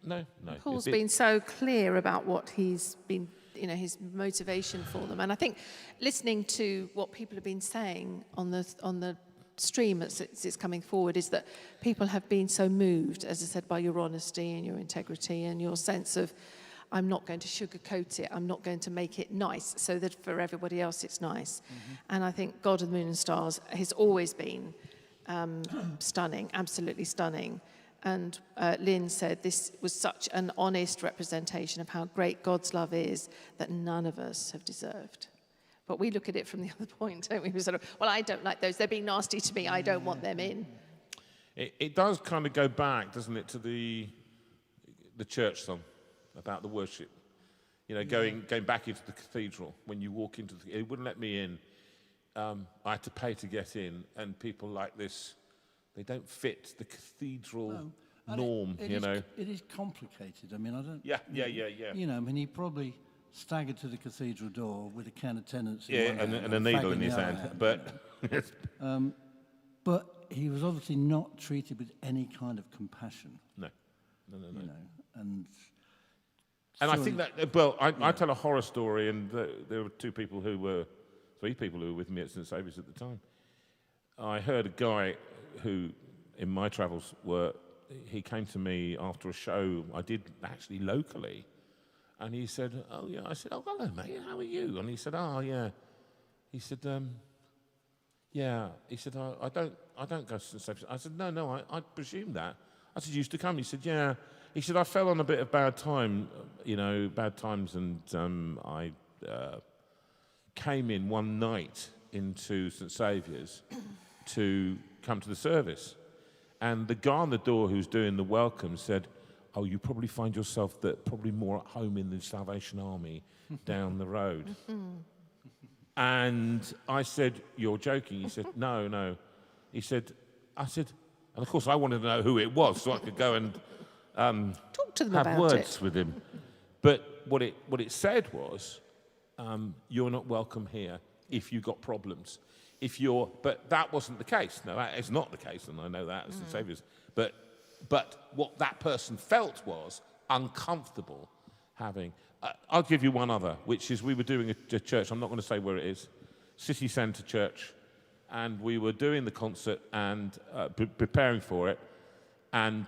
S3: No.
S2: Paul's been so clear about what he's been, his motivation for them. And I think listening to what people have been saying on the stream as it's coming forward is that people have been so moved, as I said, by your honesty and your integrity and your sense of, I'm not going to sugarcoat it, I'm not going to make it nice so that for everybody else it's nice. Mm-hmm. And I think God of the Moon and Stars has always been stunning, absolutely stunning. And Lynn said this was such an honest representation of how great God's love is that none of us have deserved. But we look at it from the other point, don't we? We sort of, well, I don't like those. They're being nasty to me. I don't want them in.
S3: It does kind of go back, doesn't it, to the church song about the worship. Going back into the cathedral. When you walk into it wouldn't let me in. I had to pay to get in, and people like this, they don't fit the cathedral norm,
S1: It is complicated. I mean, I don't...
S3: Yeah.
S1: He probably staggered to the cathedral door with a can of Tennent's
S3: and a needle in his hand. But
S1: he was obviously not treated with any kind of compassion.
S3: No.
S1: And
S3: I think that, I tell a horror story, and there were three people who were with me at St. Saviour's at the time. I heard a guy who, in my travels, he came to me after a show I did actually locally, and he said, "Oh yeah," I said, "Oh hello mate, how are you?" And he said, "Oh yeah," he said, "Yeah," he said, "I don't go to St. Saviour's." I said, "No, I presumed that." I said, "You used to come?" He said, "Yeah." He said, "I fell on a bit of bad times, and I came in one night into St. Saviour's to come to the service. And the guy on the door who's doing the welcome said, 'Oh, you probably find yourself probably more at home in the Salvation Army down the road.' And I said, 'You're joking.' He said, No. I said, and of course I wanted to know who it was so I could go and
S2: talk to them
S3: have
S2: about
S3: words with him. But what it said was, you're not welcome here if you've got problems. But that wasn't the case. No, that is not the case, and I know that as the Saviour's. But what that person felt was uncomfortable having. I'll give you one other, which is we were doing a church. I'm not going to say where it is, City Centre Church, and we were doing the concert and preparing for it, and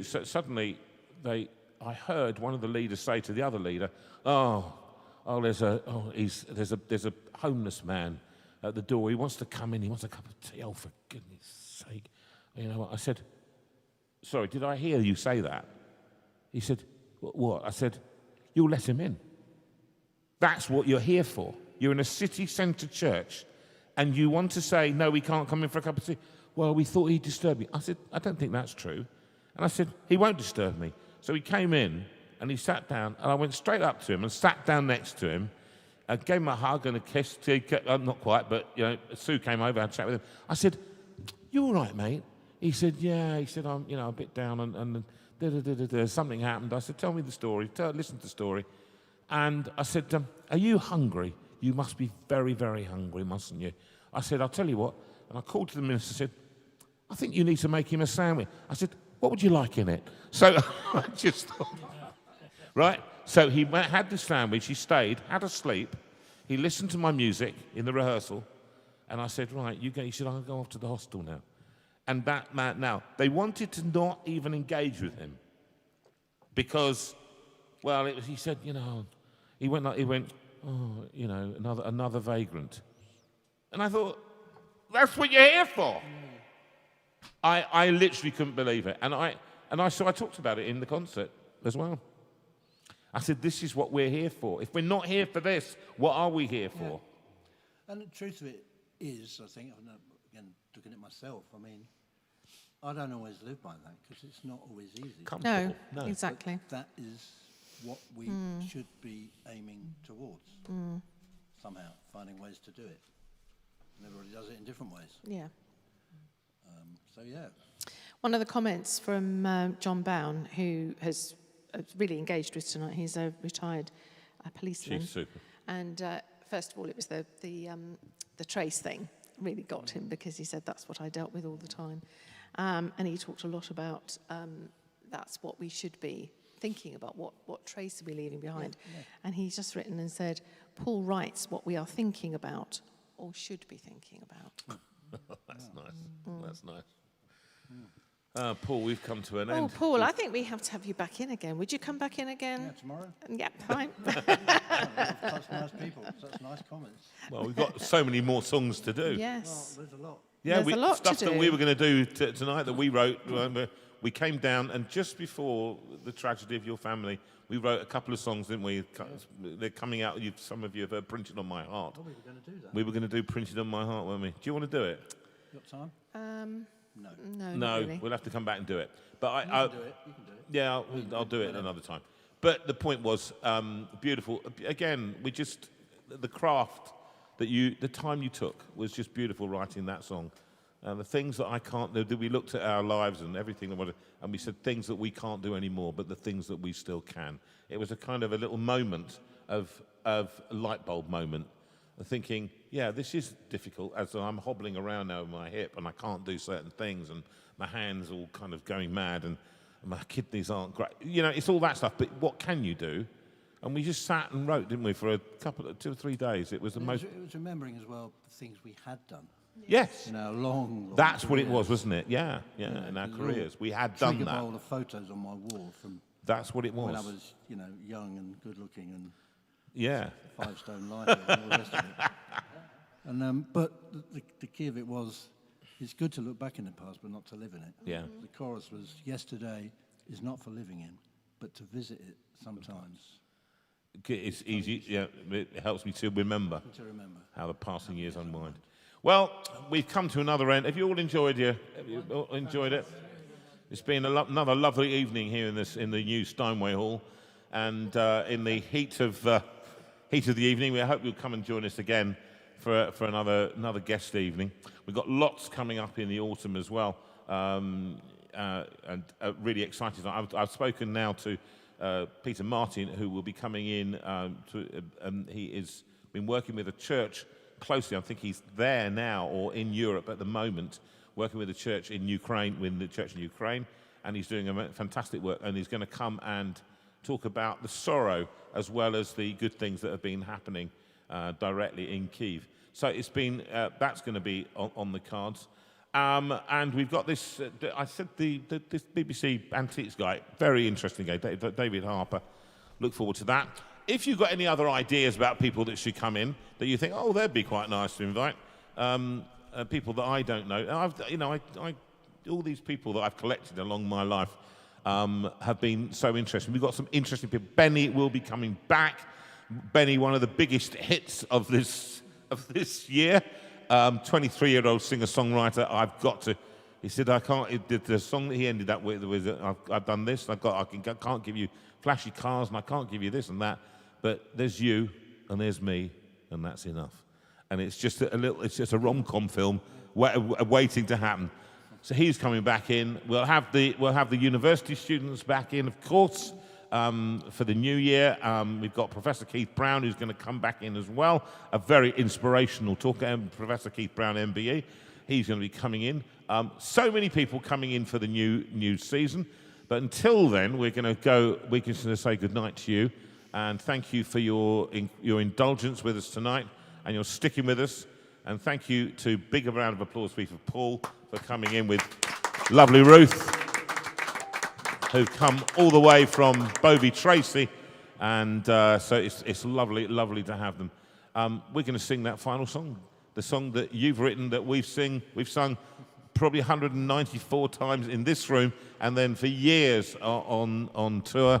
S3: suddenly I heard one of the leaders say to the other leader, there's a homeless man at the door. He wants to come in. He wants a cup of tea. Oh, for goodness sake! You know what? I said, sorry, did I hear you say that? He said, what? I said, you'll let him in. That's what you're here for. You're in a city centre church, and you want to say, no, we can't come in for a cup of tea. Well, we thought he'd disturb you. I said, I don't think that's true. And I said, he won't disturb me. So he came in, and he sat down, and I went straight up to him and sat down next to him. I gave him a hug and a kiss. Not quite, but Sue came over, had a chat with him. I said, you all right, mate? He said, yeah. He said, I'm a bit down, and something happened. I said, tell me the story. Listen to the story. And I said, are you hungry? You must be very, very hungry, mustn't you? I said, I'll tell you what. And I called to the minister and said, I think you need to make him a sandwich. I said, what would you like in it? So I just thought, right? So he had the sandwich, he stayed, had a sleep, he listened to my music in the rehearsal, and I said, right, you go. He said, I'll go off to the hostel now. And that man, now, they wanted to not even engage with him because, well, he said, he went, another vagrant. And I thought, that's what you're here for. I literally couldn't believe it. So I talked about it in the concert as well. I said, this is what we're here for. If we're not here for this, what are we here for?
S1: And the truth of it is, I think, again, looking at myself, I mean, I don't always live by that because it's not always easy.
S2: No, exactly.
S1: But that is what we should be aiming towards, somehow, finding ways to do it. And everybody does it in different ways.
S2: Yeah.
S1: So, yeah.
S2: One of the comments from John Bown, who has really engaged with tonight, he's a retired policeman.
S3: She's super.
S2: And first of all, it was the trace thing really got him because he said that's what I dealt with all the time. And he talked a lot about that's what we should be thinking about, what trace are we leaving behind. Yeah. And he's just written and said, Paul writes what we are thinking about or should be thinking about.
S3: That's nice. That's nice. Paul, we've come to an end.
S2: Oh, Paul, I think we have to have you back in again. Would you come back in again?
S1: Yeah, tomorrow.
S2: Yeah, fine.
S1: Such nice people, such nice comments.
S3: Well, we've got so many more songs to do.
S2: Yes.
S1: Well, there's a lot.
S3: Yeah,
S2: There's a lot
S3: stuff
S2: to
S3: that
S2: do.
S3: we were going to do tonight that we wrote. We came down, and just before the tragedy of your family, we wrote a couple of songs, didn't we? Yeah. They're coming out. Some of you have heard Printed on My Heart.
S1: Oh, we were going to do that.
S3: We were going to do Printed on My Heart, weren't we? Do you want to do it?
S1: You got time? No.
S2: No,
S3: No,
S2: not really.
S3: we'll have to come back and do it. But
S1: You can do it.
S3: Yeah, I'll do it another time. But the point was, beautiful. Again, the craft the time you took was just beautiful writing that song. And the things that I can't do, we looked at our lives and everything, and we said things that we can't do anymore, but the things that we still can. It was a kind of a little moment of a light bulb moment, of thinking, yeah, this is difficult, as I'm hobbling around now with my hip, and I can't do certain things, and my hands all kind of going mad, and my kidneys aren't great. It's all that stuff, but what can you do? And we just sat and wrote, didn't we, for a couple of 2 or 3 days. It was the most...
S1: It was remembering as well the things we had done.
S3: Yes.
S1: In our long
S3: That's what it
S1: careers.
S3: was, wasn't it? Yeah, in our careers. We had done that.
S1: All the photos on my wall from...
S3: That's what it was.
S1: When I was, young and good-looking and...
S3: Yeah.
S1: 5-stone life and all the rest of it. And, but the key of it was, it's good to look back in the past, but not to live in it.
S3: Yeah.
S1: The chorus was, yesterday is not for living in, but to visit it sometimes.
S3: It's easy, yeah, it helps me to remember. How the passing years unwind. Well, we've come to another end. Have you all enjoyed it? It's been another lovely evening here in the new Steinway Hall, and in the heat of the evening, we hope you'll come and join us again for another guest evening. We've got lots coming up in the autumn as well, and really excited. I've spoken now to Peter Martin, who will be coming in. He has been working with a church closely. I think he's there now or in Europe at the moment, working with a church in Ukraine, and he's doing a fantastic work, and he's going to come and talk about the sorrow as well as the good things that have been happening directly in Kyiv. So it's been that's going to be on the cards, and we've got this. I said this BBC Antiques guy, very interesting guy, David Harper. Look forward to that. If you've got any other ideas about people that should come in that you think, oh, they'd be quite nice to invite, people that I don't know, all these people that I've collected along my life have been so interesting. We've got some interesting people. Benny will be coming back. Benny, one of the biggest hits of this year. 23-year-old singer-songwriter. I've got to. He said, I can't. The song that he ended up with was, I've done this. I can't give you flashy cars, and I can't give you this and that. But there's you, and there's me, and that's enough. And it's just it's just a rom-com film waiting to happen. So he's coming back in. We'll have the university students back in, of course, for the new year. We've got Professor Keith Brown, who's going to come back in as well. A very inspirational talker, Professor Keith Brown, MBE. He's going to be coming in. So many people coming in for the new season. But until then, we're going to say goodnight to you, and thank you for your indulgence with us tonight, and you're sticking with us. And thank you to big round of applause for Paul for coming in with lovely Ruth, who've come all the way from Bovey Tracy, and so it's lovely to have them. We're going to sing that final song, the song that you've written, that we've sung probably 194 times in this room, and then for years on tour.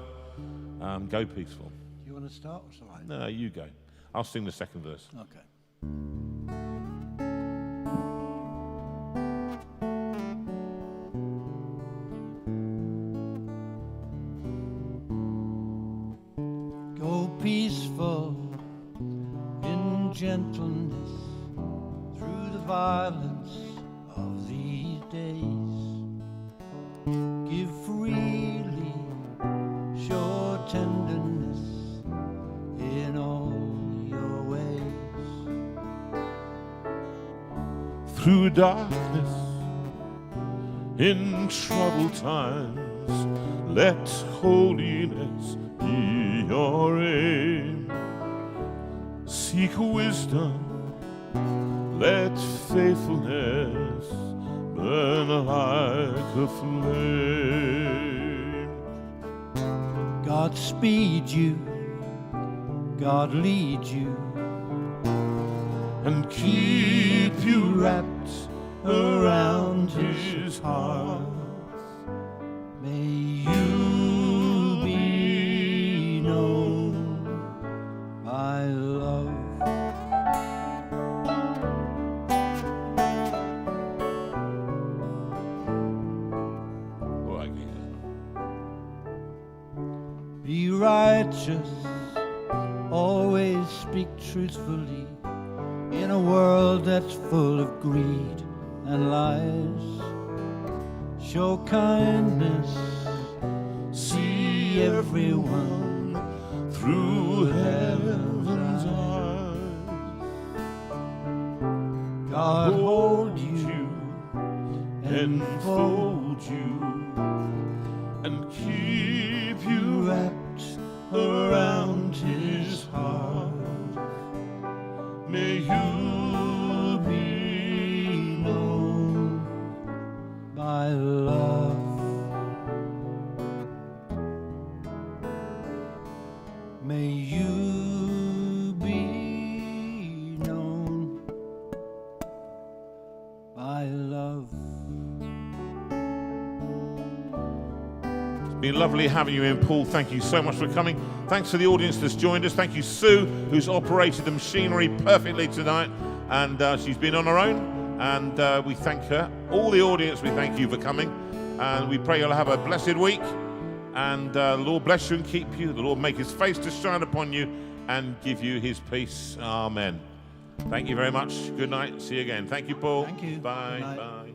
S3: Go Peaceful.
S1: You want to start? Or shall I?
S3: No, you go. I'll sing the second verse.
S1: Okay. Go peaceful in gentleness through the violence of these days. Give freely, show tenderness in all your ways.
S3: Through darkness, in troubled times, let holiness be your aim. Seek wisdom, let faithfulness burn like a flame.
S1: God speed you, God lead you,
S3: And keep you
S1: wrapped around his heart. May you be known by love. Be righteous, always speak truthfully in a world that's full of greed and lies. Show kindness, see everyone through heaven's eyes. God hold you,
S3: enfold you, and keep you
S1: wrapped around his heart.
S3: May you
S1: Be known by love. May you be known by love.
S3: It's been lovely having you in, Paul. Thank you so much for coming. Thanks to the audience that's joined us. Thank you, Sue, who's operated the machinery perfectly tonight. And she's been on her own. And we thank her. All the audience, we thank you for coming. And we pray you'll have a blessed week. And the Lord bless you and keep you. The Lord make his face to shine upon you and give you his peace. Amen. Thank you very much. Good night. See you again. Thank you, Paul.
S1: Thank you.
S3: Bye.
S1: Good night.
S3: Bye.